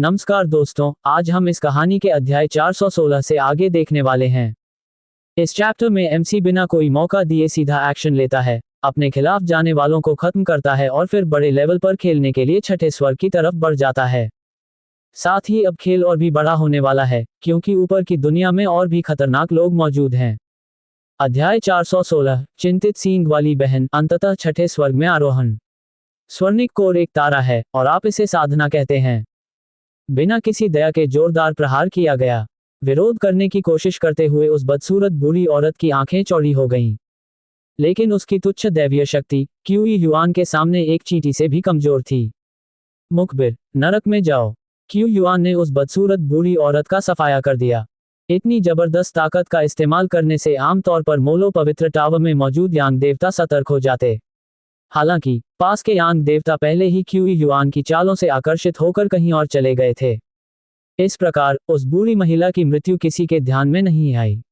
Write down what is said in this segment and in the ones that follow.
नमस्कार दोस्तों, आज हम इस कहानी के अध्याय 416 से आगे देखने वाले हैं। इस चैप्टर में एमसी बिना कोई मौका दिए सीधा एक्शन लेता है, अपने खिलाफ जाने वालों को खत्म करता है और फिर बड़े लेवल पर खेलने के लिए छठे स्वर्ग की तरफ बढ़ जाता है। साथ ही अब खेल और भी बड़ा होने वाला है, क्योंकि ऊपर की दुनिया में और भी खतरनाक लोग मौजूद हैं। अध्याय 416, चिंतित सींग वाली बहन, अंततः छठे स्वर्ग में आरोहण। स्वर्णिक कोर एक तारा है और आप इसे साधना कहते हैं। बिना किसी दया के जोरदार प्रहार किया गया। विरोध करने की कोशिश करते हुए उस बदसूरत बूढ़ी औरत की आंखें चौड़ी हो गईं। लेकिन उसकी तुच्छ दैवीय शक्ति क्यूई युआन के सामने एक चींटी से भी कमजोर थी। मुखबिर, नरक में जाओ। क्यू युआन ने उस बदसूरत बूढ़ी औरत का सफाया कर दिया। इतनी जबरदस्त ताकत का इस्तेमाल करने से आमतौर पर मोलो पवित्र टावर में मौजूद यांग देवता सतर्क हो जाते। हालांकि पास के यांग देवता पहले ही क्यूई युआन की चालों से आकर्षित होकर कहीं और चले गए थे। इस प्रकार उस बूढ़ी महिला की मृत्यु किसी के ध्यान में नहीं आई।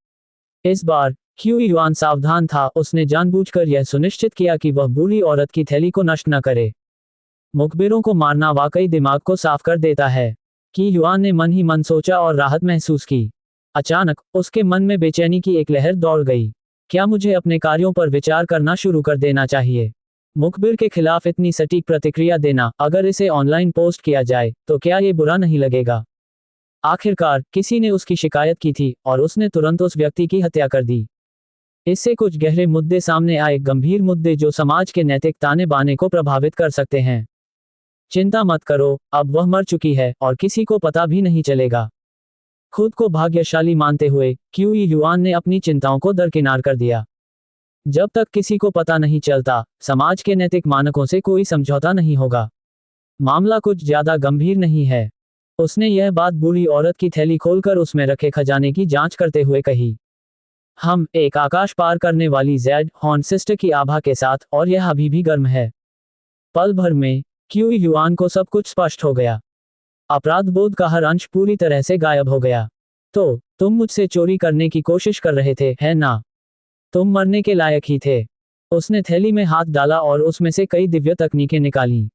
इस बार क्यूई युआन सावधान था। उसने जानबूझकर यह सुनिश्चित किया कि वह बूढ़ी औरत की थैली को नष्ट न करे। मुखबिरों को मारना वाकई दिमाग को साफ कर देता है। कि युआन ने मन ही मन सोचा और राहत महसूस की। अचानक उसके मन में बेचैनी की एक लहर दौड़ गई। क्या मुझे अपने कार्यों पर विचार करना शुरू कर देना चाहिए? मुखबिर के खिलाफ इतनी सटीक प्रतिक्रिया देना, अगर इसे ऑनलाइन पोस्ट किया जाए तो क्या ये बुरा नहीं लगेगा? आखिरकार किसी ने उसकी शिकायत की थी और उसने तुरंत उस व्यक्ति की हत्या कर दी। इससे कुछ गहरे मुद्दे सामने आए, गंभीर मुद्दे जो समाज के नैतिक ताने बाने को प्रभावित कर सकते हैं। चिंता मत करो, अब वह मर चुकी है और किसी को पता भी नहीं चलेगा। खुद को भाग्यशाली मानते हुए क्यूई युआन ने अपनी चिंताओं को दरकिनार कर दिया। जब तक किसी को पता नहीं चलता, समाज के नैतिक मानकों से कोई समझौता नहीं होगा। मामला कुछ ज्यादा गंभीर नहीं है। उसने यह बात बूढ़ी औरत की थैली खोलकर उसमें रखे खजाने की जांच करते हुए कही। हम एक आकाश पार करने वाली जेड हॉर्न सिस्टर की आभा के साथ, और यह अभी भी गर्म है। पल भर में क्यूई युआन को सब कुछ स्पष्ट हो गया। अपराध बोध का हर अंश पूरी तरह से गायब हो गया। तो तुम मुझसे चोरी करने की कोशिश कर रहे थे, है ना? तुम मरने के लायक ही थे। उसने थैली में हाथ डाला और उसमें से कई दिव्य तकनीकें निकालीं।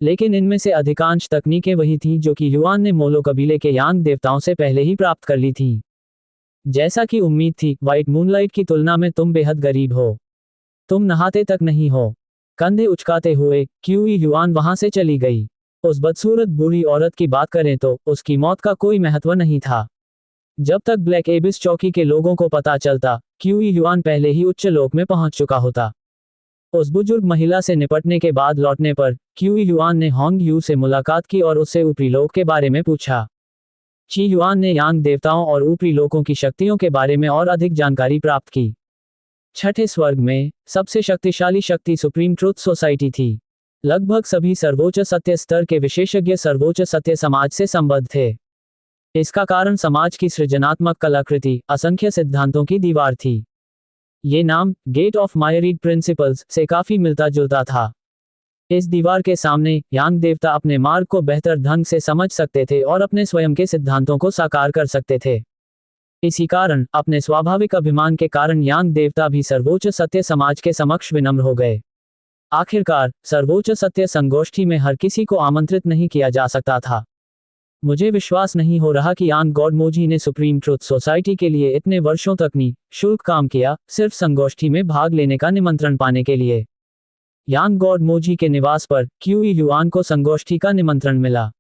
लेकिन इनमें से अधिकांश तकनीकें वही थीं जो कि युआन ने मोलो कबीले के यांग देवताओं से पहले ही प्राप्त कर ली थीं। जैसा कि उम्मीद थी, व्हाइट मूनलाइट की तुलना में तुम बेहद गरीब हो। तुम नहाते तक नहीं हो। कंधे उचकाते हुए क्यूई युआन वहां से चली गई। उस बदसूरत बूढ़ी औरत की बात करें तो उसकी मौत का कोई महत्व नहीं था। जब तक ब्लैक एबिस चौकी के लोगों को पता चलता, क्यूई युआन पहले ही उच्च लोक में पहुंच चुका होता। उस बुजुर्ग महिला से निपटने के बाद लौटने पर क्यूई युआन ने होंग यू से मुलाकात की और उससे ऊपरी लोक के बारे में पूछा। ची युआन ने यांग देवताओं और ऊपरी लोकों की शक्तियों के बारे में और अधिक जानकारी प्राप्त की। छठे स्वर्ग में सबसे शक्तिशाली शक्ति सुप्रीम ट्रुथ सोसाइटी थी। लगभग सभी सर्वोच्च सत्य स्तर के विशेषज्ञ सर्वोच्च सत्य समाज से संबद्ध थे। इसका कारण समाज की सृजनात्मक कलाकृति असंख्य सिद्धांतों की दीवार थी। ये नाम गेट ऑफ मायरीड प्रिंसिपल्स से काफी मिलता जुलता था। इस दीवार के सामने यांग देवता अपने मार्ग को बेहतर ढंग से समझ सकते थे और अपने स्वयं के सिद्धांतों को साकार कर सकते थे। इसी कारण अपने स्वाभाविक अभिमान के कारण यांग देवता भी सर्वोच्च सत्य समाज के समक्ष विनम्र हो गए। आखिरकार सर्वोच्च सत्य संगोष्ठी में हर किसी को आमंत्रित नहीं किया जा सकता था। मुझे विश्वास नहीं हो रहा कि यांग गॉड मोजी ने सुप्रीम ट्रुथ सोसाइटी के लिए इतने वर्षों तक निःशुल्क काम किया, सिर्फ संगोष्ठी में भाग लेने का निमंत्रण पाने के लिए। यांग गॉड मोजी के निवास पर क्यूई युआन को संगोष्ठी का निमंत्रण मिला।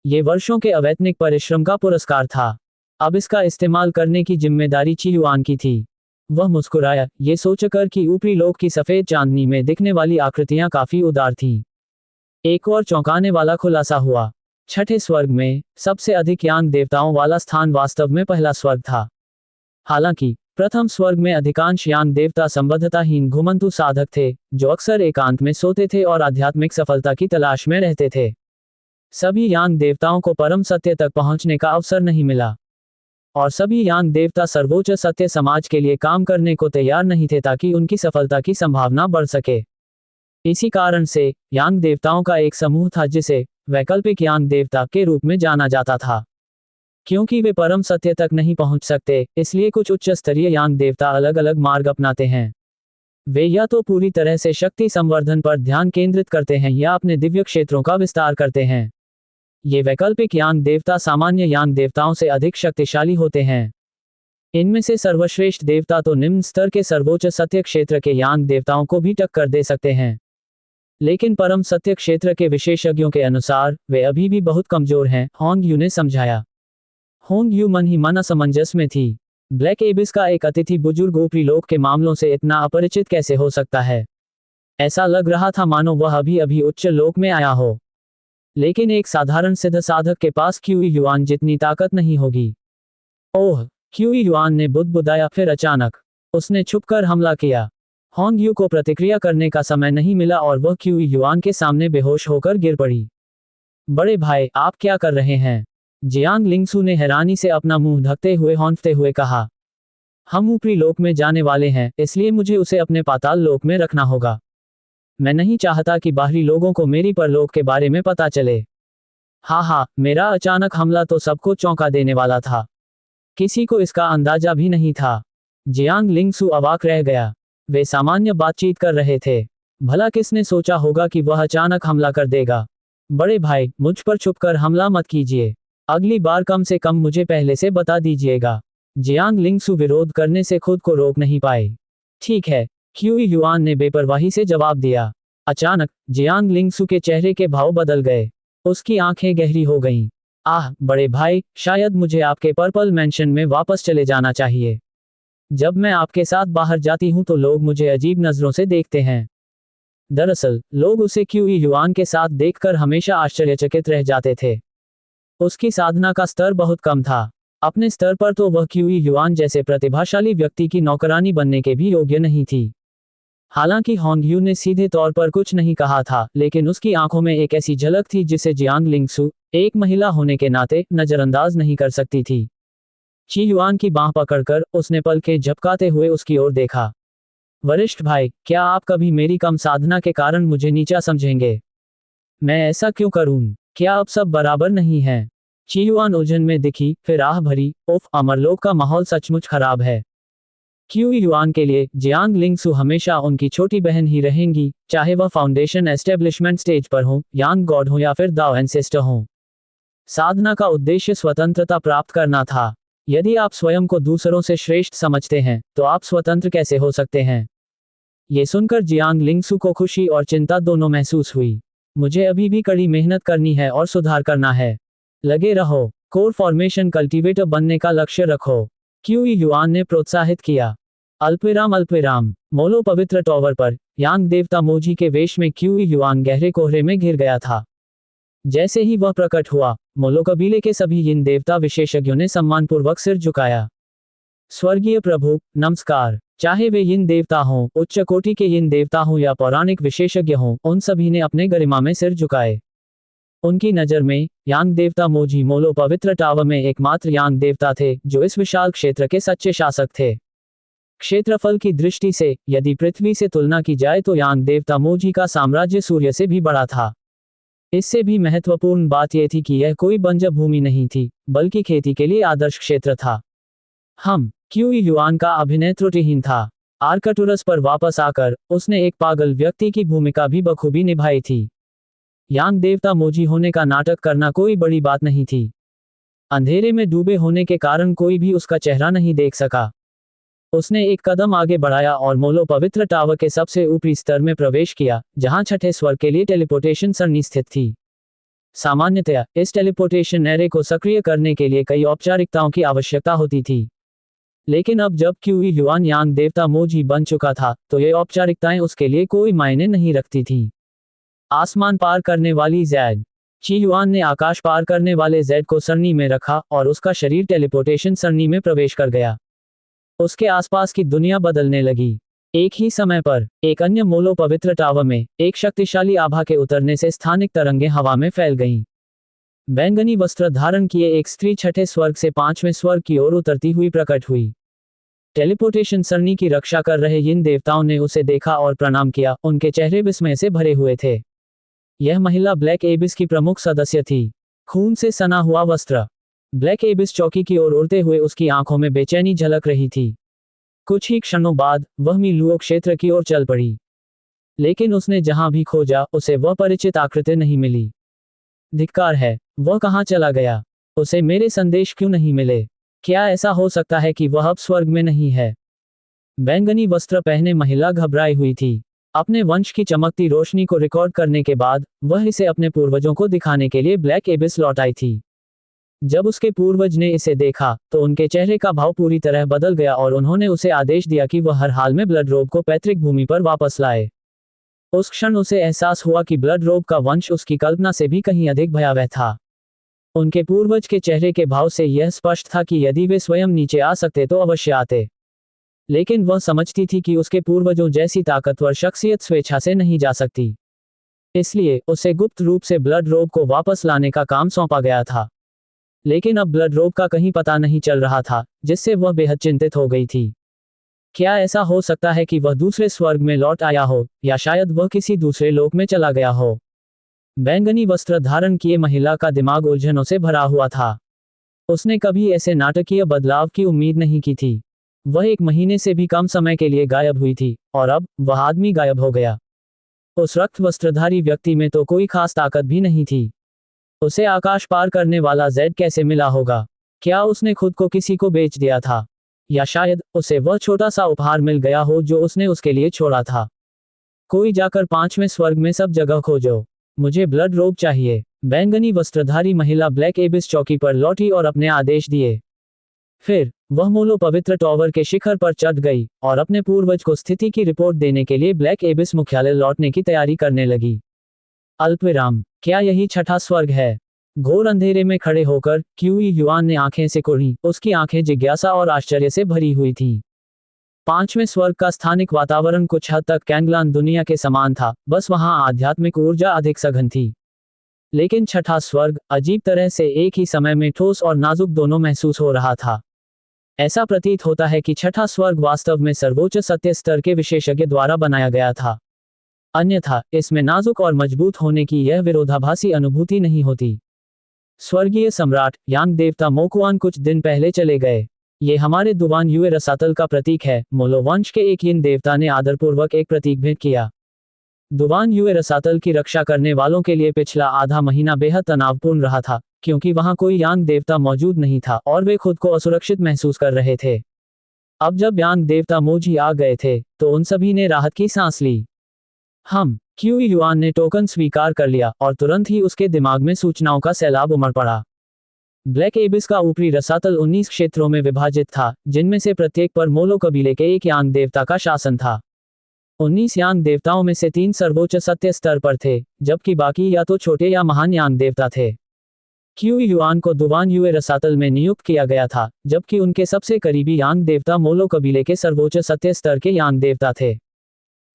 ये वर्षों के अवैतनिक परिश्रम का पुरस्कार था। अब इसका इस्तेमाल करने की जिम्मेदारी ची युआन की थी। वह मुस्कुराया, ये सोचकर कि ऊपरी लोक की सफेद चांदनी में दिखने वाली आकृतियां काफी उदार थीं। एक और चौंकाने वाला खुलासा हुआ। छठे स्वर्ग में सबसे अधिक यांग देवताओं वाला स्थान वास्तव में पहला स्वर्ग था। हालांकि प्रथम स्वर्ग में अधिकांश यांग देवता संबद्धताहीन घुमंतु साधक थे, जो अक्सर एकांत में सोते थे और आध्यात्मिक सफलता की तलाश में रहते थे। सभी यांग देवताओं को परम सत्य तक पहुंचने का अवसर नहीं मिला, और सभी यांग देवता सर्वोच्च सत्य समाज के लिए काम करने को तैयार नहीं थे ताकि उनकी सफलता की संभावना बढ़ सके। इसी कारण से यांग देवताओं का एक समूह था जिसे वैकल्पिक यांग देवता के रूप में जाना जाता था। क्योंकि वे परम सत्य तक नहीं पहुंच सकते, इसलिए कुछ उच्च स्तरीय यांग देवता अलग अलग मार्ग अपनाते हैं। वे या तो पूरी तरह से शक्ति संवर्धन पर ध्यान केंद्रित करते हैं या अपने दिव्य क्षेत्रों का विस्तार करते हैं। ये वैकल्पिक यांग देवता सामान्य यांग देवताओं से अधिक शक्तिशाली होते हैं। इनमें से सर्वश्रेष्ठ देवता तो निम्न स्तर के सर्वोच्च सत्य क्षेत्र के यांग देवताओं को भी टक्कर दे सकते हैं, लेकिन परम सत्य क्षेत्र के विशेषज्ञों के अनुसार वे अभी भी बहुत कमजोर हैं, होंग यू ने समझाया। होंग यू मन ही मन असमंजस में थी। ब्लैक एबिस का एक अतिथि बुजुर्ग ऊपरी लोक के मामलों से इतना अपरिचित कैसे हो सकता है। ऐसा लग रहा था मानो वह अभी अभी उच्च लोक में आया हो। लेकिन एक साधारण सिद्ध साधक के पास क्यूई युआन जितनी ताकत नहीं होगी। ओह, क्यूई युआन ने बुदबुदाया, फिर अचानक उसने छुपकर हमला किया। होंग यू को प्रतिक्रिया करने का समय नहीं मिला और वह क्यूई युआन के सामने बेहोश होकर गिर पड़ी। बड़े भाई, आप क्या कर रहे हैं? जियांग लिंगसू ने हैरानी से अपना मुंह ढकते हुए हौंफते हुए कहा। हम ऊपरी लोक में जाने वाले हैं, इसलिए मुझे उसे अपने पाताल लोक में रखना होगा। मैं नहीं चाहता कि बाहरी लोगों को मेरी परलोक के बारे में पता चले। हाँ, मेरा अचानक हमला तो सबको चौंका देने वाला था। किसी को इसका अंदाजा भी नहीं था। जियांग लिंगसू अवाक रह गया। वे सामान्य बातचीत कर रहे थे। भला किसने सोचा होगा कि वह अचानक हमला कर देगा। बड़े भाई, मुझ पर छुपकर हमला मत कीजिए। अगली बार कम से कम मुझे पहले से बता दीजिएगा। जियांग लिंगसू विरोध करने से खुद को रोक नहीं पाए। ठीक है, क्यूई युआन ने बेपरवाही से जवाब दिया। अचानक जियांग लिंगसू के चेहरे के भाव बदल गए। उसकी आंखें गहरी हो गईं। आह, बड़े भाई, शायद मुझे आपके पर्पल मैंशन में वापस चले जाना चाहिए। जब मैं आपके साथ बाहर जाती हूं तो लोग मुझे अजीब नजरों से देखते हैं। दरअसल लोग उसे क्यूई युआन के साथ देखकर हमेशा आश्चर्यचकित रह जाते थे। उसकी साधना का स्तर बहुत कम था। अपने स्तर पर तो वह क्यूई युआन जैसे प्रतिभाशाली व्यक्ति की नौकरानी बनने के भी योग्य नहीं थी। हालांकि होंग यू ने सीधे तौर पर कुछ नहीं कहा था, लेकिन उसकी आंखों में एक ऐसी झलक थी जिसे जियांग लिंगसू, एक महिला होने के नाते, नजरअंदाज नहीं कर सकती थी। ची युआन की बांह पकड़कर उसने पलकें झपकाते हुए उसकी ओर देखा। वरिष्ठ भाई, क्या आप कभी मेरी कम साधना के कारण मुझे नीचा समझेंगे? मैं ऐसा क्यों करूं? क्या अब सब बराबर नहीं है? ची युआन उलझन में दिखी, फिर आह भरी, उफ, अमरलोक का माहौल सचमुच खराब है। क्यूई युआन के लिए जियांग लिंगसू हमेशा उनकी छोटी बहन ही रहेंगी, चाहे वह फाउंडेशन एस्टेब्लिशमेंट स्टेज पर हो, यांग गॉड हो या फिर दाओ एंसेस्टर हो। साधना का उद्देश्य स्वतंत्रता प्राप्त करना था। यदि आप स्वयं को दूसरों से श्रेष्ठ समझते हैं, तो आप स्वतंत्र कैसे हो सकते हैं? ये सुनकर जियांग लिंगसू को खुशी और चिंता दोनों महसूस हुई। मुझे अभी भी कड़ी मेहनत करनी है और सुधार करना है। लगे रहो, कोर फॉर्मेशन कल्टीवेटर बनने का लक्ष्य रखो, क्यूई युआन ने प्रोत्साहित किया। अल्पविराम, मोलो पवित्र टॉवर पर यांग देवता मोजी के वेश में क्यूई युआन गहरे कोहरे में घिर गया था। जैसे ही वह प्रकट हुआ, मोलो कबीले के सभी यिन देवता विशेषज्ञों ने सम्मानपूर्वक सिर झुकाया। स्वर्गीय प्रभु, नमस्कार। चाहे वे यिन देवता हों, उच्च कोटि के यिन देवता हों या पौराणिक विशेषज्ञ हों, उन सभी ने अपने गरिमा में सिर झुकाए। उनकी नज़र में यांग देवता मोजी मोलो पवित्र टावर में एकमात्र यांग देवता थे जो इस विशाल क्षेत्र के सच्चे शासक थे। क्षेत्रफल की दृष्टि से यदि पृथ्वी से तुलना की जाए तो यांग देवता मोजी का साम्राज्य सूर्य से भी बड़ा था। इससे भी महत्वपूर्ण बात यह थी कि यह कोई बंजर भूमि नहीं थी, बल्कि खेती के लिए आदर्श क्षेत्र था। क्यूई युआन का अभिनय त्रुटिहीन था। आर्कटुरस पर वापस आकर उसने एक पागल व्यक्ति की भूमिका भी बखूबी निभाई थी। यांग देवता मोजी होने का नाटक करना कोई बड़ी बात नहीं थी। अंधेरे में डूबे होने के कारण कोई भी उसका चेहरा नहीं देख सका। उसने एक कदम आगे बढ़ाया और मोलो पवित्र टावर के सबसे ऊपरी स्तर में प्रवेश किया, जहां छठे स्वर्ग के लिए टेलीपोर्टेशन सरणी स्थित थी। सामान्यतया इस टेलीपोर्टेशन एरे को सक्रिय करने के लिए कई औपचारिकताओं की आवश्यकता होती थी, लेकिन अब जब क्यूई युआन यांग देवता मोजी बन चुका था, तो ये औपचारिकताएं उसके लिए कोई मायने नहीं रखती थीं। आसमान पार करने वाली ज़ैड। ची युआन ने आकाश पार करने वाले ज़ैड को सरणी में रखा और उसका शरीर टेलीपोर्टेशन सरणी में प्रवेश कर गया। उसके आसपास की दुनिया बदलने लगी। एक ही समय पर एक अन्य मोलो पवित्र टावर में एक शक्तिशाली आभा के उतरने से स्थानिक तरंगें हवा में फैल गईं। बैंगनी वस्त्र धारण किए एक स्त्री छठे स्वर्ग से पांचवें स्वर्ग की ओर उतरती हुई प्रकट हुई। टेलीपोर्टेशन सरणी की रक्षा कर रहे यिन देवताओं ने उसे देखा और प्रणाम किया। उनके चेहरे विस्मय से भरे हुए थे। यह महिला ब्लैक एबिस की प्रमुख सदस्य थी। खून से सना हुआ वस्त्र। ब्लैक एबिस चौकी की ओर उड़ते हुए उसकी आंखों में बेचैनी झलक रही थी। कुछ ही क्षणों बाद वह मिलुओ क्षेत्र की ओर चल पड़ी, लेकिन उसने जहां भी खोजा उसे वह परिचित आकृति नहीं मिली। धिक्कार है, वह कहाँ चला गया? उसे मेरे संदेश क्यों नहीं मिले? क्या ऐसा हो सकता है कि वह अब स्वर्ग में नहीं है? बैंगनी वस्त्र पहने महिला घबराई हुई थी। अपने वंश की चमकती रोशनी को रिकॉर्ड करने के बाद वह इसे अपने पूर्वजों को दिखाने के लिए ब्लैक एबिस लौट आई थी। जब उसके पूर्वज ने इसे देखा तो उनके चेहरे का भाव पूरी तरह बदल गया और उन्होंने उसे आदेश दिया कि वह हर हाल में ब्लड रोब को पैतृक भूमि पर वापस लाए। उस क्षण उसे एहसास हुआ कि ब्लड रोब का वंश उसकी कल्पना से भी कहीं अधिक भयावह था। उनके पूर्वज के चेहरे के भाव से यह स्पष्ट था कि यदि वे स्वयं नीचे आ सकते तो अवश्य आते। लेकिन वह समझती थी कि उसके पूर्वजों जैसी ताकतवर शख्सियत स्वेच्छा से नहीं जा सकती। इसलिए उसे गुप्त रूप से ब्लड रोब को वापस लाने का काम सौंपा गया था। लेकिन अब ब्लड रोब का कहीं पता नहीं चल रहा था, जिससे वह बेहद चिंतित हो गई थी। क्या ऐसा हो सकता है कि वह दूसरे स्वर्ग में लौट आया हो, या शायद वह किसी दूसरे लोक में चला गया हो? बैंगनी वस्त्र धारण किए महिला का दिमाग उलझनों से भरा हुआ था। उसने कभी ऐसे नाटकीय बदलाव की उम्मीद नहीं की थी। वह 1 महीने से भी कम समय के लिए गायब हुई थी, और अब वह आदमी गायब हो गया। उस रक्त वस्त्रधारी व्यक्ति में तो कोई खास ताकत भी नहीं थी। उसे आकाश पार करने वाला जेड कैसे मिला होगा? क्या उसने खुद को किसी को बेच दिया था? या शायद उसे वह छोटा सा उपहार मिल गया हो जो उसने उसके लिए छोड़ा था। कोई जाकर 5वें स्वर्ग में सब जगह खोजो, मुझे ब्लड रोब चाहिए। बैंगनी वस्त्रधारी महिला ब्लैक एबिस चौकी पर लौटी और अपने आदेश दिए। फिर वह मोलो पवित्र टॉवर के शिखर पर चढ़ गई और अपने पूर्वज को स्थिति की रिपोर्ट देने के लिए ब्लैक एबिस मुख्यालय लौटने की तैयारी करने लगी। अल्पविराम, क्या यही छठा स्वर्ग है? घोर अंधेरे में खड़े होकर क्यूई युआन ने आंखें सिकुड़ी। उसकी आंखें जिज्ञासा और आश्चर्य से भरी हुई थीं। 5वें स्वर्ग का स्थानिक वातावरण कुछ हद तक कैंगलान दुनिया के समान था, बस वहां आध्यात्मिक ऊर्जा अधिक सघन थी। लेकिन छठा स्वर्ग अजीब तरह से एक ही समय में ठोस और नाजुक दोनों महसूस हो रहा था। ऐसा प्रतीत होता है कि छठा स्वर्ग वास्तव में सर्वोच्च सत्य स्तर के विशेषज्ञ द्वारा बनाया गया था। अन्यथा इसमें नाजुक और मजबूत होने की यह विरोधाभासी अनुभूति नहीं होती। स्वर्गीय सम्राट यांग देवता मोकुआन कुछ दिन पहले चले गए। ये हमारे दुवान युए रसातल का प्रतीक है। मोलो वंश के एक यिन देवता ने आदरपूर्वक एक प्रतीक भेंट किया। दुवान युए रसातल की रक्षा करने वालों के लिए पिछला आधा महीना बेहद तनावपूर्ण रहा था, क्योंकि वहां कोई यांग देवता मौजूद नहीं था और वे खुद को असुरक्षित महसूस कर रहे थे। अब जब यांग देवता मोजी आ गए थे तो उन सभी ने राहत की सांस ली। क्यूई युआन ने टोकन स्वीकार कर लिया और तुरंत ही उसके दिमाग में सूचनाओं का सैलाब उमड़ पड़ा। ब्लैक एबिस का ऊपरी रसातल 19 क्षेत्रों में विभाजित था, जिनमें से प्रत्येक पर मोलो कबीले के एक यांग देवता का शासन था। 19 यांग देवताओं में से 3 सर्वोच्च सत्य स्तर पर थे, जबकि बाकी या तो छोटे या महान यांग देवता थे। क्यूई युआन को दुवान युए रसातल में नियुक्त किया गया था, जबकि उनके सबसे करीबी यांग देवता मोलो कबीले के सर्वोच्च सत्य स्तर के यांग देवता थे।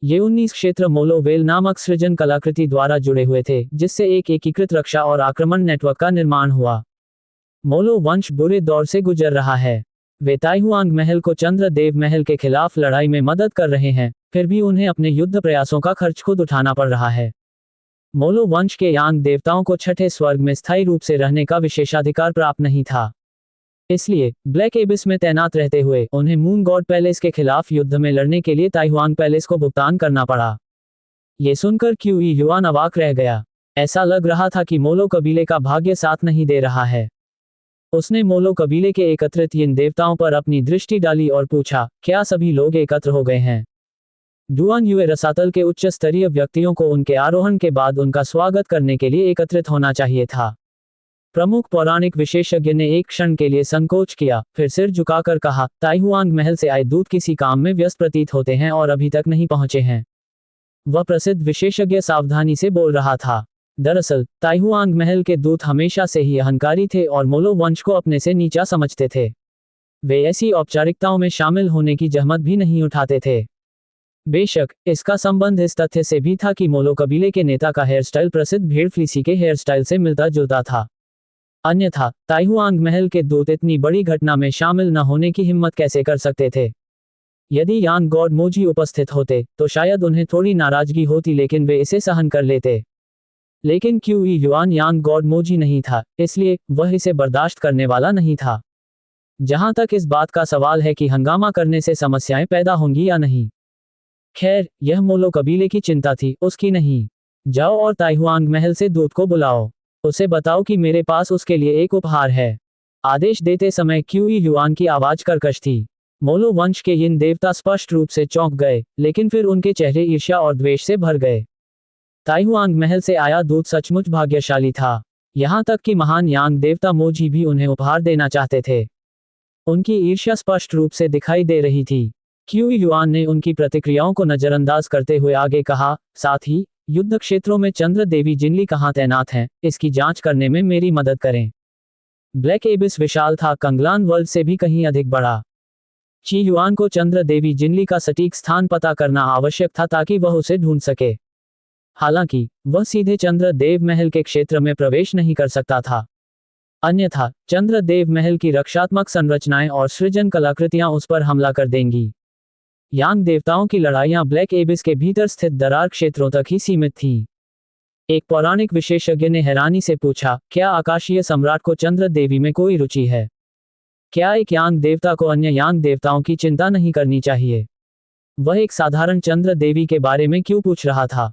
ये 19 क्षेत्र मोलो वेल नामक सृजन कलाकृति द्वारा जुड़े हुए थे, जिससे एक एकीकृत रक्षा और आक्रमण नेटवर्क का निर्माण हुआ। मोलो वंश बुरे दौर से गुजर रहा है। वे ताइहुआंग महल को चंद्रदेव महल के खिलाफ लड़ाई में मदद कर रहे हैं, फिर भी उन्हें अपने युद्ध प्रयासों का खर्च खुद उठाना पड़ रहा है। मोलो वंश के यांग देवताओं को छठे स्वर्ग में स्थायी रूप से रहने का विशेषाधिकार प्राप्त नहीं था। इसलिए ब्लैक एबिस में तैनात रहते हुए उन्हें मून गॉड पैलेस के खिलाफ युद्ध में लड़ने के लिए ताइहुआंग पैलेस को भुगतान करना पड़ा। ये सुनकर क्यूई युआन अवाक रह गया। ऐसा लग रहा था कि मोलो कबीले का भाग्य साथ नहीं दे रहा है। उसने मोलो कबीले के एकत्रित यिन देवताओं पर अपनी दृष्टि डाली और पूछा, क्या सभी लोग एकत्र हो गए हैं? दुआन युए रसातल के उच्च स्तरीय व्यक्तियों को उनके आरोहण के बाद उनका स्वागत करने के लिए एकत्रित होना चाहिए था। प्रमुख पौराणिक विशेषज्ञ ने एक क्षण के लिए संकोच किया, फिर सिर झुकाकर कहा, ताइहुआंग महल से आए दूत किसी काम में व्यस्त प्रतीत होते हैं और अभी तक नहीं पहुंचे हैं। वह प्रसिद्ध विशेषज्ञ सावधानी से बोल रहा था। दरअसल ताइहुआंग महल के दूत हमेशा से ही अहंकारी थे और मोलो वंश को अपने से नीचा समझते थे। वे ऐसी औपचारिकताओं में शामिल होने की जहमत भी नहीं उठाते थे। बेशक इसका संबंध इस तथ्य से भी था कि मोलो कबीले के नेता का हेयरस्टाइल प्रसिद्ध भेड़ फ्लीसी के हेयरस्टाइल से मिलता जुलता था। अन्यथा ताइहुआंग महल के दूत इतनी बड़ी घटना में शामिल न होने की हिम्मत कैसे कर सकते थे? यदि यांग गॉड मोजी उपस्थित होते तो शायद उन्हें थोड़ी नाराजगी होती, लेकिन वे इसे सहन कर लेते। लेकिन क्यूई युआन यांग गॉड मोजी नहीं था, इसलिए वह इसे बर्दाश्त करने वाला नहीं था। जहां तक इस बात का सवाल है कि हंगामा करने से समस्याएं पैदा होंगी या नहीं, खैर यह मोलो कबीले की चिंता थी, उसकी नहीं। जाओ और ताइहुआंग महल से दूत को बुलाओ। उसे बताओ कि मेरे पास उसके लिए एक उपहार है। आदेश देते समय क्यूई युआन की आवाज कर्कश थी। मोलो वंश के यिन देवता स्पष्ट रूप से चौंक गए, लेकिन फिर उनके चेहरे ईर्ष्या और द्वेष से भर गए। ताइहुआंग महल से आया दूत सचमुच भाग्यशाली था। यहाँ तक कि महान यांग देवता मोजी भी उन्हें उपहार देना चाहते थे। उनकी ईर्ष्या स्पष्ट रूप से दिखाई दे रही थी। क्यूई युआन ने उनकी प्रतिक्रियाओं को नजरअंदाज करते हुए आगे कहा, साथ ही युद्ध क्षेत्रों में चंद्र देवी जिनली कहाँ तैनात हैं, इसकी जांच करने में मेरी मदद करें। ब्लैक एबिस विशाल था, कंगलान वर्ल्ड से भी कहीं अधिक बड़ा। ची युआन को चंद्र देवी जिनली का सटीक स्थान पता करना आवश्यक था ताकि वह उसे ढूंढ सके। हालांकि वह सीधे चंद्र देव महल के क्षेत्र में प्रवेश नहीं कर सकता था, अन्यथा चंद्र देव महल की रक्षात्मक संरचनाएं और सृजन कलाकृतियां उस पर हमला कर देंगी। यांग देवताओं की लड़ाइयां ब्लैक एबिस के भीतर स्थित दरार क्षेत्रों तक ही सीमित थीं। एक पौराणिक विशेषज्ञ ने हैरानी से पूछा, क्या आकाशीय सम्राट को चंद्र देवी में कोई रुचि है? क्या एक यांग देवता को अन्य यांग देवताओं की चिंता नहीं करनी चाहिए? वह एक साधारण चंद्र देवी के बारे में क्यों पूछ रहा था?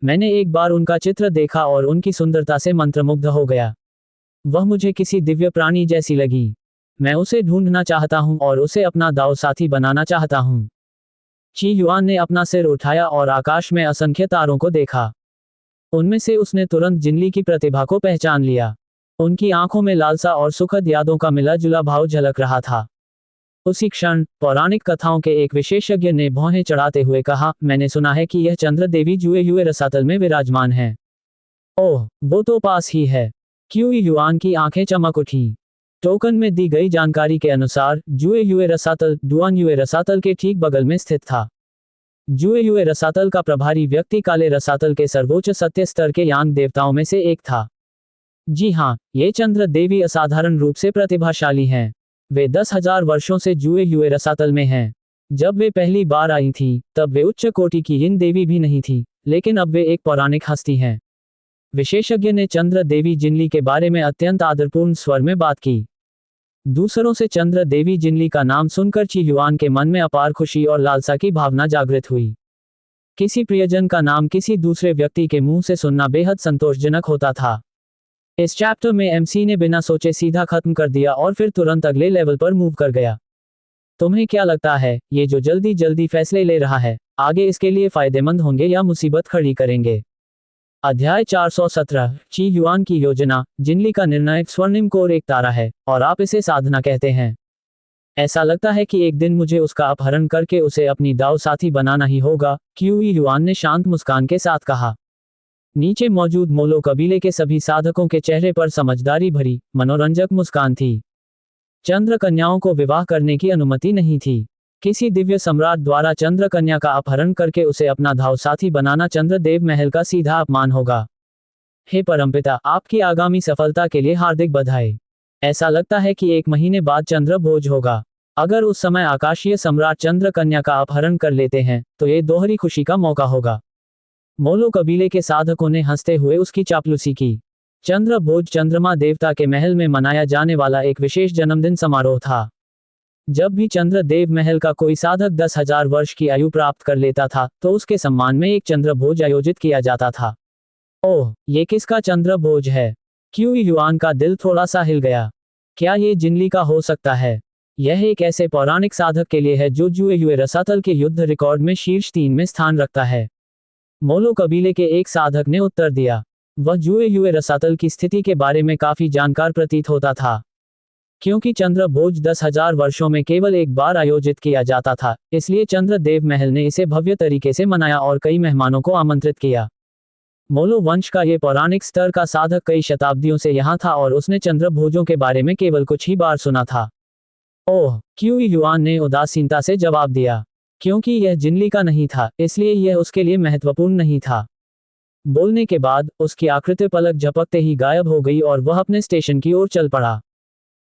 मैंने एक बार उनका चित्र देखा और उनकी सुंदरता से मंत्रमुग्ध हो गया। वह मुझे किसी दिव्य प्राणी जैसी लगी। मैं उसे ढूंढना चाहता हूं और उसे अपना दाव साथी बनाना चाहता हूं। ची युआन ने अपना सिर उठाया और आकाश में असंख्य तारों को देखा। उनमें से उसने तुरंत जिनली की प्रतिभा को पहचान लिया। उनकी आंखों में लालसा और सुखद यादों का मिला जुला भाव झलक रहा था। उसी क्षण पौराणिक कथाओं के एक विशेषज्ञ ने भौहें चढ़ाते हुए कहा, मैंने सुना है कि यह चंद्र देवी जुए युए रसातल में विराजमान है। ओह, वो तो पास ही है। क्यूई युआन की आंखें चमक उठी। टोकन में दी गई जानकारी के अनुसार जुए युए रसातल डुआन युए रसातल के ठीक बगल में स्थित था। जुए युए रसातल का प्रभारी व्यक्ति काले रसातल के सर्वोच्च सत्य स्तर के यांग देवताओं में से एक था। जी हाँ, ये चंद्र देवी असाधारण रूप से प्रतिभाशाली हैं। वे 10,000 वर्षों से जुए युए रसातल में हैं। जब वे पहली बार आई थीं, तब वे उच्च कोटि की यिन देवी भी नहीं थी, लेकिन अब वे एक पौराणिक हस्ती हैं। विशेषज्ञ ने चंद्र देवी जिनली के बारे में अत्यंत आदरपूर्ण स्वर में बात की। दूसरों से चंद्र देवी जिनली का नाम सुनकर ची युआन के मन में अपार खुशी और लालसा की भावना जागृत हुई। किसी प्रियजन का नाम किसी दूसरे व्यक्ति के मुंह से सुनना बेहद संतोषजनक होता था। इस चैप्टर में एमसी ने बिना सोचे सीधा खत्म कर दिया और फिर तुरंत अगले लेवल पर मूव कर गया। तुम्हें क्या लगता है, ये जो जल्दी जल्दी फैसले ले रहा है, आगे इसके लिए फायदेमंद होंगे या मुसीबत खड़ी करेंगे? अध्याय 417 ची युआन की योजना। जिनली का निर्णायक स्वर्णिम कोर एक तारा है और आप इसे साधना कहते हैं। ऐसा लगता है कि एक दिन मुझे उसका अपहरण करके उसे अपनी दाव साथी बनाना ही होगा, क्यूई युआन ने शांत मुस्कान के साथ कहा। नीचे मौजूद मोलो कबीले के सभी साधकों के चेहरे पर समझदारी भरी मनोरंजक मुस्कान थी। चंद्र कन्याओं को विवाह करने की अनुमति नहीं थी। किसी दिव्य सम्राट द्वारा चंद्र कन्या का अपहरण करके उसे अपना धाव साथी बनाना चंद्र देव महल का सीधा अपमान होगा। हे परमपिता, आपकी आगामी सफलता के लिए हार्दिक बधाई। ऐसा लगता है कि 1 महीने बाद चंद्र भोज होगा। अगर उस समय आकाशीय सम्राट चंद्र कन्या का अपहरण कर लेते हैं, तो ये दोहरी खुशी का मौका होगा। मोलो कबीले के साधकों ने हंसते हुए उसकी चापलूसी की। चंद्र भोज चंद्रमा देवता के महल में मनाया जाने वाला एक विशेष जन्मदिन समारोह था। जब भी चंद्र देव महल का कोई साधक 10,000 वर्ष की आयु प्राप्त कर लेता था, तो उसके सम्मान में एक चंद्र भोज आयोजित किया जाता था। ओह, ये किसका चंद्र भोज है? क्यूई युआन का दिल थोड़ा सा हिल गया। क्या ये जिनली का हो सकता है? यह एक ऐसे पौराणिक साधक के लिए है जो जुए युए रसातल के युद्ध रिकॉर्ड में शीर्ष 3 में स्थान रखता है। मोलो कबीले के एक साधक ने उत्तर दिया। वह जुए युए रसातल की स्थिति के बारे में काफी जानकार प्रतीत होता था। क्योंकि चंद्र भोज 10,000 वर्षों में केवल एक बार आयोजित किया जाता था, इसलिए चंद्र देव महल ने इसे भव्य तरीके से मनाया और कई मेहमानों को आमंत्रित किया। मोलो वंश का ये पौराणिक स्तर का साधक कई शताब्दियों से यहाँ था और उसने चंद्र भोजों के बारे में केवल कुछ ही बार सुना था। ओह, क्यूई युआन ने उदासीनता से जवाब दिया। क्योंकि यह जिनली का नहीं था, इसलिए यह उसके लिए महत्वपूर्ण नहीं था। बोलने के बाद उसकी आकृति पलक झपकते ही गायब हो गई और वह अपने स्टेशन की ओर चल पड़ा।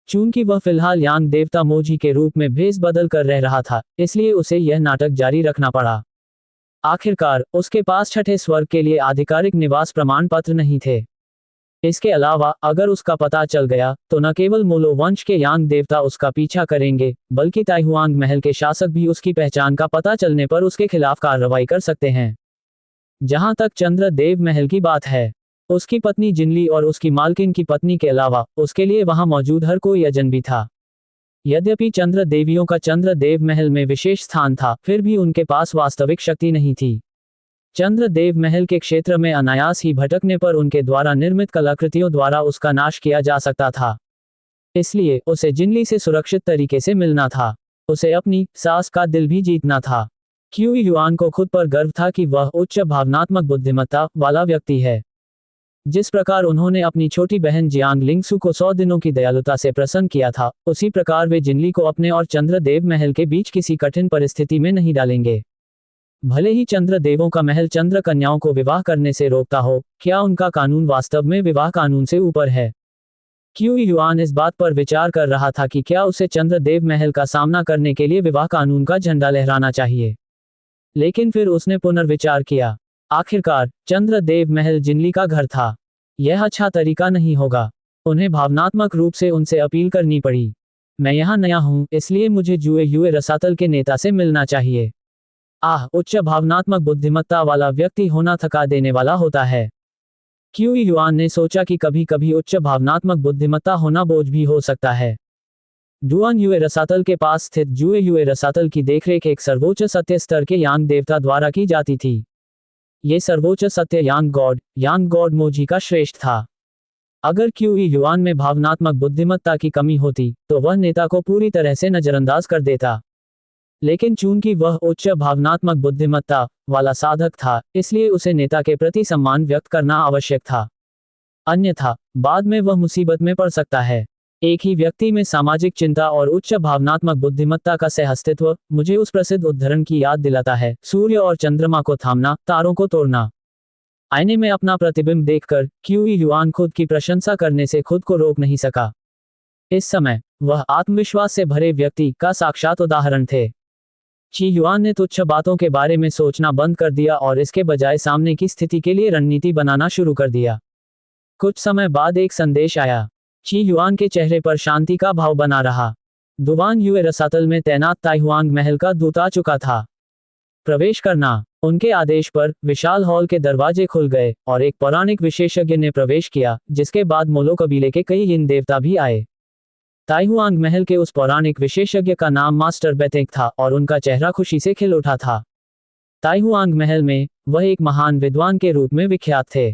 चूंकि वह फिलहाल यांग देवता मोजी के रूप में भेस बदल कर रह रहा था, इसलिए उसे यह नाटक जारी रखना पड़ा। आखिरकार उसके पास छठे स्वर्ग के लिए आधिकारिक निवास प्रमाण पत्र नहीं थे। इसके अलावा अगर उसका पता चल गया, तो न केवल मोलो वंश के यांग देवता उसका पीछा करेंगे, बल्कि ताइहुआंग महल के शासक भी उसकी पहचान का पता चलने पर उसके खिलाफ कार्रवाई कर सकते हैं। जहां तक चंद्र देव महल की बात है, उसकी पत्नी जिनली और उसकी मालकिन की पत्नी के अलावा उसके लिए वहां मौजूद हर कोई अजनबी था। यद्यपि चंद्र देवियों का चंद्रदेव महल में विशेष स्थान था, फिर भी उनके पास वास्तविक शक्ति नहीं थी। चंद्रदेव महल के क्षेत्र में अनायास ही भटकने पर उनके द्वारा निर्मित कलाकृतियों द्वारा उसका नाश किया जा सकता था। इसलिए उसे जिनली से सुरक्षित तरीके से मिलना था। उसे अपनी सास का दिल भी जीतना था। क्यू युआन को खुद पर गर्व था कि वह उच्च भावनात्मक बुद्धिमत्ता वाला व्यक्ति है। जिस प्रकार उन्होंने अपनी छोटी बहन जियांग लिंगसू को 100 दिनों की दयालुता से प्रसन्न किया था, उसी प्रकार वे जिनली को अपने और चंद्रदेव महल के बीच किसी कठिन परिस्थिति में नहीं डालेंगे। भले ही चंद्रदेवों का महल चंद्र कन्याओं को विवाह करने से रोकता हो, क्या उनका कानून वास्तव में विवाह कानून से ऊपर है? क्यू युआन इस बात पर विचार कर रहा था कि क्या उसे चंद्रदेव महल का सामना करने के लिए विवाह कानून का झंडा लहराना चाहिए। लेकिन फिर उसने पुनर्विचार किया। आखिरकार चंद्रदेव महल जिनली का घर था। यह अच्छा तरीका नहीं होगा। उन्हें भावनात्मक रूप से उनसे अपील करनी पड़ी। मैं यहाँ नया हूँ, इसलिए मुझे जुए रसातल के नेता से मिलना चाहिए। उच्च भावनात्मक बुद्धिमत्ता वाला व्यक्ति होना थका देने वाला होता है। क्यू युआन ने सोचा कि कभी कभी उच्च भावनात्मक बुद्धिमत्ता होना बोझ भी हो सकता है। डुआन युए रसातल के पास स्थित जुए रसातल की देखरेख एक सर्वोच्च सत्य स्तर के यांग देवता द्वारा की जाती थी। ये सर्वोच्च सत्य यांग गॉड मोजी का श्रेष्ठ था। अगर क्यू युआन में भावनात्मक बुद्धिमत्ता की कमी होती तो वह नेता को पूरी तरह से नजरअंदाज कर देता। लेकिन चूंकि वह उच्च भावनात्मक बुद्धिमत्ता वाला साधक था, इसलिए उसे नेता के प्रति सम्मान व्यक्त करना आवश्यक था। अन्यथा बाद में वह मुसीबत में पड़ सकता है। एक ही व्यक्ति में सामाजिक चिंता और उच्च भावनात्मक बुद्धिमत्ता का सहअस्तित्व मुझे उस प्रसिद्ध उद्धरण की याद दिलाता है, सूर्य और चंद्रमा को थामना, तारों को तोड़ना। आईने में अपना प्रतिबिंब देखकर क्यू युआन खुद की प्रशंसा करने से खुद को रोक नहीं सका। इस समय वह आत्मविश्वास से भरे व्यक्ति का साक्षात उदाहरण थे। ची युआन ने तुच्छ बातों के बारे में सोचना बंद कर दिया और इसके बजाय सामने की स्थिति के लिए रणनीति बनाना शुरू कर दिया। कुछ समय बाद एक संदेश आया। ची युआन के चेहरे पर शांति का भाव बना रहा। दुवान युए रसातल में तैनात ताइहुआंग महल का दूत आ चुका था। प्रवेश करना। उनके आदेश पर विशाल हॉल के दरवाजे खुल गए और एक पौराणिक विशेषज्ञ ने प्रवेश किया, जिसके बाद मोलो कबीले के कई यिन देवता भी आए। ताइहुआंग महल के उस पौराणिक विशेषज्ञ का नाम मास्टर बेतेंग था और उनका चेहरा खुशी से खिल उठा था। ताइहुआंग महल में वह एक महान विद्वान के रूप में विख्यात थे।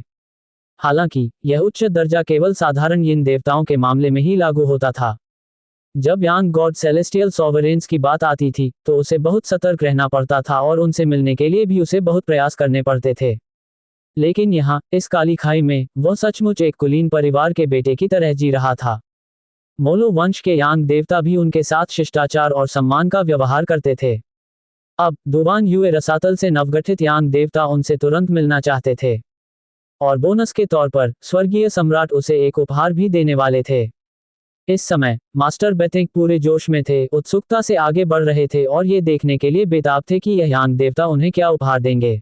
हालांकि यह उच्च दर्जा केवल साधारण यिन देवताओं के मामले में ही लागू होता था। जब यांग गॉड सेलेस्टियल सॉवरेन्स की बात आती थी तो उसे बहुत सतर्क रहना पड़ता था और उनसे मिलने के लिए भी उसे बहुत प्रयास करने पड़ते थे। लेकिन यहाँ इस काली खाई में वह सचमुच एक कुलीन परिवार के बेटे की तरह जी रहा था। मोलो वंश के यांग देवता भी उनके साथ शिष्टाचार और सम्मान का व्यवहार करते थे। अब दुवान युए रसातल से नवगठित यांग देवता उनसे तुरंत मिलना चाहते थे और बोनस के तौर पर स्वर्गीय सम्राट उसे एक उपहार भी देने वाले थे। इस समय मास्टर बेतेंग पूरे जोश में थे, उत्सुकता से आगे बढ़ रहे थे और ये देखने के लिए बेताब थे कि यह यांग देवता उन्हें क्या उपहार देंगे।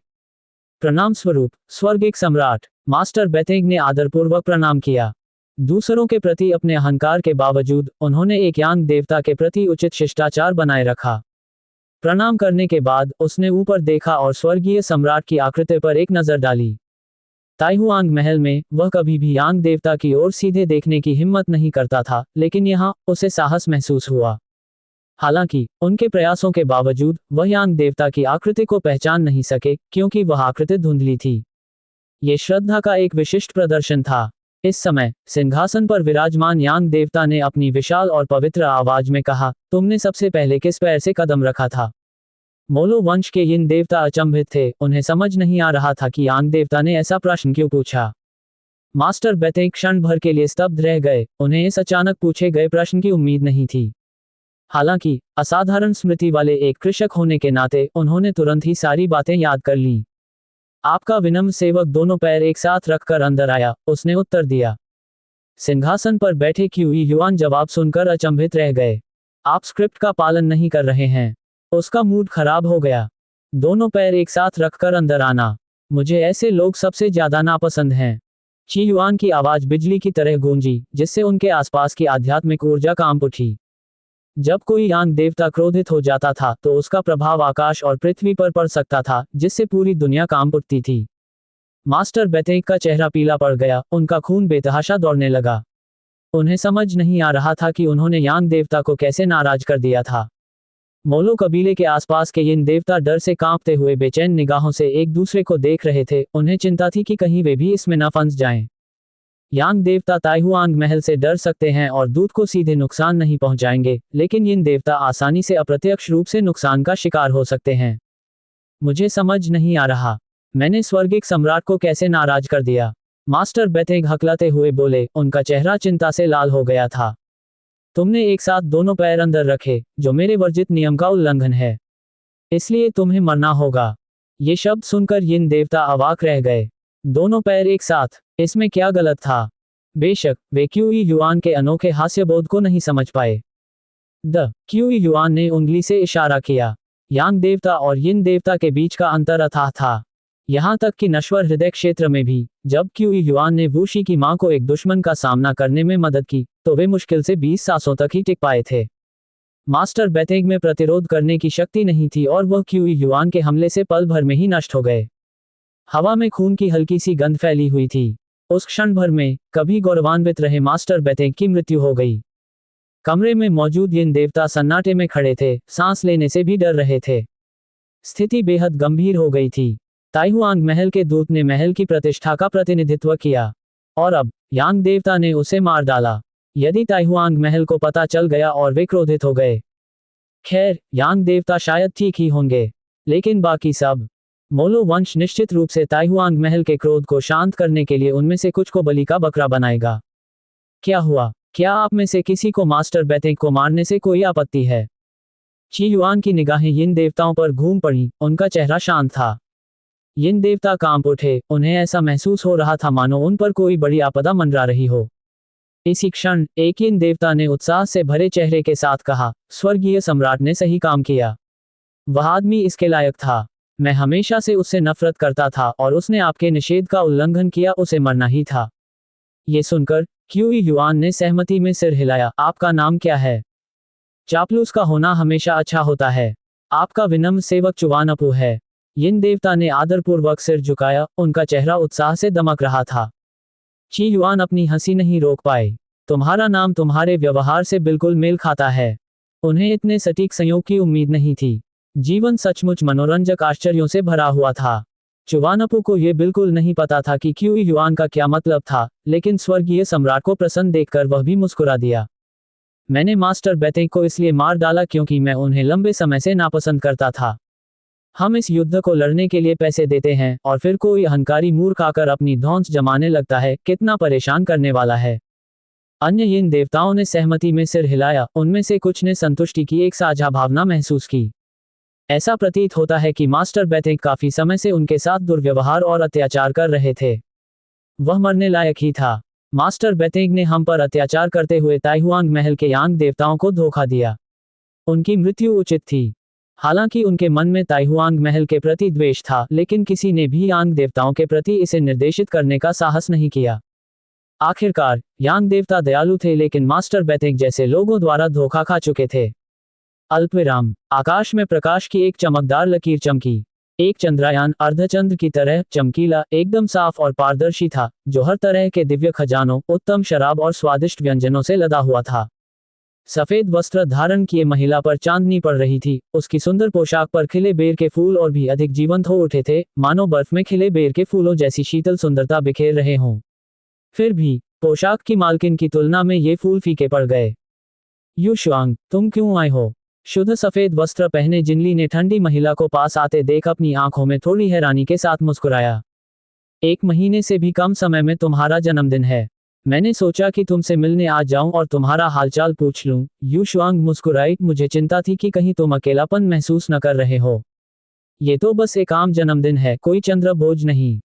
प्रणाम स्वरूप स्वर्गिक सम्राट। मास्टर बेतेंग ने आदरपूर्वक प्रणाम किया। दूसरों के प्रति अपने अहंकार के बावजूद उन्होंने एक यांग देवता के प्रति उचित शिष्टाचार बनाए रखा। प्रणाम करने के बाद उसने ऊपर देखा और स्वर्गीय सम्राट की आकृति पर एक नजर डाली। ताइहुआंग महल में वह कभी भी यांग देवता की ओर सीधे देखने की हिम्मत नहीं करता था, लेकिन यहाँ उसे साहस महसूस हुआ। हालांकि उनके प्रयासों के बावजूद वह यांग देवता की आकृति को पहचान नहीं सके, क्योंकि वह आकृति धुंधली थी। ये श्रद्धा का एक विशिष्ट प्रदर्शन था। इस समय सिंहासन पर विराजमान यांग देवता ने अपनी विशाल और पवित्र आवाज में कहा, तुमने सबसे पहले किस पैर से कदम रखा था? मोलो वंश के यिन देवता अचंभित थे, उन्हें समझ नहीं आ रहा था कि यांग देवता ने ऐसा प्रश्न क्यों पूछा। मास्टर बेतेंग क्षण भर के लिए स्तब्ध रह गए, उन्हें इस अचानक पूछे गए प्रश्न की उम्मीद नहीं थी। हालांकि असाधारण स्मृति वाले एक कृषक होने के नाते उन्होंने तुरंत ही सारी बातें याद कर लीं। आपका विनम्र सेवक दोनों पैर एक साथ रखकर अंदर आया, उसने उत्तर दिया। सिंहासन पर बैठे क्यू युआन जवाब सुनकर अचंभित रह गए। आप स्क्रिप्ट का पालन नहीं कर रहे हैं। उसका मूड खराब हो गया। दोनों पैर एक साथ रखकर अंदर आना, मुझे ऐसे लोग सबसे ज्यादा नापसंद हैं। ची युआन की आवाज बिजली की तरह गूंजी, जिससे उनके आसपास की आध्यात्मिक ऊर्जा कांप उठी। जब कोई यांग देवता क्रोधित हो जाता था तो उसका प्रभाव आकाश और पृथ्वी पर पड़ सकता था, जिससे पूरी दुनिया कांप उठती थी। मास्टर बेतेग का चेहरा पीला पड़ गया, उनका खून बेतहाशा दौड़ने लगा। उन्हें समझ नहीं आ रहा था कि उन्होंने यांग देवता को कैसे नाराज कर दिया था। मोलो कबीले के आसपास के यिन देवता डर से कांपते हुए बेचैन निगाहों से एक दूसरे को देख रहे थे। उन्हें चिंता थी कि कहीं वे भी इसमें न फंस जाएं। यांग देवता ताइहुआंग महल से डर सकते हैं और दूत को सीधे नुकसान नहीं पहुंचाएंगे, लेकिन यिन देवता आसानी से अप्रत्यक्ष रूप से नुकसान का शिकार हो सकते हैं। मुझे समझ नहीं आ रहा, मैंने स्वर्गिक सम्राट को कैसे नाराज कर दिया। मास्टर बेतेग हकलाते हुए बोले, उनका चेहरा चिंता से लाल हो गया था। तुमने एक साथ दोनों पैर अंदर रखे, जो मेरे वर्जित नियम का उल्लंघन है, इसलिए तुम्हें मरना होगा। ये शब्द सुनकर यिन देवता अवाक रह गए। दोनों पैर एक साथ, इसमें क्या गलत था? बेशक वे क्यूई युआन के अनोखे हास्यबोध को नहीं समझ पाए। क्यूई युआन ने उंगली से इशारा किया। यांग देवता और यिन देवता के बीच का अंतर अथाह था, यहाँ तक कि नश्वर हृदय क्षेत्र में भी। जब क्यूई युआन ने वूशी की मां को एक दुश्मन का सामना करने में मदद की, तो वे मुश्किल से 20 सांसों तक ही टिक पाए थे। मास्टर बेतेग में प्रतिरोध करने की शक्ति नहीं थी और वह क्यूई युआन के हमले से पल भर में ही नष्ट हो गए। हवा में खून की हल्की सी गंध फैली हुई थी। उस क्षण भर में कभी गौरवान्वित रहे मास्टर बेतेग की मृत्यु हो गई। कमरे में मौजूद यिन देवता सन्नाटे में खड़े थे, सांस लेने से भी डर रहे थे। स्थिति बेहद गंभीर हो गई थी। ताइहुआंग महल के दूत ने महल की प्रतिष्ठा का प्रतिनिधित्व किया, और अब यांग देवता ने उसे मार डाला। यदि ताइहुआंग महल को पता चल गया और वे क्रोधित हो गए, खैर यांग देवता शायद ठीक ही होंगे, लेकिन बाकी सब। मोलो वंश निश्चित रूप से ताइहुआंग महल के क्रोध को शांत करने के लिए उनमें से कुछ को बलि का बकरा बनाएगा। क्या हुआ? क्या आप में से किसी को मास्टर बेतेग को मारने से कोई आपत्ति है? ची युआन की निगाहें यिन देवताओं पर घूम पड़ी, उनका चेहरा शांत था। यिन देवता कांप उठे, उन्हें ऐसा महसूस हो रहा था मानो उन पर कोई बड़ी आपदा मंडरा रही हो। इसी क्षण एक यिन देवता ने उत्साह से भरे चेहरे के साथ कहा, स्वर्गीय सम्राट ने सही काम किया। वह आदमी इसके लायक था। मैं हमेशा से उससे नफरत करता था और उसने आपके निषेध का उल्लंघन किया, उसे मरना ही था। ये सुनकर क्यूई युआन ने सहमति में सिर हिलाया। आपका नाम क्या है? चापलूस का होना हमेशा अच्छा होता है। आपका विनम्र सेवक चुवानपू है। यिन देवता ने आदरपूर्वक सिर झुकाया, उनका चेहरा उत्साह से दमक रहा था। ची युआन अपनी हंसी नहीं रोक पाए। तुम्हारा नाम तुम्हारे व्यवहार से बिल्कुल मेल खाता है। उन्हें इतने सटीक संयोग की उम्मीद नहीं थी। जीवन सचमुच मनोरंजक आश्चर्यों से भरा हुआ था। चुवानपू को यह बिल्कुल नहीं पता था कि क्यूई युआन का क्या मतलब था, लेकिन स्वर्गीय सम्राट को प्रसन्न देखकर वह भी मुस्कुरा दिया। मैंने मास्टर बेतेग को इसलिए मार डाला क्योंकि मैं उन्हें लंबे समय से नापसंद करता था। हम इस युद्ध को लड़ने के लिए पैसे देते हैं और फिर कोई अहंकारी मूर्ख आकर अपनी धौंस जमाने लगता है, कितना परेशान करने वाला है। अन्य यिन देवताओं ने सहमति में सिर हिलाया, उनमें से कुछ ने संतुष्टि की एक साझा भावना महसूस की। ऐसा प्रतीत होता है कि मास्टर बेतेग काफी समय से उनके साथ दुर्व्यवहार और अत्याचार कर रहे थे। वह मरने लायक ही था। मास्टर बेतेग ने हम पर अत्याचार करते हुए ताइहुआंग महल के यांग देवताओं को धोखा दिया। उनकी मृत्यु उचित थी। हालांकि उनके मन में ताइहुआंग महल के प्रति द्वेष था, लेकिन किसी ने भी यांग देवताओं के प्रति इसे निर्देशित करने का साहस नहीं किया। आखिरकार यांग देवता दयालु थे, लेकिन मास्टर बेतेग जैसे लोगों द्वारा धोखा खा चुके थे। अल्पविराम। आकाश में प्रकाश की एक चमकदार लकीर चमकी। एक चंद्रयान अर्धचंद्र की तरह चमकीला, एकदम साफ और पारदर्शी था, जो हर तरह के दिव्य खजानों, उत्तम शराब और स्वादिष्ट व्यंजनों से लदा हुआ था। सफेद वस्त्र धारण किए महिला पर चांदनी पड़ रही थी। उसकी सुंदर पोशाक पर खिले बेर के फूल और भी अधिक जीवंत हो उठे थे, मानो बर्फ में खिले बेर के फूलों जैसी शीतल सुंदरता बिखेर रहे हों। फिर भी पोशाक की मालकिन की तुलना में ये फूल फीके पड़ गए। यू शुआंग, तुम क्यों आए हो? शुद्ध सफेद वस्त्र पहने जिनली ने ठंडी महिला को पास आते देख अपनी आंखों में थोड़ी हैरानी के साथ मुस्कुराया। 1 महीने से भी कम समय में तुम्हारा जन्मदिन है। मैंने सोचा कि तुमसे मिलने आ जाऊं और तुम्हारा हालचाल पूछ लूं। यू शुआंग मुस्कुराई, मुझे चिंता थी कि कहीं तुम अकेलापन महसूस न कर रहे हो। ये तो बस एक आम जन्मदिन है, कोई चंद्र भोज नहीं।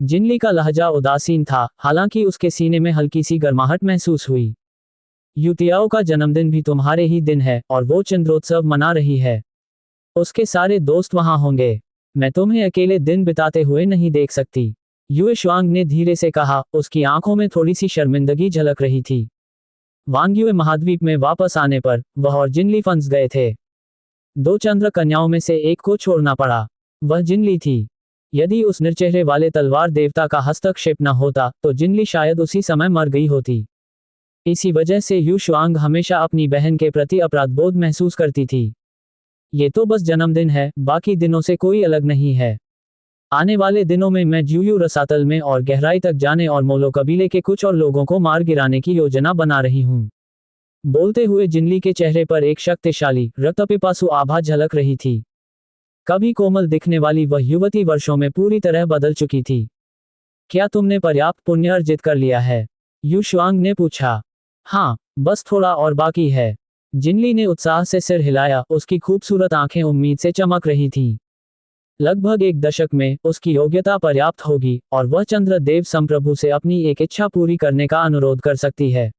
जिनली का लहजा उदासीन था, हालांकि उसके सीने में हल्की सी गर्माहट महसूस हुई। युतियाओ का जन्मदिन भी तुम्हारे ही दिन है और वो चंद्रोत्सव मना रही है। उसके सारे दोस्त वहां होंगे। मैं तुम्हें अकेले दिन बिताते हुए नहीं देख सकती। युए शुआंग ने धीरे से कहा, उसकी आंखों में थोड़ी सी शर्मिंदगी झलक रही थी। वांग्युए महाद्वीप में वापस आने पर वह और जिनली फंस गए थे। 2 चंद्र कन्याओं में से एक को छोड़ना पड़ा। वह जिनली थी। यदि उस निर्चेहरे वाले तलवार देवता का हस्तक्षेप न होता तो जिनली शायद उसी समय मर गई होती। इसी वजह से यू शुआंग हमेशा अपनी बहन के प्रति अपराधबोध महसूस करती थी। ये तो बस जन्मदिन है, बाकी दिनों से कोई अलग नहीं है। आने वाले दिनों में मैं ज्यूयू रसातल में और गहराई तक जाने और मोलो कबीले के कुछ और लोगों को मार गिराने की योजना बना रही हूँ। बोलते हुए जिनली के चेहरे पर एक शक्तिशाली रक्तपिपासु आभा झलक रही थी। कभी कोमल दिखने वाली वह युवती वर्षों में पूरी तरह बदल चुकी थी। क्या तुमने पर्याप्त पुण्य अर्जित कर लिया है? यू शुआंग ने पूछा। हाँ, बस थोड़ा और बाकी है। जिनली ने उत्साह से सिर हिलाया, उसकी खूबसूरत आंखें उम्मीद से चमक रही थीं। लगभग एक दशक में उसकी योग्यता पर्याप्त होगी और वह चंद्रदेव संप्रभु से अपनी एक इच्छा पूरी करने का अनुरोध कर सकती है।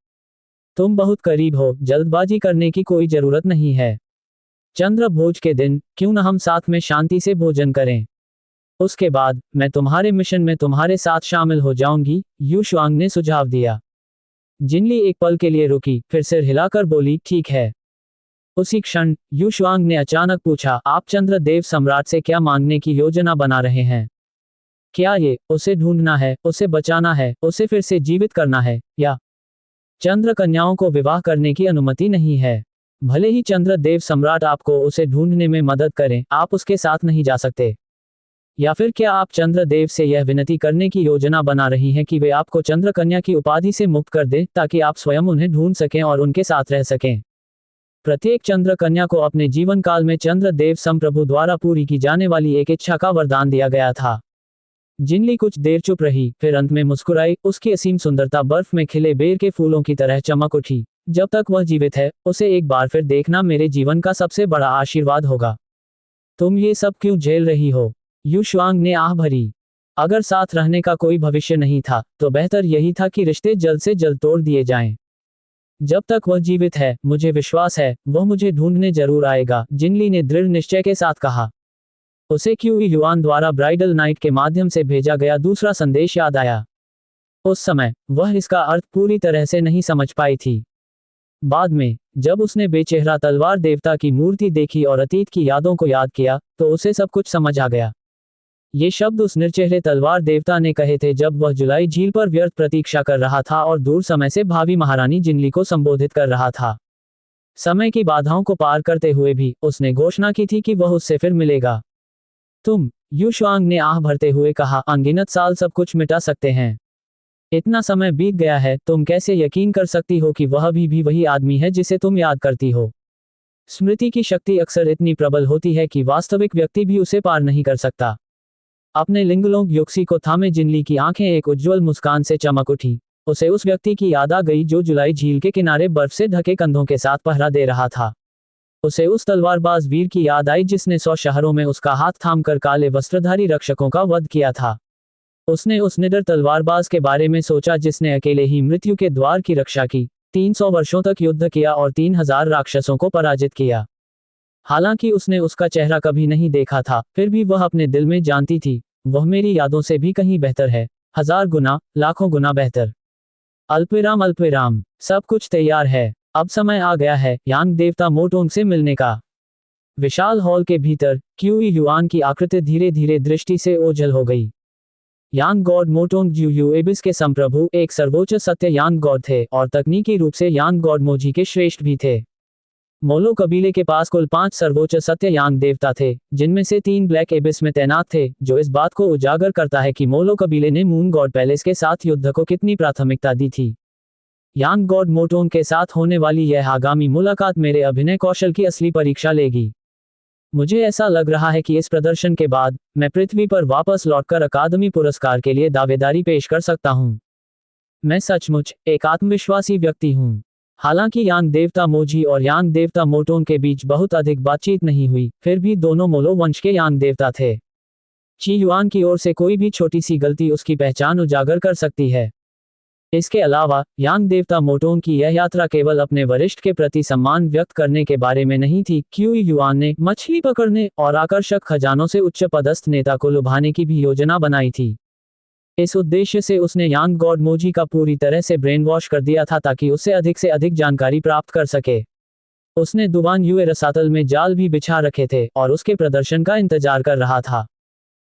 तुम बहुत करीब हो, जल्दबाजी करने की कोई जरूरत नहीं है। चंद्र भोज के दिन क्यों न हम साथ में शांति से भोजन करें। उसके बाद मैं तुम्हारे मिशन में तुम्हारे साथ शामिल हो जाऊंगी, यू शुआंग ने सुझाव दिया। जिनली एक पल के लिए रुकी, फिर सिर हिलाकर बोली, ठीक है। उसी क्षण यू शुआंग ने अचानक पूछा, आप चंद्रदेव सम्राट से क्या मांगने की योजना बना रहे हैं? क्या ये उसे ढूंढना है, उसे बचाना है, उसे फिर से जीवित करना है, या चंद्र कन्याओं को विवाह करने की अनुमति नहीं है? भले ही चंद्रदेव सम्राट आपको उसे ढूंढने में मदद करें, आप उसके साथ नहीं जा सकते। या फिर क्या आप चंद्रदेव से यह विनती करने की योजना बना रही हैं कि वे आपको चंद्र कन्या की उपाधि से मुक्त कर दें ताकि आप स्वयं उन्हें ढूंढ सकें और उनके साथ रह सकें? प्रत्येक चंद्र कन्या को अपने जीवन काल में चंद्रदेव संप्रभु द्वारा पूरी की जाने वाली एक इच्छा का वरदान दिया गया था। जिनली कुछ देर चुप रही, फिर अंत में मुस्कुराई। उसकी असीम सुंदरता बर्फ में खिले बेर के फूलों की तरह चमक उठी। जब तक वह जीवित है, उसे एक बार फिर देखना मेरे जीवन का सबसे बड़ा आशीर्वाद होगा। तुम ये सब क्यों झेल रही हो? यू शुआंग ने आह भरी। अगर साथ रहने का कोई भविष्य नहीं था तो बेहतर यही था कि रिश्ते जल्द से जल्द तोड़ दिए जाएं। जब तक वह जीवित है, मुझे विश्वास है वह मुझे ढूंढने जरूर आएगा, जिनली ने दृढ़ निश्चय के साथ कहा। उसे क्यू युआन द्वारा ब्राइडल नाइट के माध्यम से भेजा गया दूसरा संदेश याद आया। उस समय वह इसका अर्थ पूरी तरह से नहीं समझ पाई थी। बाद में जब उसने बेचेहरा तलवार देवता की मूर्ति देखी और अतीत की यादों को याद किया तो उसे सब कुछ समझ आ गया। ये शब्द उस निर्चेहरे तलवार देवता ने कहे थे जब वह जुलाई झील पर व्यर्थ प्रतीक्षा कर रहा था और दूर समय से भावी महारानी जिनली को संबोधित कर रहा था। समय की बाधाओं को पार करते हुए भी उसने घोषणा की थी कि वह उससे फिर मिलेगा। तुम, यू शुआंग ने आह भरते हुए कहा, अनगिनत साल सब कुछ मिटा सकते हैं। इतना समय बीत गया है, तुम कैसे यकीन कर सकती हो कि वह अभी भी वही आदमी है जिसे तुम याद करती हो? स्मृति की शक्ति अक्सर इतनी प्रबल होती है कि वास्तविक व्यक्ति भी उसे पार नहीं कर सकता। अपने लिंगलोंग युक्सी को थामे जिनली की आंखें एक उज्ज्वल मुस्कान से चमक उठी। उसे उस व्यक्ति की याद आ गई जो जुलाई झील के किनारे बर्फ से ढके कंधों के साथ पहरा दे रहा था। उसे उस तलवारबाज वीर की याद आई जिसने 100 शहरों में उसका हाथ थामकर काले वस्त्रधारी रक्षकों का वध किया था। उसने उस निडर तलवारबाज के बारे में सोचा जिसने अकेले ही मृत्यु के द्वार की रक्षा की, 300 वर्षों तक युद्ध किया और 3000 राक्षसों को पराजित किया। हालांकि उसने उसका चेहरा कभी नहीं देखा था, फिर भी वह अपने दिल में जानती थी, वह मेरी यादों से भी कहीं बेहतर है, 1000 गुना, लाखों गुना बेहतर। अल्पविराम अल्पविराम, सब कुछ तैयार है। अब समय आ गया है यांग देवता मोटोंग से मिलने का। विशाल हॉल के भीतर क्यू युआन की आकृति धीरे धीरे दृष्टि से ओझल हो गई। यांग गॉड मोटोंग ज्यूयू एबिस के संप्रभु एक सर्वोच्च सत्य यांग गॉड थे और तकनीकी रूप से यांग गॉड मोजी के श्रेष्ठ भी थे। मोलो कबीले के पास कुल 5 सर्वोच्च सत्य यांग देवता थे, जिनमें से 3 ब्लैक एबिस में तैनात थे, जो इस बात को उजागर करता है कि मोलो कबीले ने मून गॉड पैलेस के साथ युद्ध को कितनी प्राथमिकता दी थी। यांग गॉड मोटोंग के साथ होने वाली यह आगामी मुलाकात मेरे अभिनय कौशल की असली परीक्षा लेगी। मुझे ऐसा लग रहा है कि इस प्रदर्शन के बाद मैं पृथ्वी पर वापस लौटकर अकादमी पुरस्कार के लिए दावेदारी पेश कर सकता हूं। मैं सचमुच एक आत्मविश्वासी व्यक्ति हूं। हालांकि यांग देवता मोजी और यांग देवता मोटोंग के बीच बहुत अधिक बातचीत नहीं हुई, फिर भी दोनों मोलो वंश के यांग देवता थे। ची युआन की ओर से कोई भी छोटी सी गलती उसकी पहचान उजागर कर सकती है। इसके अलावा यांग देवता मोटोंग की यह यात्रा केवल अपने वरिष्ठ के प्रति सम्मान व्यक्त करने के बारे में नहीं थी। क्यू युआन ने मछली पकड़ने और आकर्षक खजानों से उच्च पदस्थ नेता को लुभाने की भी योजना बनाई थी। इस उद्देश्य से उसने यांग गॉड मोजी का पूरी तरह से ब्रेन वॉश कर दिया था ताकि उससे अधिक जानकारी प्राप्त कर सके। उसने दुवान युए रसातल में जाल भी बिछा रखे थे और उसके प्रदर्शन का इंतजार कर रहा था।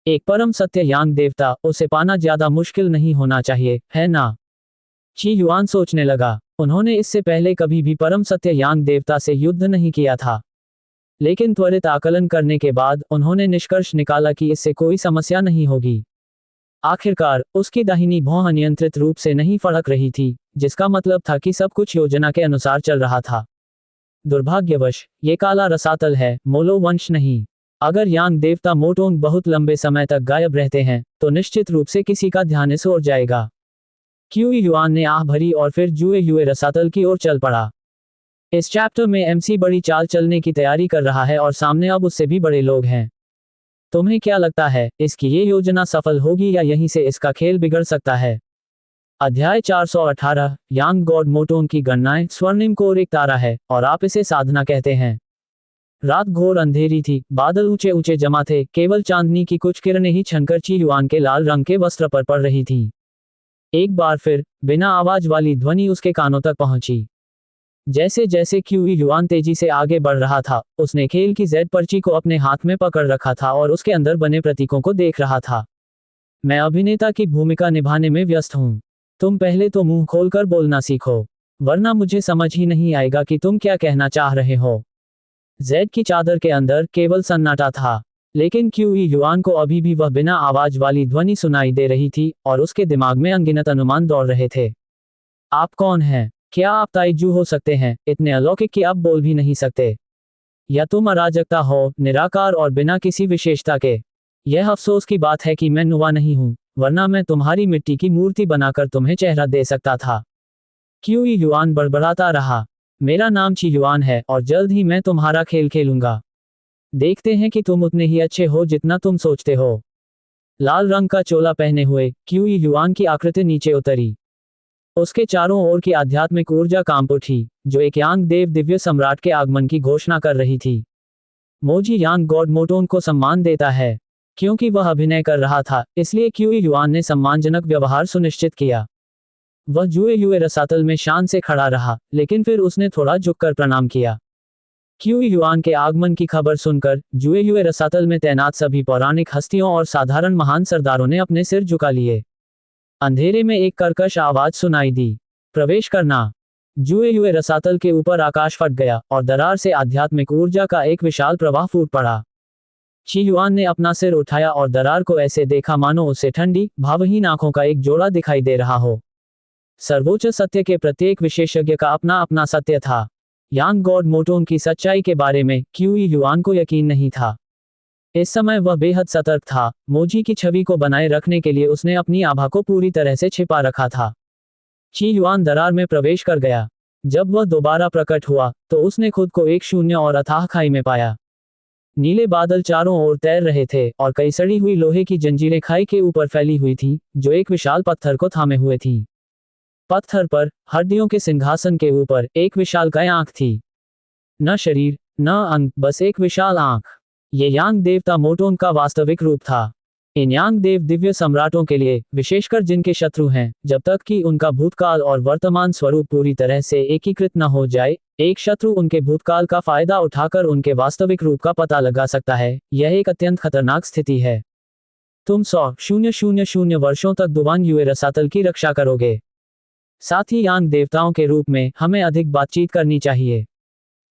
एक परम सत्य यांग देवता, उसे पाना ज्यादा मुश्किल नहीं होना चाहिए, है ना? ची युआन सोचने लगा। उन्होंने इससे पहले कभी भी परम सत्य यांग देवता से युद्ध नहीं किया था, लेकिन त्वरित आकलन करने के बाद उन्होंने निष्कर्ष निकाला कि इससे कोई समस्या नहीं होगी। आखिरकार उसकी दाहिनी भौं अनियंत्रित रूप से नहीं फड़क रही थी, जिसका मतलब था कि सब कुछ योजना के अनुसार चल रहा था। दुर्भाग्यवश ये काला रसातल है, मोलो वंश नहीं। अगर यांग देवता मोटोंग बहुत लंबे समय तक गायब रहते हैं तो निश्चित रूप से किसी का ध्यान इस ओर जाएगा। क्यू युआन ने आह भरी और फिर जुए युए रसातल की ओर चल पड़ा। इस चैप्टर में एमसी बड़ी चाल चलने की तैयारी कर रहा है और सामने अब उससे भी बड़े लोग हैं। तुम्हें क्या लगता है, इसकी ये योजना सफल होगी या यहीं से इसका खेल बिगड़ सकता है? अध्याय 418 यांग गॉड मोटोंग की गणनाएं। स्वर्णिम कोर एक तारा है और आप इसे साधना कहते हैं। रात घोर अंधेरी थी, बादल ऊंचे ऊंचे जमा थे, केवल चांदनी की कुछ किरणें ही छनकर ची युआन के लाल रंग के वस्त्र पर पड़ रही थीं। एक बार फिर बिना आवाज वाली ध्वनि उसके कानों तक पहुंची। जैसे जैसे क्यू युआन तेजी से आगे बढ़ रहा था, उसने खेल की जेड पर्ची को अपने हाथ में पकड़ रखा था और उसके अंदर बने प्रतीकों को देख रहा था। मैं अभिनेता की भूमिका निभाने में व्यस्त हूं। तुम पहले तो मुंह खोलकर बोलना सीखो, वरना मुझे समझ ही नहीं आएगा कि तुम क्या कहना चाह रहे हो। जेड की चादर के अंदर केवल सन्नाटा था, लेकिन क्यू युआन को अभी भी वह बिना आवाज वाली ध्वनि सुनाई दे रही थी और उसके दिमाग में अनगिनत अनुमान दौड़ रहे थे। आप कौन हैं? क्या आप ताइजू हो सकते हैं, इतने अलौकिक कि आप बोल भी नहीं सकते? या तुम अराजकता हो, निराकार और बिना किसी विशेषता के? यह अफसोस की बात है कि मैं नुवा नहीं हूं, वरना मैं तुम्हारी मिट्टी की मूर्ति बनाकर तुम्हें चेहरा दे सकता था। क्यू युआन बड़बड़ाता रहा। मेरा नाम ची युआन है और जल्द ही मैं तुम्हारा खेल खेलूंगा। देखते हैं कि तुम उतने ही अच्छे हो जितना तुम सोचते हो। लाल रंग का चोला पहने हुए क्यू युआन की आकृति नीचे उतरी। उसके चारों ओर की आध्यात्मिक ऊर्जा कांप उठी, जो एक यांग देव दिव्य सम्राट के आगमन की घोषणा कर रही थी। मोजी यांग गॉड मोटोंग को सम्मान देता है। क्योंकि वह अभिनय कर रहा था, इसलिए क्यू युआन ने सम्मानजनक व्यवहार सुनिश्चित किया। वह जुए युए रसातल में शान से खड़ा रहा, लेकिन फिर उसने थोड़ा झुककर प्रणाम किया। क्यू युआन के आगमन की खबर सुनकर जुए युए रसातल में तैनात सभी पौराणिक हस्तियों और साधारण महान सरदारों ने अपने सिर झुका लिए। अंधेरे में एक कर्कश आवाज सुनाई दी, प्रवेश करना। जुए युए रसातल के ऊपर आकाश फट गया और दरार से आध्यात्मिक ऊर्जा का एक विशाल प्रवाह फूट पड़ा। ची युआन ने अपना सिर उठाया और दरार को ऐसे देखा मानो उसे ठंडी, भावहीन आंखों का एक जोड़ा दिखाई दे रहा हो। सर्वोच्च सत्य के प्रत्येक विशेषज्ञ का अपना अपना सत्य था। यांग गॉड मोटोंग की सच्चाई के बारे में क्यू युआन को यकीन नहीं था। इस समय वह बेहद सतर्क था। मोजी की छवि को बनाए रखने के लिए उसने अपनी आभा को पूरी तरह से छिपा रखा था। ची युआन दरार में प्रवेश कर गया। जब वह दोबारा प्रकट हुआ तो उसने खुद को एक शून्य और अथाह खाई में पाया। नीले बादल चारों ओर तैर रहे थे और कई सड़ी हुई लोहे की जंजीरें खाई के ऊपर फैली हुई थीं, जो एक विशाल पत्थर को थामे हुए थीं। पत्थर पर हड्डियों के सिंहासन के ऊपर एक विशालकाय आंख थी। न शरीर, न अंग, बस एक विशाल आंख। ये यांग देवता मोटोंग का वास्तविक रूप था। इन यांग देव दिव्य सम्राटों के लिए, विशेषकर जिनके शत्रु हैं, जब तक कि उनका भूतकाल और वर्तमान स्वरूप पूरी तरह से एकीकृत न हो जाए, एक शत्रु उनके भूतकाल का फायदा उठाकर उनके वास्तविक रूप का पता लगा सकता है। यह एक अत्यंत खतरनाक स्थिति है। तुम 100,000 वर्षों तक दुवान युए रसातल की रक्षा करोगे। साथ ही यांग देवताओं के रूप में हमें अधिक बातचीत करनी चाहिए।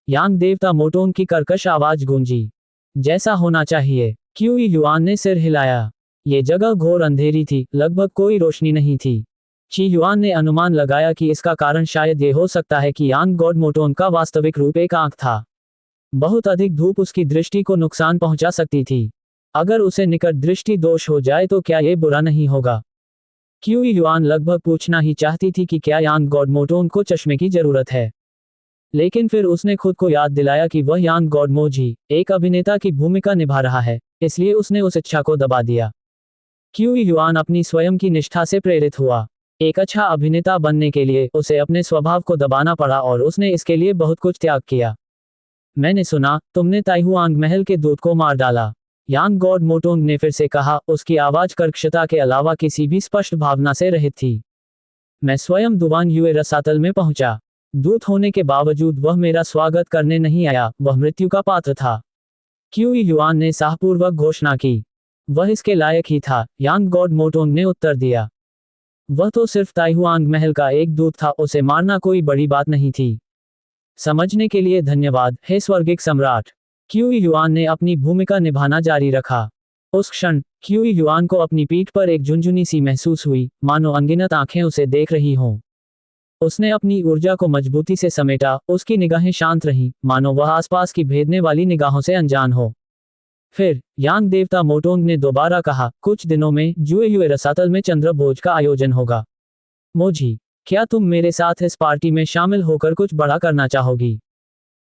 यांग देवता मोटोंग की कर्कश आवाज गूंजी। जैसा होना चाहिए। क्यू युआन ने सिर हिलाया। ये जगह घोर अंधेरी थी, लगभग कोई रोशनी नहीं थी। ची युआन ने अनुमान लगाया कि इसका कारण शायद ये हो सकता है कि यांग गॉड मोटोंग का वास्तविक रूप एक आंख था। बहुत अधिक धूप उसकी दृष्टि को नुकसान पहुंचा सकती थी। अगर उसे निकट दृष्टि दोष हो जाए तो क्या ये बुरा नहीं होगा? क्यू युआन लगभग पूछना ही चाहती थी कि क्या यांग गॉड मोटोंग को चश्मे की जरूरत है, लेकिन फिर उसने खुद को याद दिलाया कि वह यांग गॉड मोजी एक अभिनेता की भूमिका निभा रहा है, इसलिए उसने उस इच्छा को दबा दिया। क्यू युआन अपनी स्वयं की निष्ठा से प्रेरित हुआ। एक अच्छा अभिनेता बनने के लिए उसे अपने स्वभाव को दबाना पड़ा और उसने इसके लिए बहुत कुछ त्याग किया। मैंने सुना, तुमने ताइहुआंग महल के दूत को मार डाला, यांग गॉड मोटोंग ने फिर से कहा, उसकी आवाज कर्कशता के अलावा किसी भी स्पष्ट भावना से रहित थी। मैं स्वयं दुवान युए रसातल में पहुंचा। दूत होने के बावजूद वह मेरा स्वागत करने नहीं आया, वह मृत्यु का पात्र था। क्यू युआन ने साहपूर्वक घोषणा की। वह इसके लायक ही था, यांग गॉड मोटोंग ने उत्तर दिया। वह तो सिर्फ ताइहुआंग महल का एक दूत था, उसे मारना कोई बड़ी बात नहीं थी। समझने के लिए धन्यवाद, हे स्वर्गिक सम्राट। क्यू युआन ने अपनी भूमिका निभाना जारी रखा। उस क्षण क्यू युआन को अपनी पीठ पर एक झुनझुनी सी महसूस हुई, मानो अनगिनत आंखें उसे देख रही हों। उसने अपनी ऊर्जा को मजबूती से समेटा, उसकी निगाहें शांत रहीं, मानो वह आसपास की भेदने वाली निगाहों से अनजान हो। फिर यांग देवता मोटोंग ने दोबारा कहा, कुछ दिनों में जुएयुए रसातल में चंद्र भोज का आयोजन होगा। मोजी, क्या तुम मेरे साथ इस पार्टी में शामिल होकर कुछ बड़ा करना चाहोगी?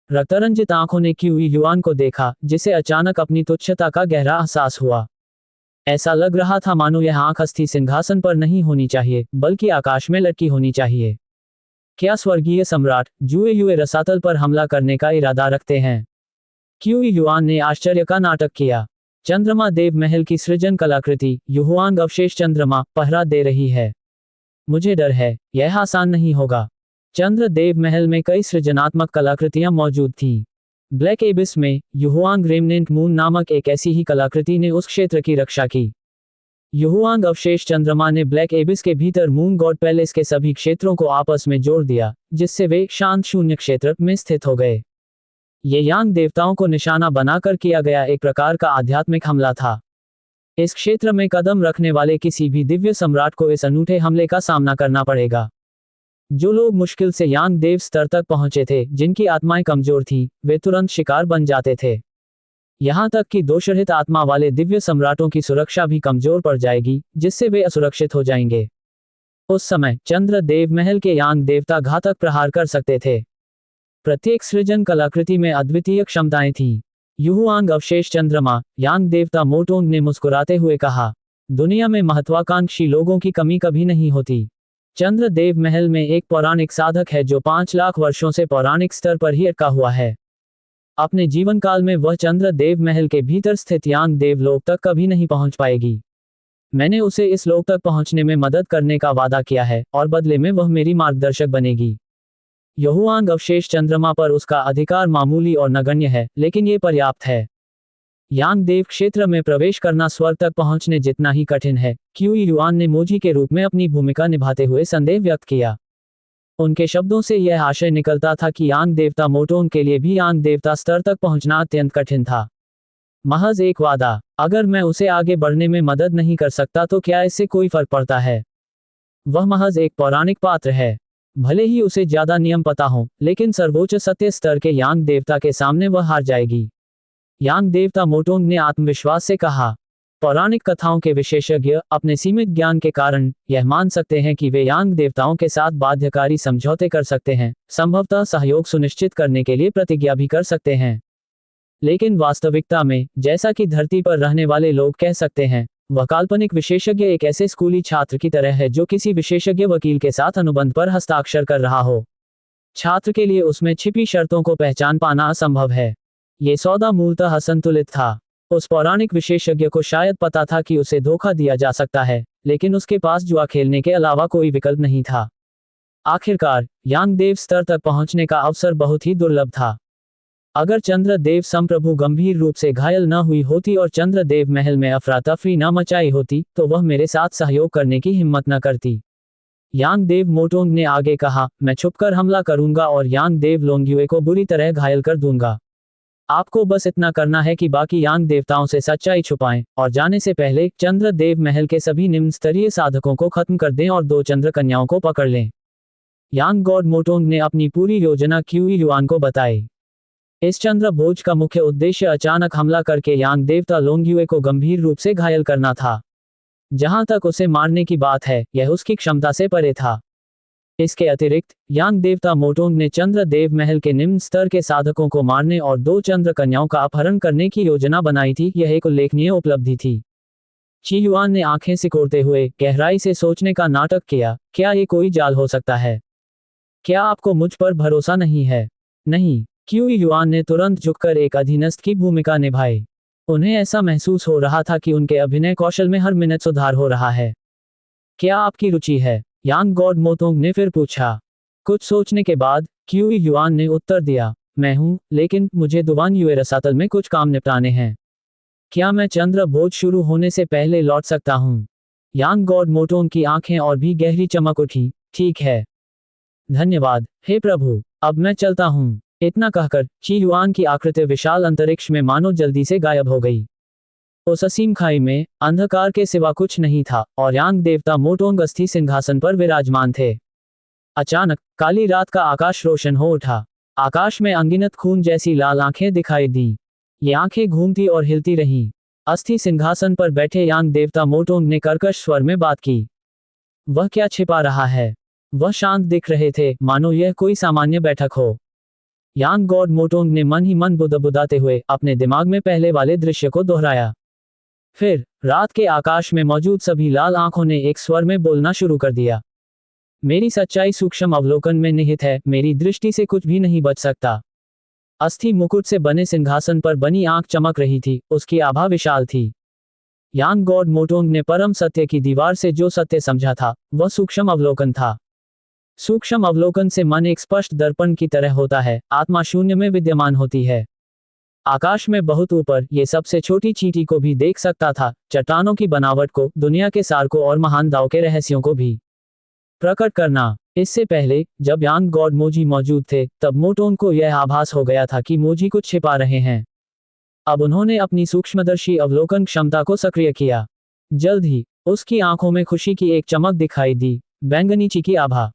रक्तरंजित आंखों ने क्यू युआन को देखा, जिसे अचानक अपनी तुच्छता का गहरा एहसास हुआ। ऐसा लग रहा था मानो यह आंख अस्थि सिंहासन पर नहीं होनी चाहिए, बल्कि आकाश में लटकी होनी चाहिए। क्या स्वर्गीय सम्राट जुएयुए रसातल पर हमला करने का इरादा रखते हैं? क्यू युआन ने आश्चर्य का नाटक किया। चंद्रमा देव महल की सृजन कलाकृति युहुआंग अवशेष चंद्रमा पहरा दे रही है। मुझे डर है, यह आसान नहीं होगा। चंद्र देव महल में कई सृजनात्मक कलाकृतियां मौजूद थीं। ब्लैक एबिस में युहुआंग रेमनेंट मून नामक एक ऐसी ही कलाकृति ने उस क्षेत्र की रक्षा की। युहुआंग अवशेष चंद्रमा ने ब्लैक एबिस के भीतर मून गॉड पैलेस के सभी क्षेत्रों को आपस में जोड़ दिया, जिससे वे शांत शून्य क्षेत्र में स्थित हो गए। ये यांग देवताओं को निशाना बनाकर किया गया एक प्रकार का आध्यात्मिक हमला था। इस क्षेत्र में कदम रखने वाले किसी भी दिव्य सम्राट को इस अनूठे हमले का सामना करना पड़ेगा। जो लोग मुश्किल से यांग देव स्तर तक पहुंचे थे, जिनकी आत्माएं कमजोर थीं, वे तुरंत शिकार बन जाते थे। यहां तक कि दोषरहित आत्मा वाले दिव्य सम्राटों की सुरक्षा भी कमजोर पड़ जाएगी, जिससे वे असुरक्षित हो जाएंगे। उस समय चंद्र देव महल के यांग देवता घातक प्रहार कर सकते थे। प्रत्येक सृजन कलाकृति में अद्वितीय क्षमताएं थीं। युहुआंग अवशेष चंद्रमा यांग देवता मोटोंग ने मुस्कुराते हुए कहा, दुनिया में महत्वाकांक्षी लोगों की कमी कभी नहीं होती। चंद्र देव महल में एक पौराणिक साधक है जो 5 लाख वर्षों से पौराणिक स्तर पर ही अटका हुआ है। अपने जीवन काल में वह चंद्र देव महल के भीतर स्थित यांग देव लोक तक कभी नहीं पहुंच पाएगी। मैंने उसे इस लोक तक पहुंचने में मदद करने का वादा किया है, और बदले में वह मेरी मार्गदर्शक बनेगी। युहुआंग अवशेष चंद्रमा पर उसका अधिकार मामूली और नगण्य है, लेकिन ये पर्याप्त है। यांग देव क्षेत्र में प्रवेश करना स्वर्ग तक पहुंचने जितना ही कठिन है। क्यू युआन ने मोजी के रूप में अपनी भूमिका निभाते हुए संदेह व्यक्त किया। उनके शब्दों से यह आशय निकलता था कि यांग देवता मोटोंग के लिए भी यांग देवता स्तर तक पहुंचना अत्यंत कठिन था। महज एक वादा, अगर मैं उसे आगे बढ़ने में मदद नहीं कर सकता तो क्या इससे कोई फर्क पड़ता है? वह महज एक पौराणिक पात्र है। भले ही उसे ज्यादा नियम पता हो, लेकिन सर्वोच्च सत्य स्तर के यांग देवता के सामने वह हार जाएगी। यांग देवता मोटोंग ने आत्मविश्वास से कहा। पौराणिक कथाओं के विशेषज्ञ अपने सीमित ज्ञान के कारण यह मान सकते हैं कि वे यांग देवताओं के साथ बाध्यकारी समझौते कर सकते हैं, संभवतः सहयोग सुनिश्चित करने के लिए प्रतिज्ञा भी कर सकते हैं। लेकिन वास्तविकता में, जैसा कि धरती पर रहने वाले लोग कह सकते हैं, वह काल्पनिक विशेषज्ञ एक ऐसे स्कूली छात्र की तरह है जो किसी विशेषज्ञ वकील के साथ अनुबंध पर हस्ताक्षर कर रहा हो। छात्र के लिए उसमें छिपी शर्तों को पहचान पाना असंभव है। ये सौदा मूलतः असंतुलित था। उस पौराणिक विशेषज्ञ को शायद पता था कि उसे धोखा दिया जा सकता है, लेकिन उसके पास जुआ खेलने के अलावा कोई विकल्प नहीं था। आखिरकार यांग देव स्तर तक पहुंचने का अवसर बहुत ही दुर्लभ था। अगर चंद्र देव संप्रभु गंभीर रूप से घायल न हुई होती और चंद्र देव महल में अफरा तफरी न मचाई होती, तो वह मेरे साथ सहयोग करने की हिम्मत न करती। यांग देव मोटोंग ने आगे कहा, मैं छुपकर हमला करूंगा और यांग देव लोंग्युए को बुरी तरह घायल कर दूंगा। आपको बस इतना करना है कि बाकी यांग देवताओं से सच्चाई छुपाएं, और जाने से पहले चंद्र देव महल के सभी निम्न स्तरीय साधकों को खत्म कर दें और 2 चंद्र कन्याओं को पकड़ लें। यांग गॉड मोटोंग ने अपनी पूरी योजना क्यू युआन को बताई। इस चंद्र भोज का मुख्य उद्देश्य अचानक हमला करके यांग देवता लोंग्युए को गंभीर रूप से घायल करना था। जहां तक उसे मारने की बात है, यह उसकी क्षमता से परे था। इसके अतिरिक्त यांग देवता मोटोंग ने चंद्र देव महल के निम्न स्तर के साधकों को मारने और 2 चंद्र कन्याओं का अपहरण करने की योजना बनाई थी। यह एक उल्लेखनीय उपलब्धि थी। ची युआन ने आंखें सिकोड़ते हुए गहराई से सोचने का नाटक किया। क्या ये कोई जाल हो सकता है? क्या आपको मुझ पर भरोसा नहीं है? नहीं। क्यू युआन ने तुरंत झुककर एक अधीनस्थ की भूमिका निभाई। उन्हें ऐसा महसूस हो रहा था कि उनके अभिनय कौशल में हर मिनट सुधार हो रहा है। क्या आपकी रुचि है? यांग गॉड मोटोंग ने फिर पूछा। कुछ सोचने के बाद क्यू युआन ने उत्तर दिया, मैं हूं, लेकिन मुझे दुवान युए रसातल में कुछ काम निपटाने हैं। क्या मैं चंद्र भोज शुरू होने से पहले लौट सकता हूँ? यांग गॉड मोटोंग की आंखें और भी गहरी चमक उठी। ठीक है, धन्यवाद हे प्रभु, अब मैं चलता हूँ। इतना कहकर ची युआन की आकृति विशाल अंतरिक्ष में मानो जल्दी से गायब हो गई। उस असीम खाई में अंधकार के सिवा कुछ नहीं था और यांग देवता मोटोंग अस्थि सिंहासन पर विराजमान थे। अचानक काली रात का आकाश रोशन हो उठा। आकाश में अनगिनत खून जैसी लाल आंखें दिखाई दी। ये आंखें घूमती और हिलती रहीं। अस्थि सिंहासन पर बैठे यांग देवता मोटोंग ने कर्कश स्वर में बात की। वह क्या छिपा रहा है? वह शांत दिख रहे थे, मानो यह कोई सामान्य बैठक हो। यांग गॉड मोटोंग ने मन ही मन बुदबुदाते हुए अपने दिमाग में पहले वाले दृश्य को दोहराया। फिर रात के आकाश में मौजूद सभी लाल आंखों ने एक स्वर में बोलना शुरू कर दिया। मेरी सच्चाई सूक्ष्म अवलोकन में निहित है, मेरी दृष्टि से कुछ भी नहीं बच सकता। अस्थि मुकुट से बने सिंहासन पर बनी आंख चमक रही थी, उसकी आभा विशाल थी। यांग गॉड मोटोंग ने परम सत्य की दीवार से जो सत्य समझा था, वह सूक्ष्म अवलोकन था। सूक्ष्म अवलोकन से मन एक स्पष्ट दर्पण की तरह होता है, आत्मा शून्य में विद्यमान होती है। आकाश में बहुत ऊपर ये सबसे छोटी चींटी को भी देख सकता था, चट्टानों की बनावट को, दुनिया के सार को और महान दाव के रहस्यों को भी प्रकट करना। इससे पहले जब यांग गॉड मोजी मौजूद थे, तब मोटोंग को यह आभास हो गया था कि मोजी कुछ छिपा रहे हैं। अब उन्होंने अपनी सूक्ष्मदर्शी अवलोकन क्षमता को सक्रिय किया। जल्द ही उसकी आंखों में खुशी की एक चमक दिखाई दी, बैंगनीची की आभा।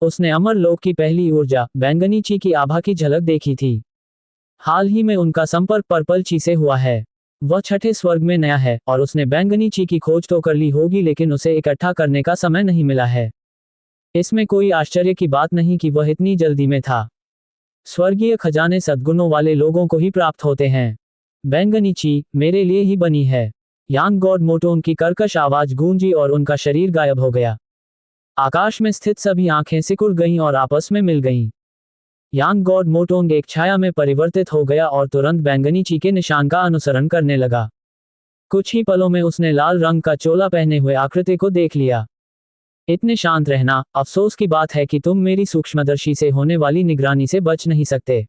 उसने अमर लोक की पहली ऊर्जा बैंगनीची की आभा की झलक देखी थी। हाल ही में उनका संपर्क पर्पल ची से हुआ है। वह छठे स्वर्ग में नया है और उसने बैंगनीची की खोज तो कर ली होगी, लेकिन उसे इकट्ठा करने का समय नहीं मिला है। इसमें कोई आश्चर्य की बात नहीं कि वह इतनी जल्दी में था। स्वर्गीय खजाने सद्गुणों वाले लोगों को ही प्राप्त होते हैं। बैंगनीची मेरे लिए ही बनी है। यांग गॉड मोटोंग की कर्कश आवाज गूंजी और उनका शरीर गायब हो गया। आकाश में स्थित सभी आंखें सिकुड़ गईं और आपस में मिल गईं। यांग गॉड मोटोंग एक छाया में परिवर्तित हो गया और तुरंत बैंगनीची के निशान का अनुसरण करने लगा। कुछ ही पलों में उसने लाल रंग का चोला पहने हुए आकृति को देख लिया। इतने शांत रहना, अफसोस की बात है कि तुम मेरी सूक्ष्मदर्शी से होने वाली निगरानी से बच नहीं सकते।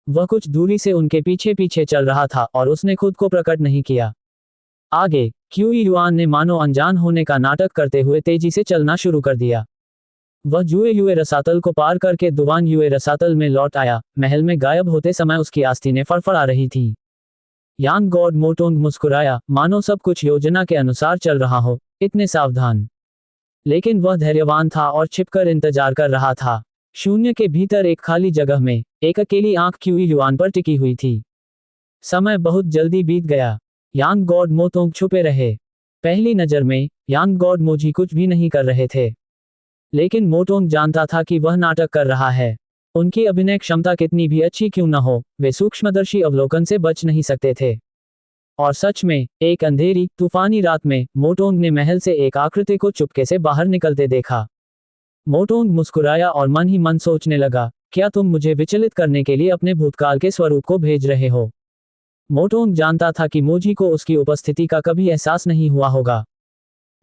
वह कुछ दूरी से उनके पीछे पीछे चल रहा था और उसने खुद को प्रकट नहीं किया। आगे क्यूई युआन ने मानो अनजान होने का नाटक करते हुए तेजी से चलना शुरू कर दिया। वह जुए युए रसातल को पार करके दुवान युए रसातल में लौट आया। महल में गायब होते समय उसकी आस्तीनें फड़फड़ा रही थी। यांग गॉड मोटोंग मुस्कुराया, मानो सब कुछ योजना के अनुसार चल रहा हो। इतने सावधान, लेकिन वह धैर्यवान था और छिपकर इंतजार कर रहा था। शून्य के भीतर एक खाली जगह में एक अकेली आंख क्यूई युआन पर टिकी हुई थी। समय बहुत जल्दी बीत गया। यांग गॉड मोटोंग छुपे रहे। पहली नजर में यांग गॉड मोजी कुछ भी नहीं कर रहे थे, लेकिन मोटोंग जानता था कि वह नाटक कर रहा है। उनकी अभिनय क्षमता कितनी भी अच्छी क्यों न हो, वे सूक्ष्मदर्शी अवलोकन से बच नहीं सकते थे। और सच में एक अंधेरी तूफानी रात में मोटोंग ने महल से एक आकृति को चुपके से बाहर निकलते देखा। मोटोंग मुस्कुराया और मन ही मन सोचने लगा, क्या तुम मुझे विचलित करने के लिए अपने भूतकाल के स्वरूप को भेज रहे हो? मोटोंग जानता था कि मोजी को उसकी उपस्थिति का कभी एहसास नहीं हुआ होगा,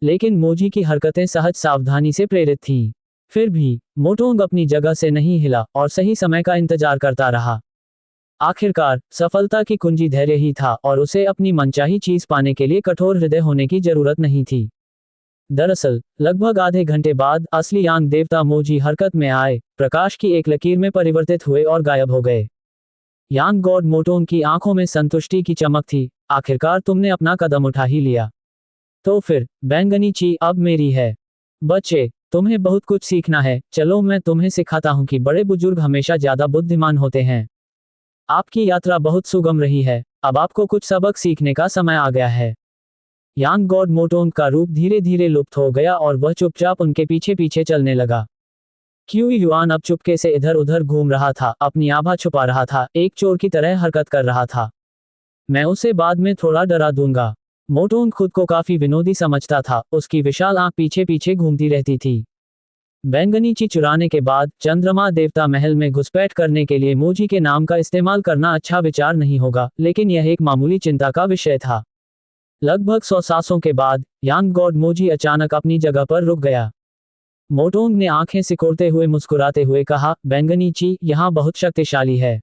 लेकिन मोजी की हरकतें सहज सावधानी से प्रेरित थीं। फिर भी मोटोंग अपनी जगह से नहीं हिला और सही समय का इंतजार करता रहा। आखिरकार सफलता की कुंजी धैर्य ही था और उसे अपनी मनचाही चीज पाने के लिए कठोर हृदय होने की जरूरत नहीं थी। दरअसल लगभग आधे घंटे बाद असली यांग देवता मोजी हरकत में आए, प्रकाश की एक लकीर में परिवर्तित हुए और गायब हो गए। यांग गॉड मोटोंग की आंखों में संतुष्टि की चमक थी। आखिरकार तुमने अपना कदम उठा ही लिया। तो फिर बैंगनीची अब मेरी है। बच्चे, तुम्हें बहुत कुछ सीखना है। चलो मैं तुम्हें सिखाता हूँ कि बड़े बुजुर्ग हमेशा ज्यादा बुद्धिमान होते हैं। आपकी यात्रा बहुत सुगम रही है, अब आपको कुछ सबक सीखने का समय आ गया है। यांग गॉड मोटोंग का रूप धीरे धीरे लुप्त हो गया और वह चुपचाप उनके पीछे पीछे चलने लगा। क्यूई युआन अब चुपके से इधर उधर घूम रहा था, अपनी आभा छुपा रहा था, एक चोर की तरह हरकत कर रहा था। मैं उसे बाद में थोड़ा डरा दूंगा। मोटोंग खुद को काफी विनोदी समझता था, उसकी विशाल आंख पीछे पीछे घूमती रहती थी। बैंगनीची चुराने के बाद चंद्रमा देवता महल में घुसपैठ करने के लिए मोजी के नाम का इस्तेमाल करना अच्छा विचार नहीं होगा, लेकिन यह एक मामूली चिंता का विषय था। लगभग 100 सांसों के बाद यांग गॉड मोजी अचानक अपनी जगह पर रुक गया। मोटोंग ने आंखें सिकोड़ते हुए मुस्कुराते हुए कहा, बैंगनीची यहाँ बहुत शक्तिशाली है।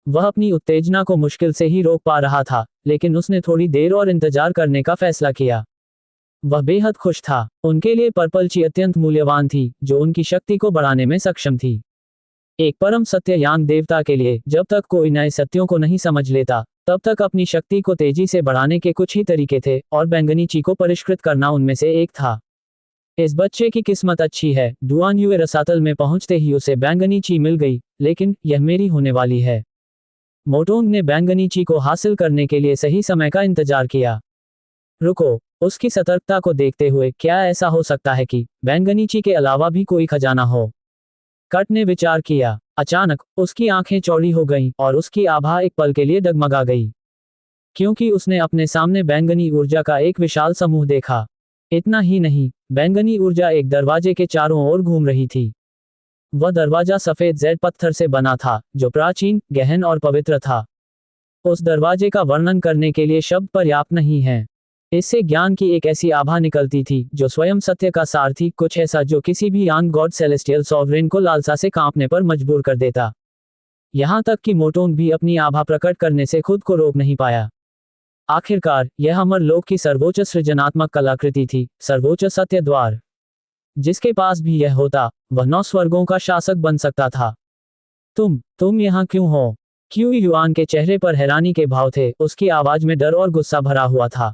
वह अपनी उत्तेजना को मुश्किल से ही रोक पा रहा था, लेकिन उसने थोड़ी देर और इंतजार करने का फैसला किया। वह बेहद खुश था। उनके लिए पर्पल ची अत्यंत मूल्यवान थी, जो उनकी शक्ति को बढ़ाने में सक्षम थी। एक परम सत्य यांग देवता के लिए, जब तक कोई नए सत्यों को नहीं समझ लेता, तब तक अपनी शक्ति को तेजी से बढ़ाने के कुछ ही तरीके थे, और बैंगनी ची को परिष्कृत करना उनमें से एक था। इस बच्चे की किस्मत अच्छी है। डुआन युए रसातल में पहुंचते ही उसे बैंगनी ची मिल गई, लेकिन यह मेरी होने वाली है। मोटोंग ने बैंगनी ची को हासिल करने के लिए सही समय का इंतजार किया। रुको, उसकी सतर्कता को देखते हुए, क्या ऐसा हो सकता है कि बैंगनी ची के अलावा भी कोई खजाना हो? कट ने विचार किया। अचानक उसकी आंखें चौड़ी हो गईं और उसकी आभा एक पल के लिए डगमगा गई, क्योंकि उसने अपने सामने बैंगनी ऊर्जा का एक विशाल समूह देखा। इतना ही नहीं, बैंगनी ऊर्जा एक दरवाजे के चारों ओर घूम रही थी। वह दरवाजा सफेद जेड पत्थर से बना था, जो प्राचीन, गहन और पवित्र था। उस दरवाजे का वर्णन करने के लिए शब्द पर्याप्त नहीं है। इससे ज्ञान की एक ऐसी आभा निकलती थी, जो स्वयं सत्य का सार थी, कुछ ऐसा जो किसी भी यांग गॉड सेलेस्टियल सॉवरेन को लालसा से कांपने पर मजबूर कर देता। यहां तक कि मोटोंग भी अपनी आभा प्रकट करने से खुद को रोक नहीं पाया। आखिरकार, यह अमर लोक की सर्वोच्च सृजनात्मक कलाकृति थी, सर्वोच्च सत्य द्वार। जिसके पास भी यह होता, वह 9 स्वर्गों का शासक बन सकता था। तुम यहाँ क्यों हो? क्यू युआन के चेहरे पर हैरानी के भाव थे, उसकी आवाज में डर और गुस्सा भरा हुआ था।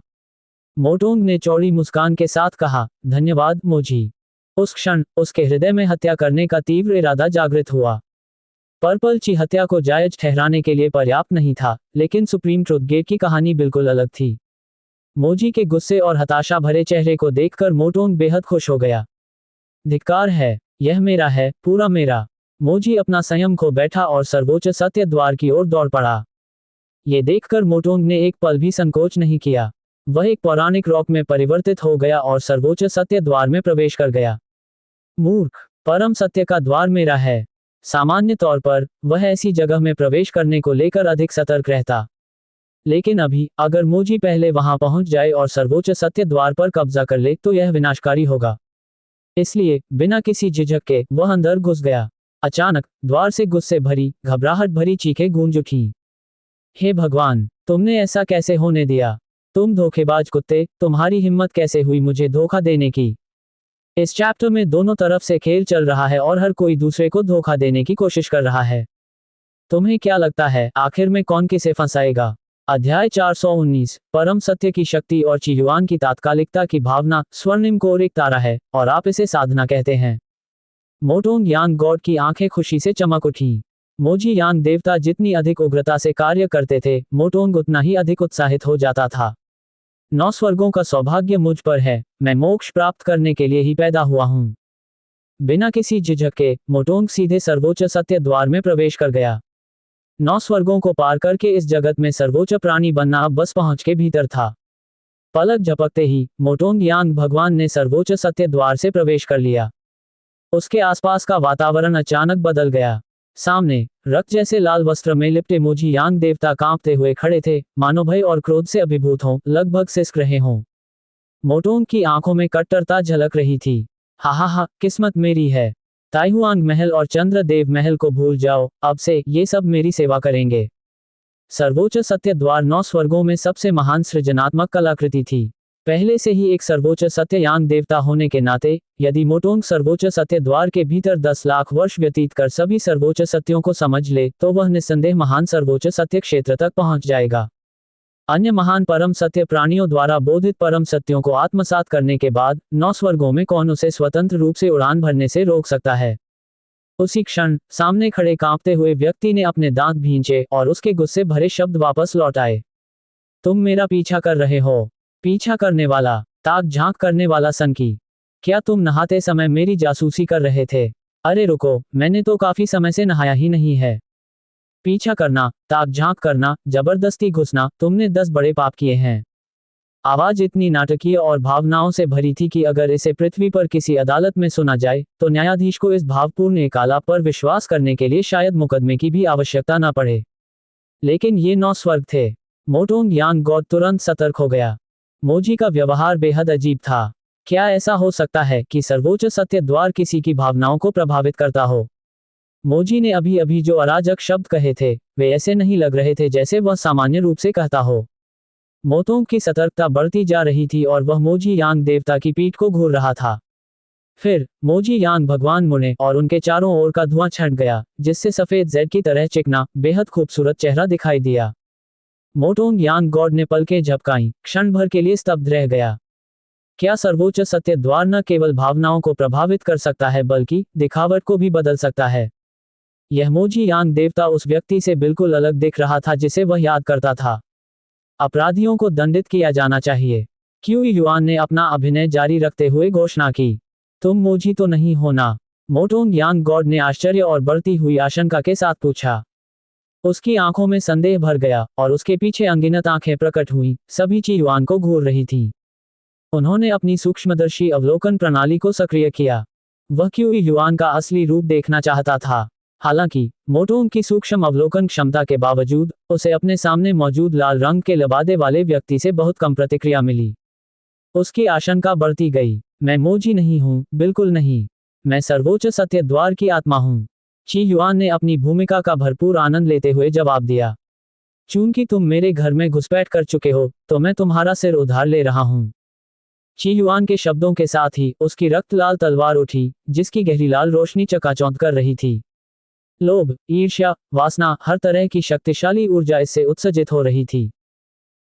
मोटोंग ने चौड़ी मुस्कान के साथ कहा, धन्यवाद मोजी। उस क्षण उसके हृदय में हत्या करने का तीव्र इरादा जागृत हुआ। पर्पल ची हत्या को जायज ठहराने के लिए पर्याप्त नहीं था, लेकिन सुप्रीम ट्रुथ गेट की कहानी बिल्कुल अलग थी। मोजी के गुस्से और हताशा भरे चेहरे को देखकर मोटोंग बेहद खुश हो गया। धिक्कार है, यह मेरा है, पूरा मेरा। मोजी अपना संयम खो बैठा और सर्वोच्च सत्य द्वार की ओर दौड़ पड़ा। ये देखकर मोटोंग ने एक पल भी संकोच नहीं किया। वह एक पौराणिक रॉक में परिवर्तित हो गया और सर्वोच्च सत्य द्वार में प्रवेश कर गया। मूर्ख, परम सत्य का द्वार मेरा है। सामान्य तौर पर वह ऐसी जगह में प्रवेश करने को लेकर अधिक सतर्क रहता, लेकिन अभी अगर मोजी पहले वहां पहुंच जाए और सर्वोच्च सत्य द्वार पर कब्जा कर ले तो यह विनाशकारी होगा। इसलिए बिना किसी झिझक के वह अंदर घुस गया। अचानक द्वार से गुस्से भरी, घबराहट भरी चीखें गूंज उठीं। हे भगवान, तुमने ऐसा कैसे होने दिया? तुम धोखेबाज कुत्ते, तुम्हारी हिम्मत कैसे हुई मुझे धोखा देने की? इस चैप्टर में दोनों तरफ से खेल चल रहा है और हर कोई दूसरे को धोखा देने की कोशिश कर रहा है। तुम्हें क्या लगता है, आखिर में कौन किसे फंसाएगा? अध्याय 419, परम सत्य की शक्ति और ची युआन की तात्कालिकता की भावना। स्वर्णिम कोर एक तारा है, और आप इसे साधना कहते हैं। मोटोंग यांग गॉड की आंखें खुशी से चमक उठीं। मोजी यांग देवता जितनी अधिक उग्रता से कार्य करते थे, मोटोंग उतना ही अधिक उत्साहित हो जाता था। 9 स्वर्गों का सौभाग्य मुझ पर है, मैं मोक्ष प्राप्त करने के लिए ही पैदा हुआ हूं। बिना किसी झिझक के मोटोंग सीधे सर्वोच्च सत्य द्वार में प्रवेश कर गया। 9 स्वर्गों को पार करके इस जगत में सर्वोच्च प्राणी बनना अब बस पहुंच के भीतर था। पलक झपकते ही मोटोंग यांग भगवान ने सर्वोच्च सत्य द्वार से प्रवेश कर लिया। उसके आसपास का वातावरण अचानक बदल गया। सामने रक्त जैसे लाल वस्त्र में लिपटे मोजी यांग देवता कांपते हुए खड़े थे, मानो भय और क्रोध से अभिभूत हों, लगभग सिसक रहे हों। मोटोंग की आंखों में कट्टरता झलक रही थी। हा, किस्मत मेरी है। ताइहुआंग महल और चंद्रदेव महल को भूल जाओ, अब से ये सब मेरी सेवा करेंगे। सर्वोच्च सत्य द्वार 9 स्वर्गों में सबसे महान सृजनात्मक कलाकृति थी। पहले से ही एक सर्वोच्च सत्य यांग देवता होने के नाते, यदि मोटोंग सर्वोच्च सत्य द्वार के भीतर 10 लाख वर्ष व्यतीत कर सभी सर्वोच्च सत्यों को समझ ले, तो वह निस्संदेह महान सर्वोच्च सत्य क्षेत्र तक पहुंच जाएगा। अन्य महान परम सत्य प्राणियों द्वारा बोधित परम सत्यों को आत्मसात करने के बाद 9 स्वर्गों में कौन उसे स्वतंत्र रूप से उड़ान भरने से रोक सकता है? उसी क्षण सामने खड़े कांपते हुए व्यक्ति ने अपने दांत भींचे और उसके गुस्से भरे शब्द वापस लौट आए। तुम मेरा पीछा कर रहे हो? पीछा करने वाला, ताक झांक करने वाला सनकी। क्या तुम नहाते समय मेरी जासूसी कर रहे थे? अरे रुको, मैंने तो काफी समय से नहाया ही नहीं है। पीछा करना, ताक झांक करना, जबरदस्ती घुसना, तुमने 10 बड़े पाप किए हैं। आवाज इतनी नाटकीय और भावनाओं से भरी थी कि अगर इसे पृथ्वी पर किसी अदालत में सुना जाए, तो न्यायाधीश को इस भावपूर्ण एकालाप पर विश्वास करने के लिए शायद मुकदमे की भी आवश्यकता न पड़े। लेकिन ये 9 स्वर्ग थे। मोटोंग यांग गॉड तुरंत सतर्क हो गया। मोजी का व्यवहार बेहद अजीब था। क्या ऐसा हो सकता है कि सर्वोच्च सत्य द्वार किसी की भावनाओं को प्रभावित करता हो? मोजी ने अभी अभी जो अराजक शब्द कहे थे वे ऐसे नहीं लग रहे थे जैसे वह सामान्य रूप से कहता हो। मोतोंग की सतर्कता बढ़ती जा रही थी और वह मोजी यांग देवता की पीठ को घूर रहा था। फिर मोजी यांग भगवान मुड़े और उनके चारों ओर का धुआं छंट गया, जिससे सफेद जेड की तरह चिकना बेहद खूबसूरत चेहरा दिखाई दिया। मोटोंग यांग गॉड ने पलकें झपकाईं, क्षण भर के लिए स्तब्ध रह गया। क्या सर्वोच्च सत्य द्वार न केवल भावनाओं को प्रभावित कर सकता है बल्कि दिखावट को भी बदल सकता है? यह मोजी यांग देवता उस व्यक्ति से बिल्कुल अलग दिख रहा था जिसे वह याद करता था। अपराधियों को दंडित किया जाना चाहिए। क्यू युआन ने अपना अभिनय जारी रखते हुए घोषणा की। तुम मोजी तो नहीं हो ना? मोटोंग यांग गॉड ने आश्चर्य और बढ़ती हुई आशंका के साथ पूछा। उसकी आंखों में संदेह भर गया और उसके पीछे अनगिनत आंखें प्रकट हुईं, सभी ची युआन को घूर रही थीं। उन्होंने अपनी सूक्ष्मदर्शी अवलोकन प्रणाली को सक्रिय किया। वह क्यू युआन का असली रूप देखना चाहता था। हालांकि मोटोंग की सूक्ष्म अवलोकन क्षमता के बावजूद उसे अपने सामने मौजूद लाल रंग के लबादे वाले व्यक्ति से बहुत कम प्रतिक्रिया मिली। उसकी आशंका बढ़ती गई। मैं मोजी नहीं हूं, बिल्कुल नहीं। मैं सर्वोच्च सत्य द्वार की आत्मा हूं। ची युआन ने अपनी भूमिका का भरपूर आनंद लेते हुए जवाब दिया। चूंकि तुम मेरे घर में घुसपैठ कर चुके हो तो मैं तुम्हारा सिर उधार ले रहा हूं। ची युआन के शब्दों के साथ ही उसकी रक्त लाल तलवार उठी, जिसकी गहरी लाल रोशनी चकाचौंध कर रही थी। लोभ, ईर्ष्या, वासना, हर तरह की शक्तिशाली ऊर्जा इससे उत्सर्जित हो रही थी।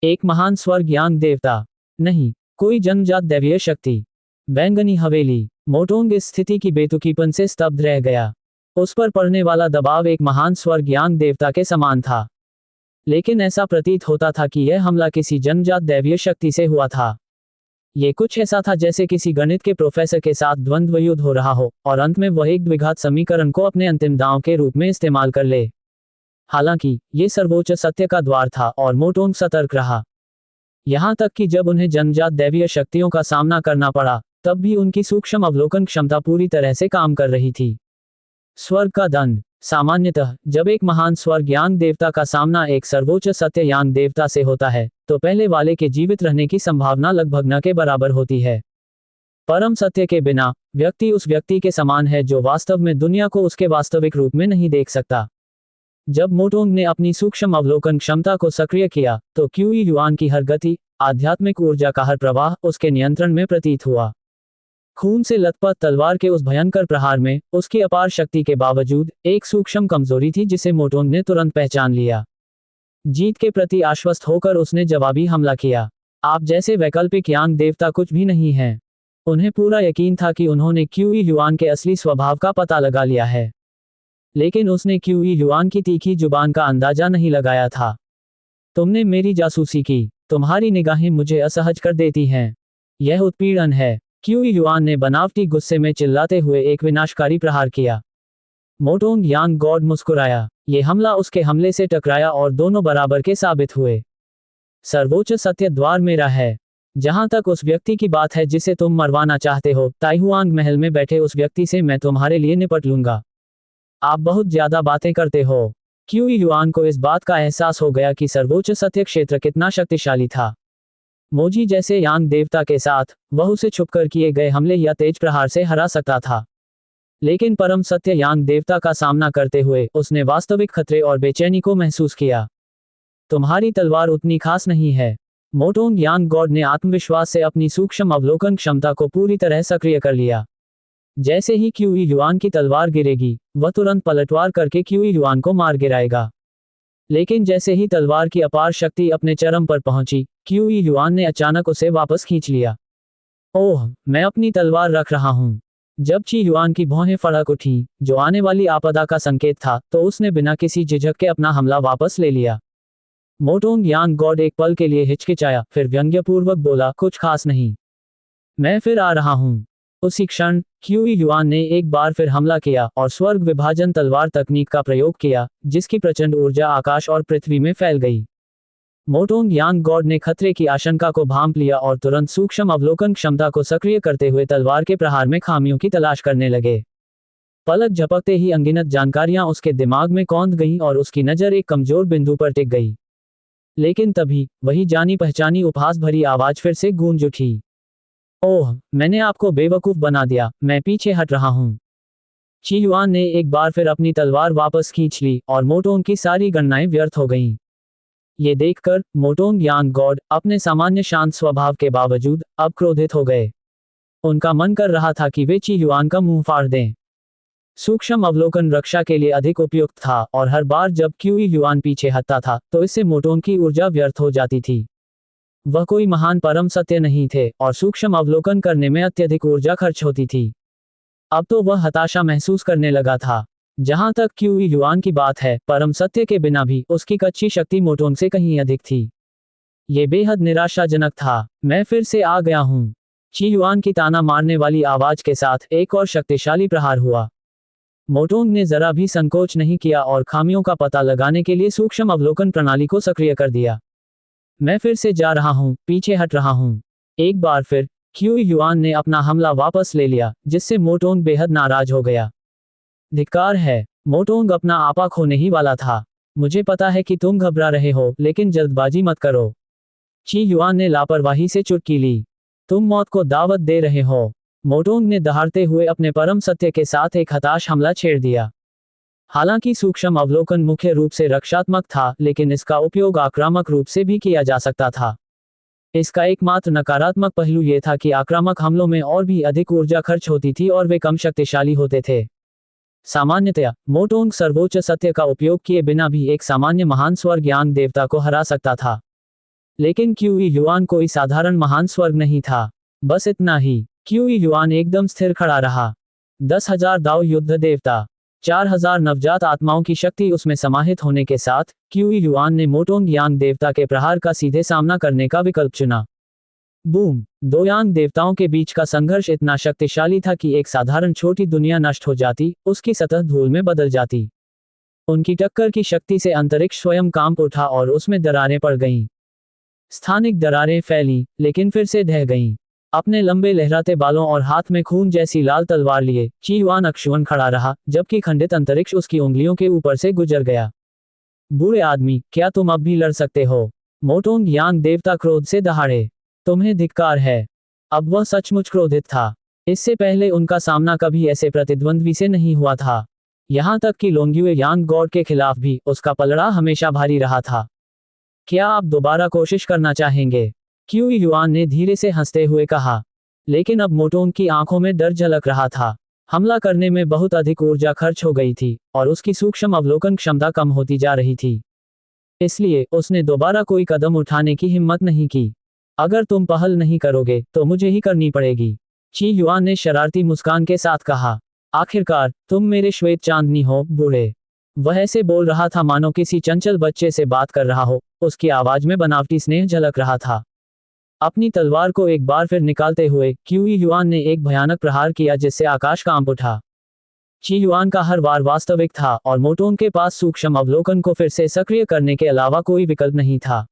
एक महान स्वर्ग यांग देवता नहीं, कोई जन्मजात दैवीय शक्ति। बैंगनी हवेली। मोटोंग इस स्थिति की बेतुकीपन से स्तब्ध रह गया। उस पर पड़ने वाला दबाव एक महान स्वर्ग यांग देवता के समान था, लेकिन ऐसा प्रतीत होता था कि यह हमला किसी जन्मजात दैवीय शक्ति से हुआ था। ये कुछ ऐसा था जैसे किसी गणित के प्रोफेसर के साथ द्वंद्व युद्ध हो रहा हो और अंत में वह एक द्विघात समीकरण को अपने अंतिम दांव के रूप में इस्तेमाल कर ले। हालांकि ये सर्वोच्च सत्य का द्वार था और मोटोंग सतर्क रहा। यहां तक कि जब उन्हें जन्मजात दैवीय शक्तियों का सामना करना पड़ा, तब भी उनकी सूक्ष्म अवलोकन क्षमता पूरी तरह से काम कर रही थी। स्वर्ग का दंड। सामान्यतः जब एक महान स्वर्ग यांग देवता का सामना एक सर्वोच्च सत्य यांग देवता से होता है तो पहले वाले के जीवित रहने की संभावना लगभग न के बराबर होती है। परम सत्य के बिना व्यक्ति उस व्यक्ति के समान है जो वास्तव में दुनिया को उसके वास्तविक रूप में नहीं देख सकता। जब मोटोंग ने अपनी सूक्ष्म अवलोकन क्षमता को सक्रिय किया तो क्यू युआन की हर गति, आध्यात्मिक ऊर्जा का हर प्रवाह उसके नियंत्रण में प्रतीत हुआ। खून से लथपथ तलवार के उस भयंकर प्रहार में उसकी अपार शक्ति के बावजूद एक सूक्ष्म कमजोरी थी जिसे मोटोंग ने तुरंत पहचान लिया। जीत के प्रति आश्वस्त होकर उसने जवाबी हमला किया। आप जैसे वैकल्पिक यांग देवता कुछ भी नहीं हैं। उन्हें पूरा यकीन था कि उन्होंने क्यू युआन के असली स्वभाव का पता लगा लिया है, लेकिन उसने क्यू युआन की तीखी जुबान का अंदाजा नहीं लगाया था। तुमने मेरी जासूसी की। तुम्हारी निगाहें मुझे असहज कर देती हैं। यह उत्पीड़न है। क्यू युआन ने बनावटी गुस्से में चिल्लाते हुए एक विनाशकारी प्रहार किया। मोटोंग यांग गॉड मुस्कुराया। ये हमला उसके हमले से टकराया और दोनों बराबर के साबित हुए। सर्वोच्च सत्य द्वार मेरा है। जहां तक उस व्यक्ति की बात है जिसे तुम मरवाना चाहते हो, ताइहुआंग महल में बैठे उस व्यक्ति से मैं तुम्हारे लिए निपट लूंगा। आप बहुत ज्यादा बातें करते हो। क्यू युआन को इस बात का एहसास हो गया कि सर्वोच्च सत्य क्षेत्र कितना शक्तिशाली था। मोजी जैसे यांग देवता के साथ वह उसे छुपकर किए गए हमले या तेज प्रहार से हरा सकता था, लेकिन परम सत्य यांग देवता का सामना करते हुए उसने वास्तविक खतरे और बेचैनी को महसूस किया। तुम्हारी तलवार उतनी खास नहीं है। मोटोंग यांग गॉड ने आत्मविश्वास से अपनी सूक्ष्म अवलोकन क्षमता को पूरी तरह सक्रिय कर लिया। जैसे ही क्यू युआन की तलवार गिरेगी, वह तुरंत पलटवार करके क्यू युआन को मार गिराएगा। लेकिन जैसे ही तलवार की अपार शक्ति अपने चरम पर पहुंची, क्यू युआन ने अचानक उसे वापस खींच लिया। ओह, मैं अपनी तलवार रख रहा हूं। जब ची युआन की भौहें फड़क उठी, जो आने वाली आपदा का संकेत था, तो उसने बिना किसी झिझक के अपना हमला वापस ले लिया। मोटोंग यांग गॉड एक पल के लिए हिचकिचाया, फिर व्यंग्यपूर्वक बोला, कुछ खास नहीं। मैं फिर आ रहा हूं। उसी क्षण क्यू युआन ने एक बार फिर हमला किया और स्वर्ग विभाजन तलवार तकनीक का प्रयोग किया, जिसकी प्रचंड ऊर्जा आकाश और पृथ्वी में फैल गई। मोटोंग यांग गॉड ने खतरे की आशंका को भांप लिया और तुरंत सूक्ष्म अवलोकन क्षमता को सक्रिय करते हुए तलवार के प्रहार में खामियों की तलाश करने लगे। पलक झपकते ही अनगिनत जानकारियां उसके दिमाग में कौंध गईं और उसकी नजर एक कमजोर बिंदु पर टिक गई। लेकिन तभी वही जानी पहचानी उपहास भरी आवाज फिर से गूंज उठी। ओह, मैंने आपको बेवकूफ बना दिया। मैं पीछे हट रहा हूं। ची युआन ने एक बार फिर अपनी तलवार वापस खींच ली और मोटोंग की सारी गणनाएं व्यर्थ हो गईं। ये देखकर मोटोंग यांग गॉड अपने सामान्य शांत स्वभाव के बावजूद अब क्रोधित हो गए। उनका मन कर रहा था कि वे ची युआन का मुंह फाड़ दें। सूक्ष्म अवलोकन रक्षा के लिए अधिक उपयुक्त था और हर बार जब क्यूई युआन पीछे हटता था तो इससे मोटोंग की ऊर्जा व्यर्थ हो जाती थी। वह कोई महान परम सत्य नहीं थे और सूक्ष्म अवलोकन करने में अत्यधिक ऊर्जा खर्च होती थी। अब तो वह हताशा महसूस करने लगा था। जहां तक क्यूई युआन की बात है, परम सत्य के बिना भी उसकी कच्ची शक्ति मोटोंग से कहीं अधिक थी। ये बेहद निराशाजनक था। मैं फिर से आ गया हूं। ची युआन की ताना मारने वाली आवाज के साथ एक और शक्तिशाली प्रहार हुआ। मोटोंग ने जरा भी संकोच नहीं किया और खामियों का पता लगाने के लिए सूक्ष्म अवलोकन प्रणाली को सक्रिय कर दिया। मैं फिर से जा रहा हूं, पीछे हट रहा हूं। एक बार फिर क्यूई युआन ने अपना हमला वापस ले लिया, जिससे मोटोंग बेहद नाराज हो गया। धिक्कार है। मोटोंग अपना आपा खोने ही वाला था। मुझे पता है कि तुम घबरा रहे हो, लेकिन जल्दबाजी मत करो। ची युआन ने लापरवाही से चुटकी ली। तुम मौत को दावत दे रहे हो। मोटोंग ने दहाड़ते हुए अपने परम सत्य के साथ एक हताश हमला छेड़ दिया। हालांकि सूक्ष्म अवलोकन मुख्य रूप से रक्षात्मक था, लेकिन इसका उपयोग आक्रामक रूप से भी किया जा सकता था। इसका एकमात्र नकारात्मक पहलू यह था कि आक्रामक हमलों में और भी अधिक ऊर्जा खर्च होती थी और वे कम शक्तिशाली होते थे। सामान्यतया मोटोंग सर्वोच्च सत्य का उपयोग किए बिना भी एक सामान्य महान स्वर्ग यांग देवता को हरा सकता था। लेकिन क्यूई युआन कोई साधारण महान स्वर्ग नहीं था। बस इतना ही। क्यूई युआन एकदम स्थिर खड़ा रहा। 10,000 दाव युद्ध देवता, 4,000 नवजात आत्माओं की शक्ति उसमें समाहित होने के साथ क्यूई युआन ने मोटोंग यांग देवता के प्रहार का सीधे सामना करने का विकल्प चुना। बूम! दो यांग देवताओं के बीच का संघर्ष इतना शक्तिशाली था कि एक साधारण छोटी दुनिया नष्ट हो जाती, उसकी सतह धूल में बदल जाती। उनकी टक्कर की शक्ति से अंतरिक्ष स्वयं कांप उठा और उसमें दरारें पड़ गईं। स्थानिक दरारें फैलीं, लेकिन फिर से ढह गईं। अपने लंबे लहराते बालों और हाथ में खून जैसी लाल तलवार लिए ची युआन अक्षुण्ण खड़ा रहा, जबकि खंडित अंतरिक्ष उसकी उंगलियों के ऊपर से गुजर गया। बूढ़े आदमी, क्या तुम अब भी लड़ सकते हो? मोटोंग यांग देवता क्रोध से दहाड़े। तुम्हें धिक्कार है। अब वह सचमुच क्रोधित था। इससे पहले उनका सामना कभी ऐसे प्रतिद्वंद्वी से नहीं हुआ था। यहां तक कि लोंग्युए यांग गॉड के खिलाफ भी उसका पलड़ा हमेशा भारी रहा था। क्या आप दोबारा कोशिश करना चाहेंगे? क्यूई युआन ने धीरे से हंसते हुए कहा। लेकिन अब मोटोंग की आंखों में डर झलक रहा था। हमला करने में बहुत अधिक ऊर्जा खर्च हो गई थी और उसकी सूक्ष्म अवलोकन क्षमता कम होती जा रही थी। इसलिए उसने दोबारा कोई कदम उठाने की हिम्मत नहीं की। अगर तुम पहल नहीं करोगे तो मुझे ही करनी पड़ेगी, ची युआन ने शरारती मुस्कान के साथ कहा। आखिरकार तुम मेरे श्वेत चांदनी हो, बूढ़े। वह ऐसे बोल रहा था मानो किसी चंचल बच्चे से बात कर रहा हो। उसकी आवाज में बनावटी स्नेह झलक रहा था। अपनी तलवार को एक बार फिर निकालते हुए क्यूई युआन ने एक भयानक प्रहार किया जिससे आकाश कांप उठा। ची युआन का हर वार वास्तविक था और मोटोंग के पास सूक्ष्म अवलोकन को फिर से सक्रिय करने के अलावा कोई विकल्प नहीं था।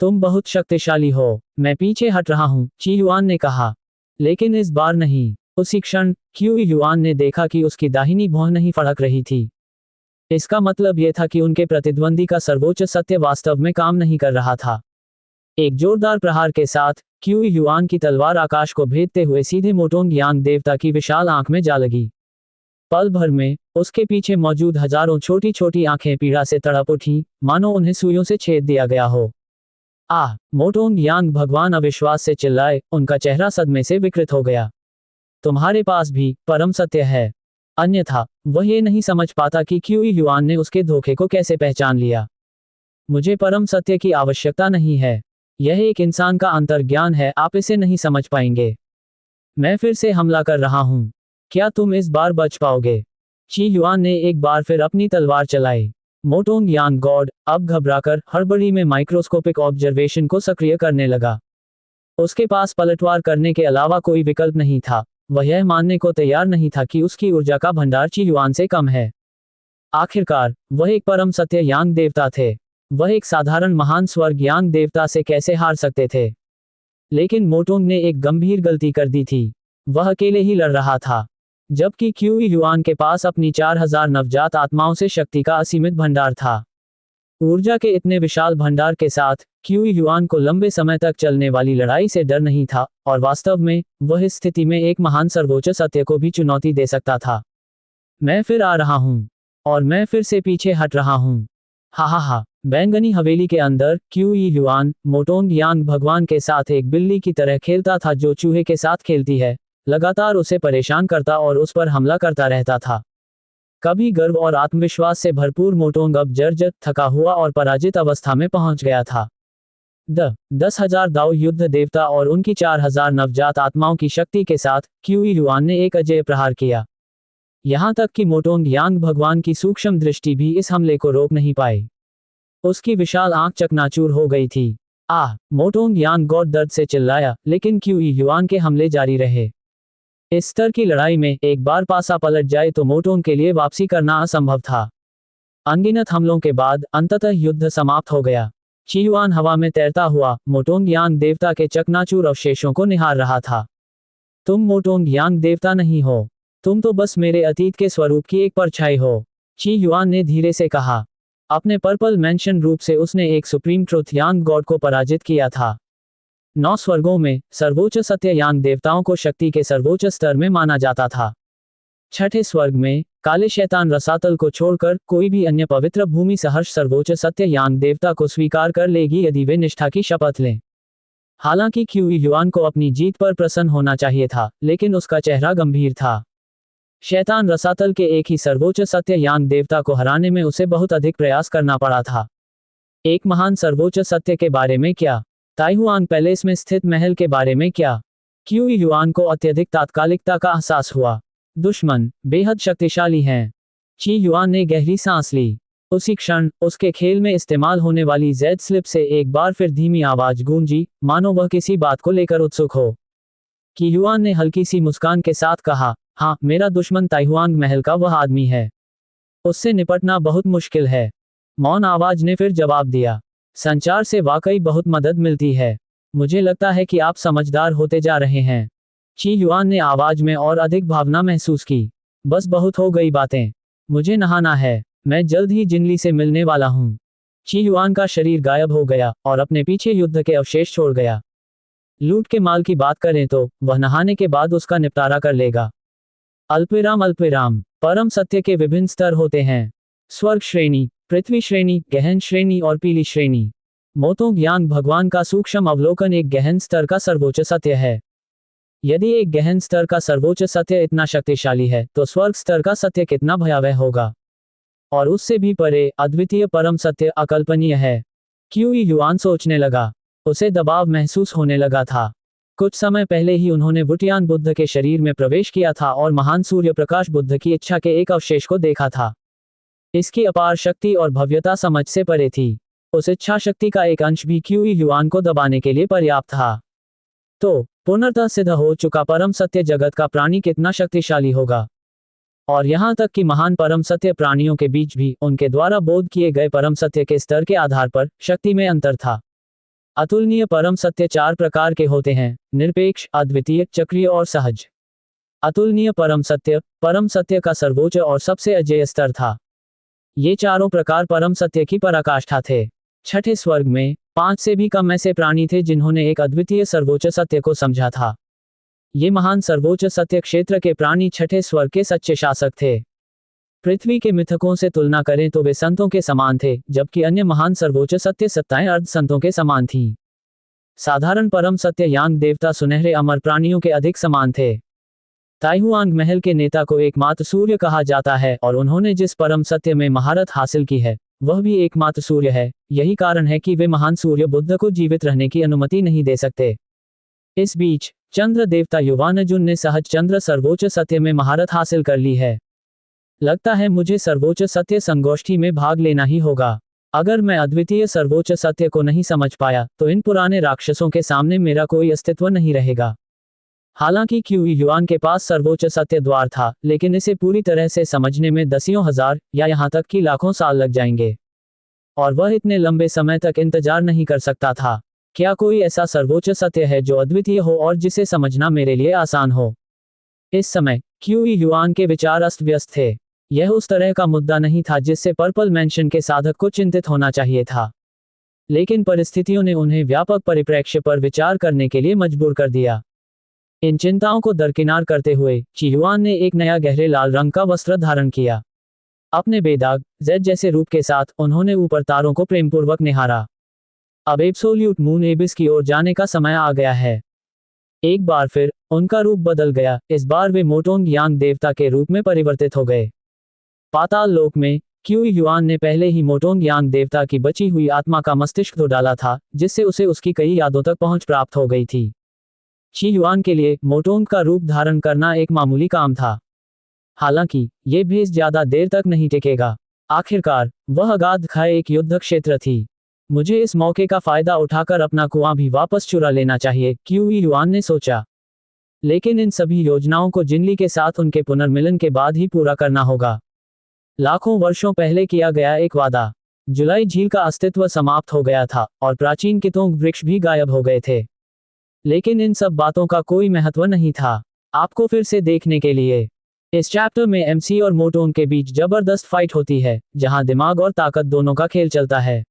तुम बहुत शक्तिशाली हो। मैं पीछे हट रहा हूं, ची युआन ने कहा। लेकिन इस बार नहीं। उसी क्षण क्यूई युआन ने देखा कि उसकी दाहिनी भौं नहीं फड़क रही थी। इसका मतलब यह था कि उनके प्रतिद्वंदी का सर्वोच्च सत्य वास्तव में काम नहीं कर रहा था। एक जोरदार प्रहार के साथ क्यूई युआन की तलवार आकाश को भेदते हुए सीधे मोटोंग यांग देवता की विशाल आंख में जा लगी। पल भर में उसके पीछे मौजूद हजारों छोटी छोटी आंखें पीड़ा से तड़प उठीं, मानो उन्हें सुइयों से छेद दिया गया हो। आह! मोटोंग यांग भगवान अविश्वास से चिल्लाए, उनका चेहरा सदमे से विकृत हो गया। तुम्हारे पास भी परम सत्य है। अन्यथा वह ये नहीं समझ पाता कि क्यूई युआन ने उसके धोखे को कैसे पहचान लिया। मुझे परम सत्य की आवश्यकता नहीं है। यह एक इंसान का अंतर्ज्ञान है, आप इसे नहीं समझ पाएंगे। मैं फिर से हमला कर रहा हूं। क्या तुम इस बार बच पाओगे? ची युआन ने एक बार फिर अपनी तलवार चलाई। मोटोंग यांग गॉड अब घबराकर हड़बड़ी में माइक्रोस्कोपिक ऑब्जर्वेशन को सक्रिय करने लगा। उसके पास पलटवार करने के अलावा कोई विकल्प नहीं था। वह यह मानने को तैयार नहीं था कि उसकी ऊर्जा का भंडार ची युआन से कम है। आखिरकार वह एक परम सत्य यांग देवता थे। वह एक साधारण महान स्वर्ग यांग देवता से कैसे हार सकते थे? लेकिन मोटोंग ने एक गंभीर गलती कर दी थी। वह अकेले ही लड़ रहा था, जबकि क्यूई युआन के पास अपनी 4,000 नवजात आत्माओं से शक्ति का असीमित भंडार था। ऊर्जा के इतने विशाल भंडार के साथ क्यूई युआन को लंबे समय तक चलने वाली लड़ाई से डर नहीं था और वास्तव में वह इस स्थिति में एक महान सर्वोच्च सत्य को भी चुनौती दे सकता था। मैं फिर आ रहा हूँ और मैं फिर से पीछे हट रहा हूँ। हा हा हा। बैंगनी हवेली के अंदर क्यूई युआन मोटोंग यांग भगवान के साथ एक बिल्ली की तरह खेलता था जो चूहे के साथ खेलती है, लगातार उसे परेशान करता और उस पर हमला करता रहता था। कभी गर्व और आत्मविश्वास से भरपूर मोटोंग अब जर्जर, थका हुआ और पराजित अवस्था में पहुंच गया था। 10,000 दाओ युद्ध देवता और उनकी 4,000 नवजात आत्माओं की शक्ति के साथ क्यूई युआन ने एक अजेय प्रहार किया। यहां तक कि मोटोंग यांग भगवान की सूक्ष्म दृष्टि भी इस हमले को रोक नहीं पाई। उसकी विशाल आंख चकनाचूर हो गई थी। मोटोंग यांग गॉड दर्द से चिल्लाया, लेकिन क्यूई युआन के हमले जारी रहे। इस स्तर की लड़ाई में एक बार पासा पलट जाए तो मोटोंग के लिए वापसी करना असंभव था। अनगिनत हमलों के बाद अंततः युद्ध समाप्त हो गया। चियुआन हवा में तैरता हुआ मोटोंग यांग देवता के चकनाचूर अवशेषों को निहार रहा था। तुम मोटोंग यांग देवता नहीं हो, तुम तो बस मेरे अतीत के स्वरूप की एक परछाई हो, चियुआन ने धीरे से कहा। अपने पर्पल मैंशन रूप से उसने एक सुप्रीम ट्रुथ यांग गॉड को पराजित किया था। 9 स्वर्गों में सर्वोच्च सत्य यांग देवताओं को शक्ति के सर्वोच्च स्तर में माना जाता था। छठे स्वर्ग में काले शैतान रसातल को छोड़कर कोई भी अन्य पवित्र भूमि सहर्ष सर्वोच्च सत्य यांग देवता को स्वीकार कर लेगी यदि वे निष्ठा की शपथ लें। हालांकि क्यूई युआन को अपनी जीत पर प्रसन्न होना चाहिए था, लेकिन उसका चेहरा गंभीर था। शैतान रसातल के एक ही सर्वोच्च सत्य यांग देवता को हराने में उसे बहुत अधिक प्रयास करना पड़ा था। एक महान सर्वोच्च सत्य के बारे में क्या? ताइहुआन पैलेस में स्थित महल के बारे में क्या? क्यूई युआन को अत्यधिक तात्कालिकता का एहसास हुआ। दुश्मन बेहद शक्तिशाली हैं। ची युआन ने गहरी सांस ली। उसी क्षण उसके खेल में इस्तेमाल होने वाली जेड स्लिप से एक बार फिर धीमी आवाज गूंजी, मानो वह किसी बात को लेकर उत्सुक हो। की युआन ने हल्की सी मुस्कान के साथ कहा, हाँ, मेरा दुश्मन ताइहुआंग महल का वह आदमी है। उससे निपटना बहुत मुश्किल है। मौन आवाज ने फिर जवाब दिया, संचार से वाकई बहुत मदद मिलती है। मुझे लगता है कि आप समझदार होते जा रहे हैं। ची युआन ने आवाज में और अधिक भावना महसूस की। बस बहुत हो गई बातें, मुझे नहाना है, मैं जल्द ही जिनली से मिलने वाला हूँ। ची युआन का शरीर गायब हो गया और अपने पीछे युद्ध के अवशेष छोड़ गया। लूट के माल की बात करें तो वह नहाने के बाद उसका निपटारा कर लेगा। अल्पविराम परम सत्य के विभिन्न स्तर होते हैं। स्वर्ग श्रेणी, पृथ्वी श्रेणी, गहन श्रेणी और पीली श्रेणी। मोटोंग यांग भगवान का सूक्ष्म अवलोकन एक गहन स्तर का सर्वोच्च सत्य है। यदि एक गहन स्तर का सर्वोच्च सत्य इतना शक्तिशाली है तो स्वर्ग स्तर का सत्य कितना भयावह होगा। और उससे भी परे अद्वितीय परम सत्य अकल्पनीय है। क्यूई युआन सोचने लगा। उसे दबाव महसूस होने लगा था। कुछ समय पहले ही उन्होंने वुटियान बुद्ध के शरीर में प्रवेश किया था और महान सूर्य प्रकाश बुद्ध की इच्छा के एक अवशेष को देखा था। इसकी अपार शक्ति और भव्यता समझ से परे थी। उस इच्छा शक्ति का एक अंश भी क्यूई युआन को दबाने के लिए पर्याप्त था। तो पूर्णतः सिद्ध हो चुका परम सत्य जगत का प्राणी कितना शक्तिशाली होगा। और यहां तक कि महान परम सत्य प्राणियों के बीच भी उनके द्वारा बोध किए गए परम सत्य के स्तर के आधार पर शक्ति में अंतर था। अतुलनीय परम सत्य 4 प्रकार के होते हैं: निरपेक्ष, अद्वितीय, चक्रीय और सहज। अतुलनीय परम सत्य का सर्वोच्च और सबसे अजेय स्तर था। ये चारों प्रकार परम सत्य की पराकाष्ठा थे। छठे स्वर्ग में 5 से भी कम ऐसे प्राणी थे जिन्होंने एक अद्वितीय सर्वोच्च सत्य को समझा था। ये महान सर्वोच्च सत्य क्षेत्र के प्राणी छठे स्वर्ग के सच्चे शासक थे। पृथ्वी के मिथकों से तुलना करें तो वे संतों के समान थे, जबकि अन्य महान सर्वोच्च सत्य सत्ताएं अर्ध संतों के समान थीं। साधारण परम सत्य यांग देवता सुनहरे अमर प्राणियों के अधिक समान थे। ताइहुआंग महल के नेता को एकमात्र सूर्य कहा जाता है और उन्होंने जिस परम सत्य में महारत हासिल की है वह भी एकमात्र सूर्य है। यही कारण है कि वे महान सूर्य बुद्ध को जीवित रहने की अनुमति नहीं दे सकते। इस बीच चंद्र देवता युवानजुन ने सहज चंद्र सर्वोच्च सत्य में महारत हासिल कर ली है। लगता है मुझे सर्वोच्च सत्य संगोष्ठी में भाग लेना ही होगा। अगर मैं अद्वितीय सर्वोच्च सत्य को नहीं समझ पाया तो इन पुराने राक्षसों के सामने मेरा कोई अस्तित्व नहीं रहेगा। हालांकि क्यूई युआन के पास सर्वोच्च सत्य द्वार था, लेकिन इसे पूरी तरह से समझने में दसियों हजार या यहाँ तक कि लाखों साल लग जाएंगे। और वह इतने लंबे समय तक इंतजार नहीं कर सकता था। क्या कोई ऐसा सर्वोच्च सत्य है जो अद्वितीय हो और जिसे समझना मेरे लिए आसान हो? इस समय क्यूई युआन के विचार अस्त व्यस्त थे। यह उस तरह का मुद्दा नहीं था जिससे पर्पल मैंशन के साधक को चिंतित होना चाहिए था, लेकिन परिस्थितियों ने उन्हें व्यापक परिप्रेक्ष्य पर विचार करने के लिए मजबूर कर दिया। इन चिंताओं को दरकिनार करते हुए चिहुआन ने एक नया गहरे लाल रंग का वस्त्र धारण किया। अपने बेदाग जेड जैसे रूप के साथ उन्होंने ऊपर तारों को प्रेमपूर्वक निहारा। अब एब्सोल्यूट मून एबिस की ओर जाने का समय आ गया है। एक बार फिर उनका रूप बदल गया। इस बार वे मोटोंग यांग देवता के रूप में परिवर्तित हो गए। पाताल लोक में क्यू युआन ने पहले ही मोटोंग यांग देवता की बची हुई आत्मा का मस्तिष्क धो डाला था, जिससे उसे उसकी कई यादों तक पहुंच प्राप्त हो गई थी। ची युआन के लिए मोटोंग का रूप धारण करना एक मामूली काम था। हालांकि ये भेष ज्यादा देर तक नहीं टिकेगा। आखिरकार वह अगाध खाई एक युद्ध क्षेत्र थी। मुझे इस मौके का फायदा उठाकर अपना कुआं भी वापस चुरा लेना चाहिए, क्यू युआन ने सोचा। लेकिन इन सभी योजनाओं को जिनली के साथ उनके पुनर्मिलन के बाद ही पूरा करना होगा। लाखों वर्षों पहले किया गया एक वादा। जुलाई झील का अस्तित्व समाप्त हो गया था और प्राचीन कितोंग वृक्ष भी गायब हो गए थे। लेकिन इन सब बातों का कोई महत्व नहीं था। आपको फिर से देखने के लिए। इस चैप्टर में एमसी और मोटोंग के बीच जबरदस्त फाइट होती है, जहां दिमाग और ताकत दोनों का खेल चलता है।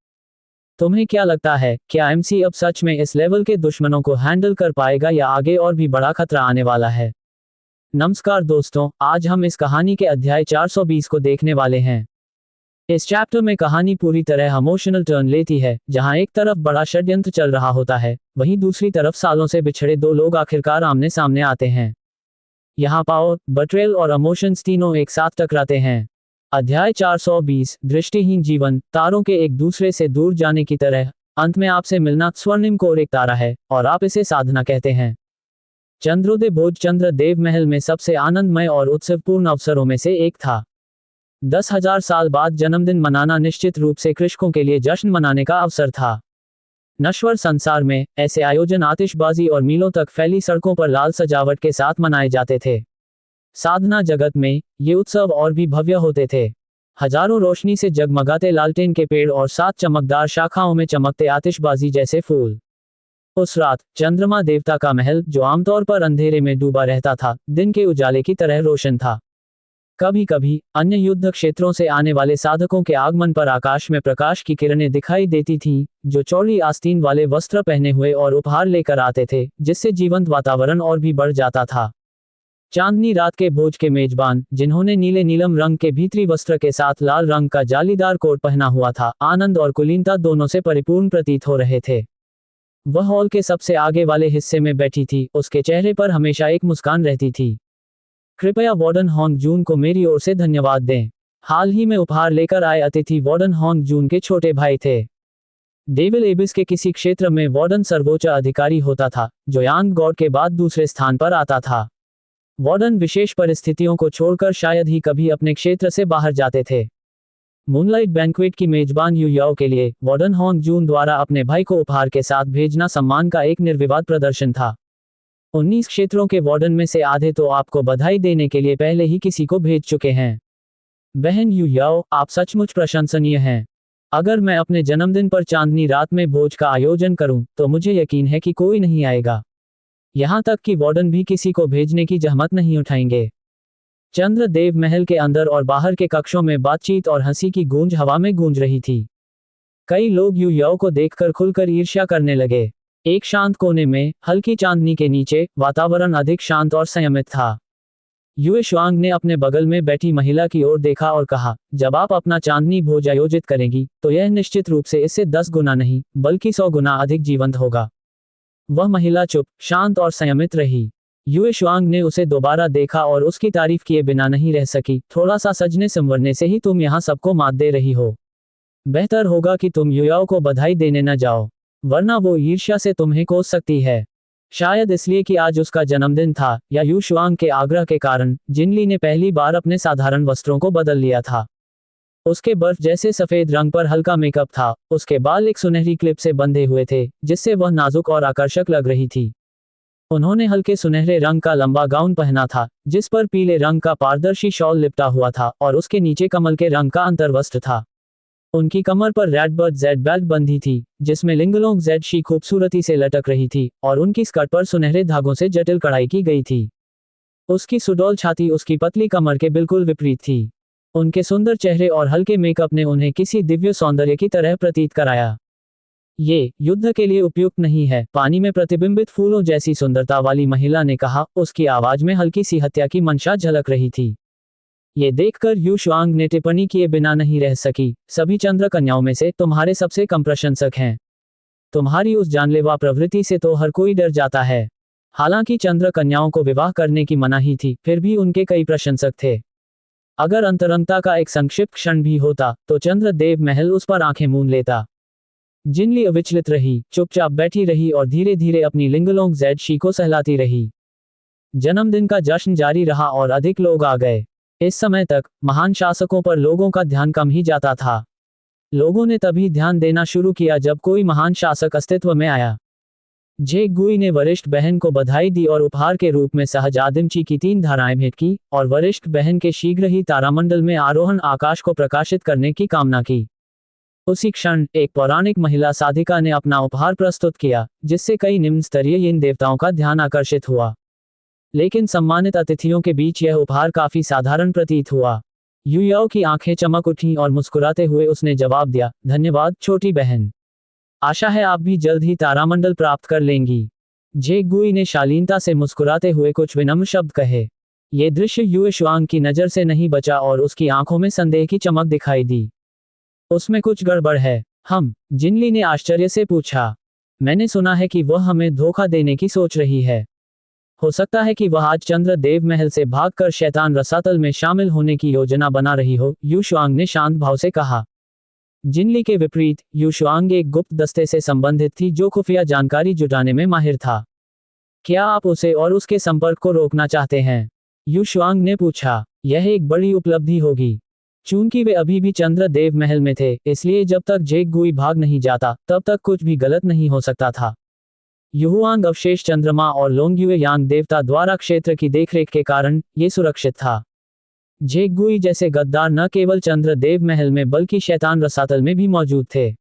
तुम्हें क्या लगता है, क्या एमसी अब सच में इस लेवल के दुश्मनों को हैंडल कर पाएगा या आगे और भी बड़ा खतरा आने वाला है? नमस्कार दोस्तों, आज हम इस कहानी के अध्याय 420 को देखने वाले हैं। इस चैप्टर में कहानी पूरी तरह इमोशनल टर्न लेती है, जहां एक तरफ बड़ा षड्यंत्र चल रहा होता है, वहीं दूसरी तरफ सालों से बिछड़े दो लोग आखिरकार आमने सामने आते हैं। यहाँ पावर, बट्रेल और इमोशंस तीनों एक साथ टकराते हैं। अध्याय 420 दृष्टिहीन जीवन, तारों के एक दूसरे से दूर जाने की तरह। अंत में आपसे मिलना स्वर्णिम कोर एक तारा है और आप इसे साधना कहते हैं। चंद्रोदय भोज चंद्र देव महल में सबसे आनंदमय और उत्सवपूर्ण अवसरों में से एक था। 10,000 साल बाद जन्मदिन मनाना निश्चित रूप से कृषकों के लिए जश्न मनाने का अवसर था। नश्वर संसार में ऐसे आयोजन आतिशबाजी और मीलों तक फैली सड़कों पर लाल सजावट के साथ मनाए जाते थे। साधना जगत में ये उत्सव और भी भव्य होते थे। हजारों रोशनी से जगमगाते लालटेन के पेड़ और 7 चमकदार शाखाओं में चमकते आतिशबाजी जैसे फूल। उस रात चंद्रमा देवता का महल, जो आमतौर पर अंधेरे में डूबा रहता था, दिन के उजाले की तरह रोशन था। कभी कभी अन्य युद्ध क्षेत्रों से आने वाले साधकों के आगमन पर आकाश में प्रकाश की किरणें दिखाई देती थीं, जो चौड़ी आस्तीन वाले वस्त्र पहने हुए और उपहार लेकर आते थे, जिससे जीवंत वातावरण और भी बढ़ जाता था। चांदनी रात के भोज के मेजबान, जिन्होंने नीले नीलम रंग के भीतरी वस्त्र के साथ लाल रंग का जालीदार कोट पहना हुआ था, आनंद और कुलीनता दोनों से परिपूर्ण प्रतीत हो रहे थे। वह हॉल के सबसे आगे वाले हिस्से में बैठी थी। उसके चेहरे पर हमेशा एक मुस्कान रहती थी। कृपया वार्डन होंग जून को मेरी ओर से धन्यवाद दें। हाल ही में उपहार लेकर आए अतिथि वार्डन होंग जून के छोटे भाई थे। डेविल एबिस के किसी क्षेत्र में वार्डन सर्वोच्च अधिकारी होता था, जो यांग गॉड के बाद दूसरे स्थान पर आता था। वार्डन विशेष परिस्थितियों को छोड़कर शायद ही कभी अपने क्षेत्र से बाहर जाते थे। मूनलाइट बैंक्वेट की मेजबान यू याओ के लिए वार्डन होंग जून द्वारा अपने भाई को उपहार के साथ भेजना सम्मान का एक निर्विवाद प्रदर्शन था। 19 क्षेत्रों के वार्डन में से आधे तो आपको बधाई देने के लिए पहले ही किसी को भेज चुके हैं। बहन यू याओ, आप सचमुच प्रशंसनीय हैं। अगर मैं अपने जन्मदिन पर चांदनी रात में भोज का आयोजन करूं, तो मुझे यकीन है कि कोई नहीं आएगा। यहां तक कि वार्डन भी किसी को भेजने की जहमत नहीं उठाएंगे। चंद्र देव महल के अंदर और बाहर के कक्षों में बातचीत और हंसी की गूंज हवा में गूंज रही थी। कई लोग यू याओ को देखकर खुलकर ईर्ष्या करने लगे। एक शांत कोने में, हल्की चांदनी के नीचे, वातावरण अधिक शांत और संयमित था। युए शुआंग ने अपने बगल में बैठी महिला की ओर देखा और कहा, जब आप अपना चांदनी भोज आयोजित करेंगी, तो यह निश्चित रूप से इससे 10 गुना नहीं, बल्कि 100 गुना अधिक जीवंत होगा। वह महिला चुप, शांत और संयमित रही। युए शुआंग ने उसे दोबारा देखा और उसकी तारीफ किए बिना नहीं रह सकी। थोड़ा सा सजने संवरने से ही तुम यहाँ सबको मात दे रही हो। बेहतर होगा कि तुम युयाओ को बधाई देने न जाओ, वरना वो ईर्ष्या से तुम्हें कोस सकती है। शायद इसलिए कि आज उसका जन्मदिन था, या यू शुआंग के आग्रह के कारण, जिनली ने पहली बार अपने साधारण वस्त्रों को बदल लिया था। उसके बर्फ जैसे सफेद रंग पर हल्का मेकअप था। उसके बाल एक सुनहरी क्लिप से बंधे हुए थे, जिससे वह नाजुक और आकर्षक लग रही थी। उन्होंने हल्के सुनहरे रंग का लंबा गाउन पहना था, जिस पर पीले रंग का पारदर्शी शॉल लिपटा हुआ था और उसके नीचे कमल के रंग का अंतर्वस्त्र था। उनकी कमर पर रेडबर्ड जेड बेल्ट बंधी थी, जिसमें लिंगलोंग जेड शी खूबसूरती से लटक रही थी और उनकी स्कर्ट पर सुनहरे धागों से जटिल कढ़ाई की गई थी। उसकी सुडौल छाती उसकी पतली कमर के बिल्कुल विपरीत थी। उनके सुंदर चेहरे और हल्के मेकअप ने उन्हें किसी दिव्य सौंदर्य की तरह प्रतीत कराया। ये युद्ध के लिए उपयुक्त नहीं है, पानी में प्रतिबिंबित फूलों जैसी सुंदरता वाली महिला ने कहा। उसकी आवाज में हल्की सी हत्या की मंशा झलक रही थी। ये देखकर यू शुआंग ने टिप्पणी किए बिना नहीं रह सकी, सभी चंद्र कन्याओं में से तुम्हारे सबसे कम प्रशंसक हैं। तुम्हारी उस जानलेवा प्रवृत्ति से तो हर कोई डर जाता है। हालांकि चंद्र कन्याओं को विवाह करने की मनाही थी, फिर भी उनके कई प्रशंसक थे। अगर अंतरंगता का एक संक्षिप्त क्षण भी होता तो चंद्रदेव महल उस पर आंखें मूंद लेता। जिनली अविचलित रही, चुपचाप बैठी रही और धीरे धीरे अपनी लिंगलोंग जेड शी को सहलाती रही। जन्मदिन का जश्न जारी रहा और अधिक लोग आ गए। इस समय तक महान शासकों पर लोगों का ध्यान कम ही जाता था। लोगों ने तभी ध्यान देना शुरू किया जब कोई महान शासक अस्तित्व में आया। जेक गुई ने वरिष्ठ बहन को बधाई दी और उपहार के रूप में सहज आदिमची की 3 धाराएं भेंट की और वरिष्ठ बहन के शीघ्र ही तारामंडल में आरोहण आकाश को प्रकाशित करने की कामना की। उसी क्षण एक पौराणिक महिला साधिका ने अपना उपहार प्रस्तुत किया, जिससे कई निम्न स्तरीय इन देवताओं का ध्यान आकर्षित हुआ। लेकिन सम्मानित अतिथियों के बीच यह उपहार काफी साधारण प्रतीत हुआ। युयाओ की आंखें चमक उठीं और मुस्कुराते हुए उसने जवाब दिया, धन्यवाद छोटी बहन। आशा है आप भी जल्द ही तारामंडल प्राप्त कर लेंगी। जेक गुई ने शालीनता से मुस्कुराते हुए कुछ विनम्र शब्द कहे। ये दृश्य यू शुआंग की नजर से नहीं बचा और उसकी आंखों में संदेह की चमक दिखाई दी। उसमें कुछ गड़बड़ है। जिनली ने आश्चर्य से पूछा। मैंने सुना है कि वह हमें धोखा देने की सोच रही है। हो सकता है कि वह आज चंद्रदेव महल से भागकर शैतान रसातल में शामिल होने की योजना बना रही हो, यू शुआंग ने शांत भाव से कहा। जिनली के विपरीत यू शुआंग एक गुप्त दस्ते से संबंधित थी जो खुफिया जानकारी जुटाने में माहिर था। क्या आप उसे और उसके संपर्क को रोकना चाहते हैं? यू शुआंग ने पूछा। यह एक बड़ी उपलब्धि होगी। चूंकि वे अभी भी चंद्रदेव महल में थे, इसलिए जब तक जेक गुई भाग नहीं जाता तब तक कुछ भी गलत नहीं हो सकता था। युहुआंग अवशेष चंद्रमा और लोंगयुए यांग देवता द्वारा क्षेत्र की देखरेख के कारण ये सुरक्षित था। जेक गुई जैसे गद्दार न केवल चंद्रदेव महल में बल्कि शैतान रसातल में भी मौजूद थे।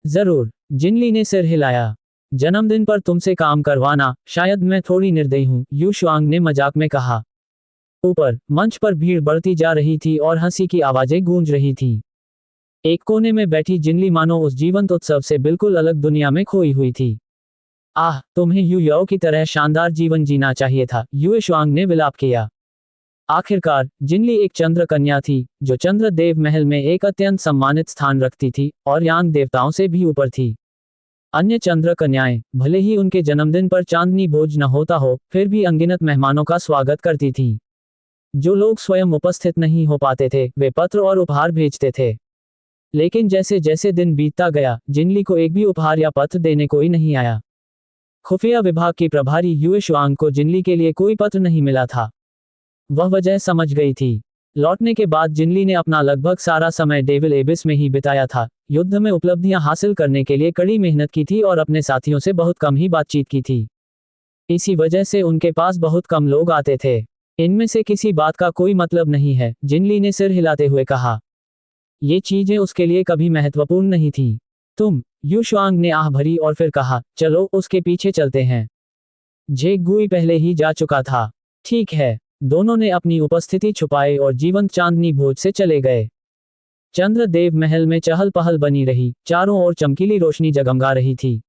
जरूर, जिनली ने सिर हिलाया। जन्मदिन पर तुमसे काम करवाना, शायद मैं थोड़ी निर्दयी हूं, यू शुआंग ने मजाक में कहा। ऊपर मंच पर भीड़ बढ़ती जा रही थी और हंसी की आवाजें गूंज रही थीं। एक कोने में बैठी जिनली मानो उस जीवंत उत्सव से बिल्कुल अलग दुनिया में खोई हुई थी। आह, तुम्हें यू याओ की तरह शानदार जीवन जीना चाहिए था, यू शुआंग ने विलाप किया। आखिरकार जिनली एक चंद्र कन्या थी जो चंद्रदेव महल में एक अत्यंत सम्मानित स्थान रखती थी और यांग देवताओं से भी ऊपर थी। अन्य चंद्र कन्याएं भले ही उनके जन्मदिन पर चांदनी भोज न होता हो, फिर भी अनगिनत मेहमानों का स्वागत करती थीं। जो लोग स्वयं उपस्थित नहीं हो पाते थे वे पत्र और उपहार भेजते थे। लेकिन जैसे जैसे दिन बीतता गया, जिनली को एक भी उपहार या पत्र देने कोई नहीं आया। खुफिया विभाग की प्रभारी यू शुआंग को जिनली के लिए कोई पत्र नहीं मिला था। वह वजह समझ गई थी। लौटने के बाद जिनली ने अपना लगभग सारा समय डेविल एबिस में ही बिताया था। युद्ध में उपलब्धियां हासिल करने के लिए कड़ी मेहनत की थी और अपने साथियों से बहुत कम ही बातचीत की थी। इसी वजह से उनके पास बहुत कम लोग आते थे। इनमें से किसी बात का कोई मतलब नहीं है, जिनली ने सिर हिलाते हुए कहा। ये चीजें उसके लिए कभी महत्वपूर्ण नहीं थी। यू शुआंग ने आह भरी और फिर कहा, चलो उसके पीछे चलते हैं। जेक गुई पहले ही जा चुका था। ठीक है। दोनों ने अपनी उपस्थिति छुपाए और जीवंत चांदनी भोज से चले गए। चंद्रदेव महल में चहल पहल बनी रही, चारों ओर चमकीली रोशनी जगमगा रही थी।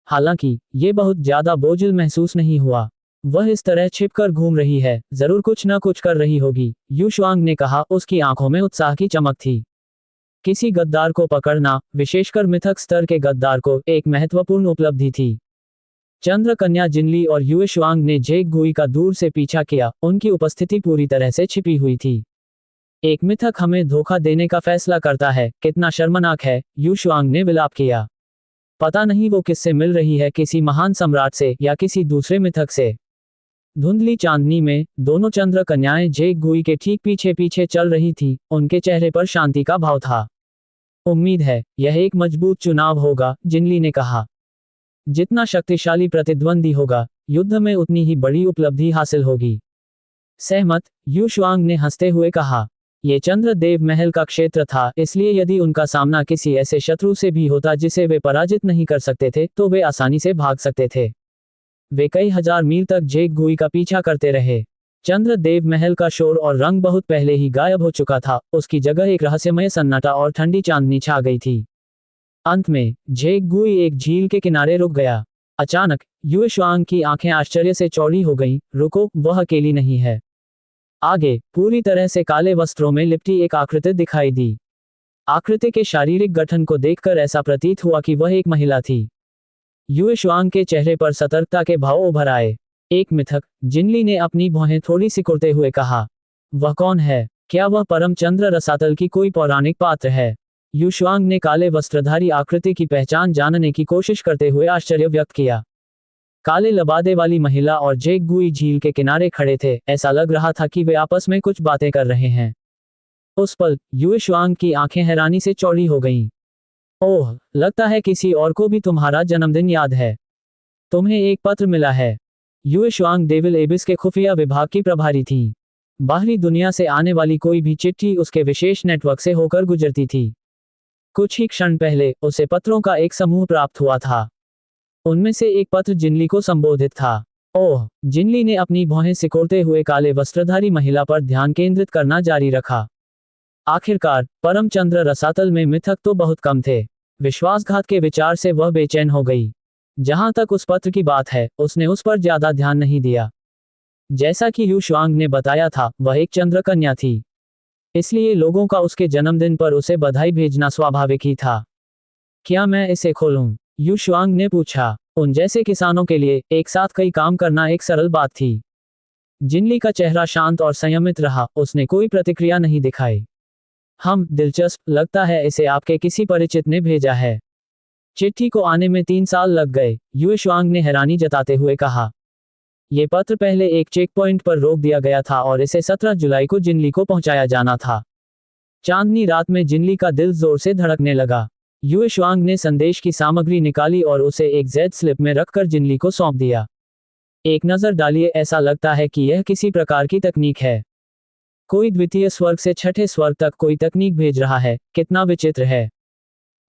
हालांकि ये बहुत ज्यादा बोझिल महसूस नहीं हुआ। वह इस तरह छिपकर घूम रही है, जरूर कुछ न कुछ कर रही होगी, यू शुआंग ने कहा। उसकी आंखों में उत्साह की चमक थी। किसी गद्दार को पकड़ना, विशेषकर मिथक स्तर के गद्दार को, एक महत्वपूर्ण उपलब्धि थी। चंद्र कन्या जिनली और यू शुआंग ने जेक गुई का दूर से पीछा किया। उनकी उपस्थिति पूरी तरह से छिपी हुई थी। एक मिथक हमें धोखा देने का फैसला करता है, कितना शर्मनाक है, यू शुआंग ने विलाप किया। पता नहीं वो किससे मिल रही है, किसी महान सम्राट से या किसी दूसरे मिथक से। धुंधली चांदनी में दोनों चंद्र कन्याएं जेक गुई के ठीक पीछे पीछे चल रही थीं। उनके चेहरे पर शांति का भाव था। उम्मीद है यह एक मजबूत चुनाव होगा, जिनली ने कहा। जितना शक्तिशाली प्रतिद्वंदी होगा, युद्ध में उतनी ही बड़ी उपलब्धि हासिल होगी। सहमत, यू शुआंग ने हंसते हुए कहा। ये चंद्रदेव महल का क्षेत्र था, इसलिए यदि उनका सामना किसी ऐसे शत्रु से भी होता जिसे वे पराजित नहीं कर सकते थे, तो वे आसानी से भाग सकते थे। वे कई हजार मील तक जेक गुई का पीछा करते रहे। चंद्रदेव महल का शोर और रंग बहुत पहले ही गायब हो चुका था। उसकी जगह एक रहस्यमय सन्नाटा और ठंडी चांदनी छा गई थी। अंत में जेक गुई एक झील के किनारे रुक गया। अचानक युए शुआंग की आंखें आश्चर्य से चौड़ी हो गईं। रुको, वह अकेली नहीं है। आगे पूरी तरह से काले वस्त्रों में लिपटी एक आकृति दिखाई दी। आकृति के शारीरिक गठन को देखकर ऐसा प्रतीत हुआ कि वह एक महिला थी। युए शुआंग के चेहरे पर सतर्कता के भाव उभर आए। एक मिथक, जिनली ने अपनी भौहें थोड़ी सिकुड़ते हुए कहा। वह कौन है? क्या वह परमचंद्र रसातल की कोई पौराणिक पात्र है? यू शुआंग ने काले वस्त्रधारी आकृति की पहचान जानने की कोशिश करते हुए आश्चर्य व्यक्त किया। काले लबादे वाली महिला और जेक गुई झील के किनारे खड़े थे। ऐसा लग रहा था कि वे आपस में कुछ बातें कर रहे हैं। उस पल युए शुआंग की आंखें हैरानी से चौड़ी हो गईं। ओह, लगता है किसी और को भी तुम्हारा जन्मदिन याद है। तुम्हें एक पत्र मिला है। युए शुआंग डेविल एबिस के खुफिया विभाग की प्रभारी थीं। बाहरी दुनिया से आने वाली कोई भी चिट्ठी उसके विशेष नेटवर्क से होकर गुजरती थी। कुछ ही क्षण पहले उसे पत्रों का एक समूह प्राप्त हुआ था। उनमें से एक पत्र जिनली को संबोधित था। ओह, जिनली ने अपनी भौहें सिकोड़ते हुए काले वस्त्रधारी महिला पर ध्यान केंद्रित करना जारी रखा। आखिरकार परमचंद्र रसातल में मिथक तो बहुत कम थे। विश्वासघात के विचार से वह बेचैन हो गई। जहां तक उस पत्र की बात है, उसने उस पर ज्यादा ध्यान नहीं दिया। जैसा कि यू शुआंग ने बताया था, वह एक चंद्रकन्या थी, इसलिए लोगों का उसके जन्मदिन पर उसे बधाई भेजना स्वाभाविक ही था। क्या मैं इसे खोलूं? यू शुआंग ने पूछा। उन जैसे किसानों के लिए एक साथ कई काम करना एक सरल बात थी। जिनली का चेहरा शांत और संयमित रहा। उसने कोई प्रतिक्रिया नहीं दिखाई। दिलचस्प, लगता है इसे आपके किसी परिचित ने भेजा है। चिट्ठी को आने में 3 साल लग गए, युए शुआंग ने हैरानी जताते हुए कहा। ये पत्र पहले एक चेक पॉइंट पर रोक दिया गया था और इसे 17 जुलाई को जिनली को पहुंचाया जाना था। चांदनी रात में जिनली का दिल जोर से धड़कने लगा। युए शुआंग ने संदेश की सामग्री निकाली और उसे एक जेड स्लिप में रखकर जिनली को सौंप दिया। एक नजर डालिए, ऐसा लगता है कि यह किसी प्रकार की तकनीक है। कोई द्वितीय स्वर्ग से छठे स्वर्ग तक कोई तकनीक भेज रहा है। कितना विचित्र है।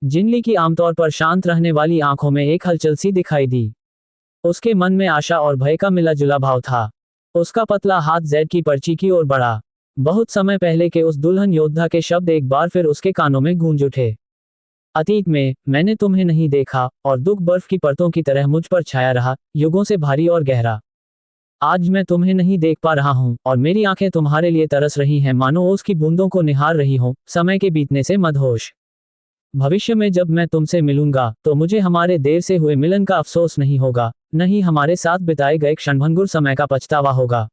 जिनली की आमतौर पर शांत रहने वाली आंखों में एक हलचल सी दिखाई दी। उसके मन में आशा और भय का मिला जुला भाव था। उसका पतला हाथ जेड की पर्ची की ओर बढ़ा। बहुत समय पहले के उस दुल्हन योद्धा के शब्द एक बार फिर उसके कानों में गूंज उठे। अतीत में मैंने तुम्हें नहीं देखा और दुख बर्फ की परतों की तरह मुझ पर छाया रहा, युगों से भारी और गहरा। आज मैं तुम्हें नहीं देख पा रहा हूं और मेरी आंखें तुम्हारे लिए तरस रही हैं, मानो ओस की बूंदों को निहार रही हों, समय के बीतने से मदहोश। भविष्य में जब मैं तुमसे मिलूंगा तो मुझे हमारे देर से हुए मिलन का अफसोस नहीं होगा, नहीं हमारे साथ बिताए गए क्षणभंगुर समय का पछतावा होगा।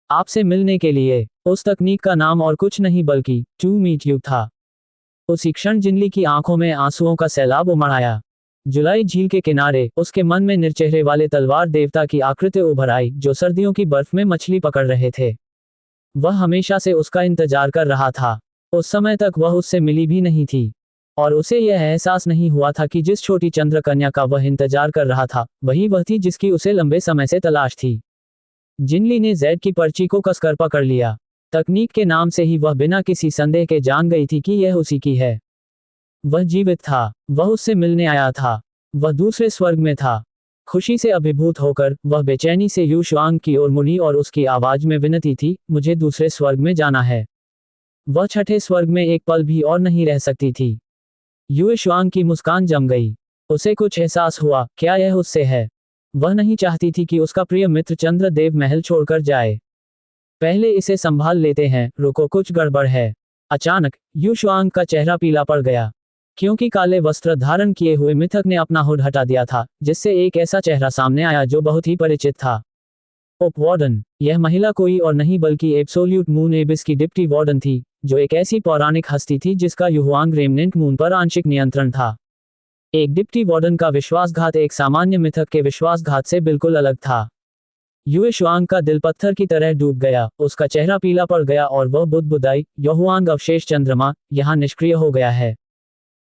आपसे मिलने के लिए उस तकनीक का नाम और कुछ नहीं बल्कि टू मीट यू था। उसी क्षण जिनली की आंखों में आंसुओं का सैलाब उमड़ आया। जुलाई झील के किनारे उसके मन में निर्चेहरे वाले तलवार देवता की आकृति उभर आई, जो सर्दियों की बर्फ में मछली पकड़ रहे थे। वह हमेशा से उसका इंतजार कर रहा था। उस समय तक वह उससे मिली भी नहीं थी और उसे यह एहसास नहीं हुआ था कि जिस छोटी चंद्रकन्या का वह इंतजार कर रहा था, वही वह थी जिसकी उसे लंबे समय से तलाश थी। जिनली ने जेड की पर्ची को कसकर पकड़ लिया। तकनीक के नाम से ही वह बिना किसी संदेह के जान गई थी कि यह उसी की है। वह जीवित था। वह उससे मिलने आया था। वह दूसरे स्वर्ग में था। खुशी से अभिभूत होकर वह बेचैनी से यू शुआंग की ओर मुड़ी और उसकी आवाज में विनती थी, मुझे दूसरे स्वर्ग में जाना है। वह छठे स्वर्ग में एक पल भी और नहीं रह सकती थी। युए शुआंग की मुस्कान जम गई। उसे कुछ एहसास हुआ, क्या यह उससे है? वह नहीं चाहती थी कि उसका प्रिय मित्र चंद्रदेव महल छोड़कर जाए। पहले इसे संभाल लेते हैं, रुको कुछ गड़बड़ है। अचानक यू शुआंग का चेहरा पीला पड़ गया, क्योंकि काले वस्त्र धारण किए हुए मिथक ने अपना हुड हटा दिया था, जिससे एक ऐसा चेहरा सामने आया जो बहुत ही परिचित था। ओप वार्डन। यह महिला कोई और नहीं बल्कि एब्सोल्यूट मून एबिस की डिप्टी वार्डन थी, जो एक ऐसी पौराणिक हस्ती थी जिसका युहुआंग रेमनेंट मून पर आंशिक नियंत्रण था। एक डिप्टी वार्डन का विश्वासघात एक सामान्य मिथक के विश्वासघात से बिल्कुल अलग था। युए शुआंग का दिल पत्थर की तरह डूब गया। उसका चेहरा पीला पड़ गया और वह बुदबुदाई, युहुआंग अवशेष चंद्रमा यहां निष्क्रिय हो गया है।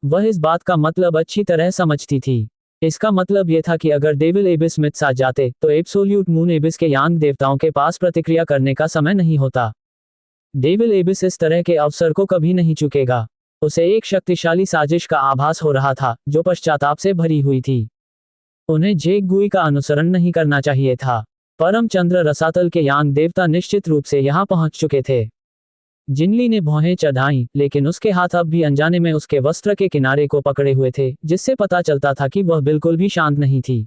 वह इस बात का मतलब अच्छी तरह समझती थी। इसका मतलब यह था कि अगर डेविल एबिस मिथ्स आ जाते तो एब्सोल्यूट मून एबिस के यांग देवताओं के पास प्रतिक्रिया करने का समय नहीं होता। डेविल एबिस इस तरह के अवसर को कभी नहीं चुकेगा। उसे एक शक्तिशाली साजिश का आभास हो रहा था, जो पश्चाताप से भरी हुई थी। उन्हें जेक गुई का अनुसरण नहीं करना चाहिए था। परमचंद्र रसातल के यांग देवता निश्चित रूप से यहां पहुंच चुके थे। जिनली ने भौहें चढ़ाईं, लेकिन उसके हाथ अब भी अनजाने में उसके वस्त्र के किनारे को पकड़े हुए थे, जिससे पता चलता था कि वह बिल्कुल भी शांत नहीं थी।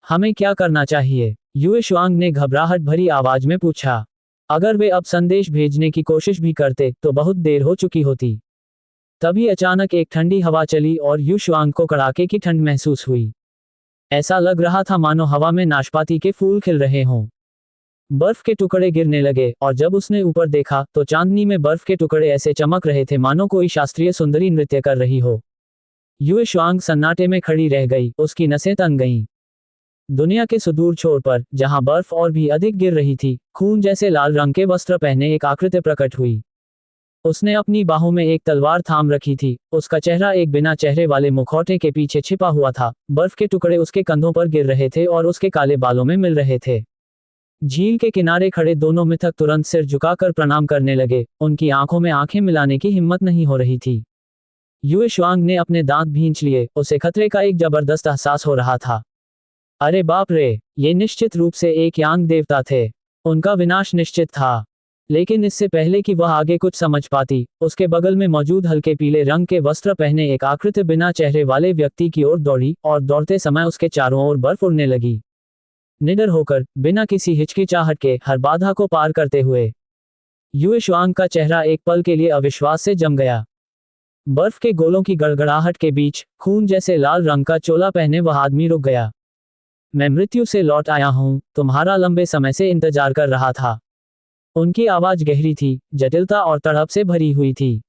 हमें क्या करना चाहिए? युए शुआंग ने घबराहट भरी आवाज में पूछा। अगर वे अब संदेश भेजने की कोशिश भी करते तो बहुत देर हो चुकी होती। तभी अचानक एक ठंडी हवा चली और यू शुआंग को कड़ाके की ठंड महसूस हुई। ऐसा लग रहा था मानो हवा में नाशपाती के फूल खिल रहे हों। बर्फ के टुकड़े गिरने लगे और जब उसने ऊपर देखा तो चांदनी में बर्फ के टुकड़े ऐसे चमक रहे थे मानो कोई शास्त्रीय सुंदरी नृत्य कर रही हो। युए शुआंग सन्नाटे में खड़ी रह गई, उसकी नसें तन गईं। दुनिया के सुदूर छोर पर, जहां बर्फ और भी अधिक गिर रही थी, खून जैसे लाल रंग के वस्त्र पहने एक आकृति प्रकट हुई। उसने अपनी बाहों में एक तलवार थाम रखी थी, उसका चेहरा एक बिना चेहरे वाले मुखौटे के पीछे छिपा हुआ था, बर्फ के टुकड़े उसके कंधों पर गिर रहे थे और उसके काले बालों में मिल रहे थे। झील के किनारे खड़े दोनों मिथक तुरंत सिर झुकाकर प्रणाम करने लगे, उनकी आंखों में आंखें मिलाने की हिम्मत नहीं हो रही थी। युए शुआंग ने अपने दांत भींच लिए, उसे खतरे का एक जबरदस्त एहसास हो रहा था। अरे बाप रे, ये निश्चित रूप से एक यांग देवता थे। उनका विनाश निश्चित था। लेकिन इससे पहले कि वह आगे कुछ समझ पाती, उसके बगल में मौजूद हल्के पीले रंग के वस्त्र पहने एक आकृति बिना चेहरे वाले व्यक्ति की ओर दौड़ी और दौड़ते समय उसके चारों ओर बर्फ उड़ने लगी। निडर होकर, बिना किसी हिचकिचाहट के, हर बाधा को पार करते हुए, युए शुआंग का चेहरा एक पल के लिए अविश्वास से जम गया। बर्फ के गोलों की गड़गड़ाहट के बीच, खून जैसे लाल रंग का चोला पहने वह आदमी रुक गया। मैं मृत्यु से लौट आया हूं, तुम्हारा लंबे समय से इंतजार कर रहा था। उनकी आवाज गहरी थी, जटिलता और तड़प से भरी हुई थी।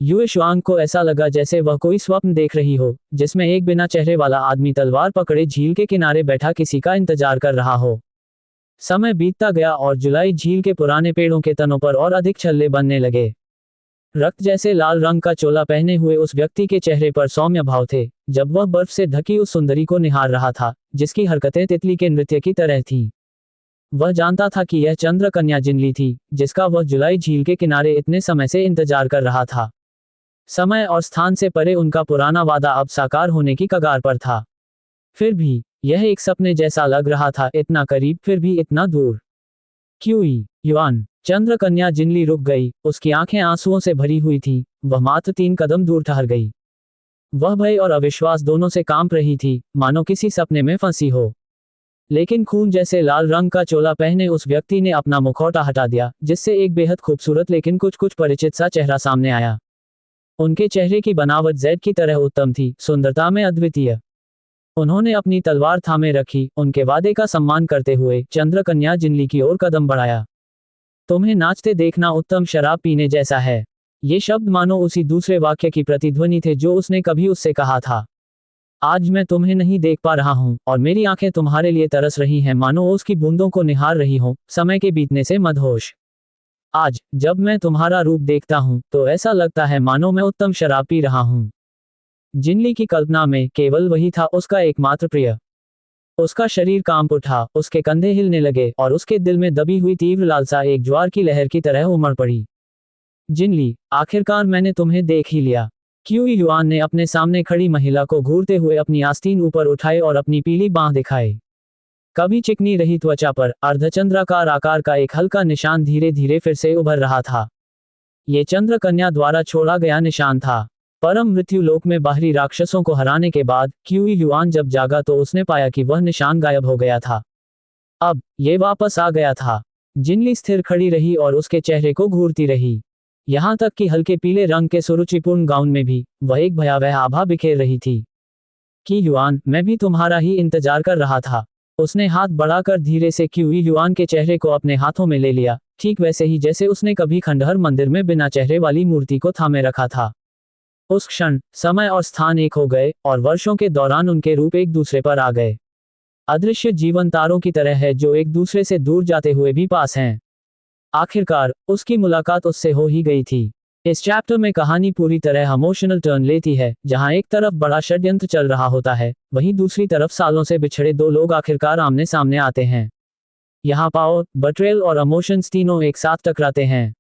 युए शुआंग को ऐसा लगा जैसे वह कोई स्वप्न देख रही हो, जिसमें एक बिना चेहरे वाला आदमी तलवार पकड़े झील के किनारे बैठा किसी का इंतजार कर रहा हो। समय बीतता गया और जुलाई झील के पुराने पेड़ों के तनों पर और अधिक छल्ले बनने लगे। रक्त जैसे लाल रंग का चोला पहने हुए उस व्यक्ति के चेहरे पर सौम्य भाव थे, जब वह बर्फ से ढकी उस सुंदरी को निहार रहा था, जिसकी हरकतें तितली के नृत्य की तरह थीं। वह जानता था कि यह चंद्र कन्या जिनली थी, जिसका वह जुलाई झील के किनारे इतने समय से इंतजार कर रहा था। समय और स्थान से परे उनका पुराना वादा अब साकार होने की कगार पर था। फिर भी यह एक सपने जैसा लग रहा था, इतना करीब फिर भी इतना दूर। क्यूई युआन, चंद्र कन्या जिनली रुक गई, उसकी आंखें आंसुओं से भरी हुई थीं, वह मात्र 3 कदम दूर ठहर गई। वह भय और अविश्वास दोनों से कांप रही थी, मानो किसी सपने में फंसी हो। लेकिन खून जैसे लाल रंग का चोला पहने उस व्यक्ति ने अपना मुखौटा हटा दिया, जिससे एक बेहद खूबसूरत लेकिन कुछ परिचित सा चेहरा सामने आया। उनके चेहरे की बनावट जैड की तरह उत्तम थी, सुंदरता में अद्वितीय। उन्होंने अपनी तलवार थामे रखी, उनके वादे का सम्मान करते हुए चंद्रकन्या जिनली की ओर कदम बढ़ाया। तुम्हें नाचते देखना उत्तम शराब पीने जैसा है। ये शब्द मानो उसी दूसरे वाक्य की प्रतिध्वनि थे जो उसने कभी उससे कहा था। आज मैं तुम्हें नहीं देख पा रहा हूं और मेरी आंखें तुम्हारे लिए तरस रही हैं, मानो उसकी बूंदों को निहार रही हों, समय के बीतने से मदहोश। आज जब मैं तुम्हारा रूप देखता हूं तो ऐसा लगता है मानो मैं उत्तम शराब पी रहा हूं। जिनली की कल्पना में केवल वही था उसका एकमात्र प्रिय। उसका शरीर कांप उठा, उसके कंधे हिलने लगे और उसके दिल में दबी हुई तीव्र लालसा एक ज्वार की लहर की तरह उमड़ पड़ी। जिनली, आखिरकार मैंने तुम्हें देख ही लिया। क्यूई युआन ने अपने सामने खड़ी महिला को घूरते हुए अपनी आस्तीन ऊपर उठाए और अपनी पीली बांह दिखाई। कभी चिकनी रही त्वचा पर अर्धचंद्राकार आकार का एक हल्का निशान धीरे धीरे फिर से उभर रहा था। ये चंद्र कन्या द्वारा छोड़ा गया निशान था। परम मृत्यु लोक में बाहरी राक्षसों को हराने के बाद क्यूई युआन जब जागा तो उसने पाया कि वह निशान गायब हो गया था। अब ये वापस आ गया था। जिनली स्थिर खड़ी रही और उसके चेहरे को घूरती रही। यहां तक कि हल्के पीले रंग के सुरुचिपूर्ण गाउन में भी वह एक भयावह आभा बिखेर रही थी। कि युआन, मैं भी तुम्हारा ही इंतजार कर रहा था। उसने हाथ बढ़ाकर धीरे से क्यूई युआन के चेहरे को अपने हाथों में ले लिया, ठीक वैसे ही जैसे उसने कभी खंडहर मंदिर में बिना चेहरे वाली मूर्ति को थामे रखा था। उस क्षण समय और स्थान एक हो गए और वर्षों के दौरान उनके रूप एक दूसरे पर आ गए। अदृश्य जीवन तारों की तरह है जो एक दूसरे से दूर जाते हुए भी पास हैं। आखिरकार उसकी मुलाकात उससे हो ही गई थी। इस चैप्टर में कहानी पूरी तरह इमोशनल टर्न लेती है, जहां एक तरफ बड़ा षड्यंत्र चल रहा होता है, वहीं दूसरी तरफ सालों से बिछड़े दो लोग आखिरकार आमने सामने आते हैं। यहाँ पावर, बट्रेल और इमोशंस तीनों एक साथ टकराते हैं।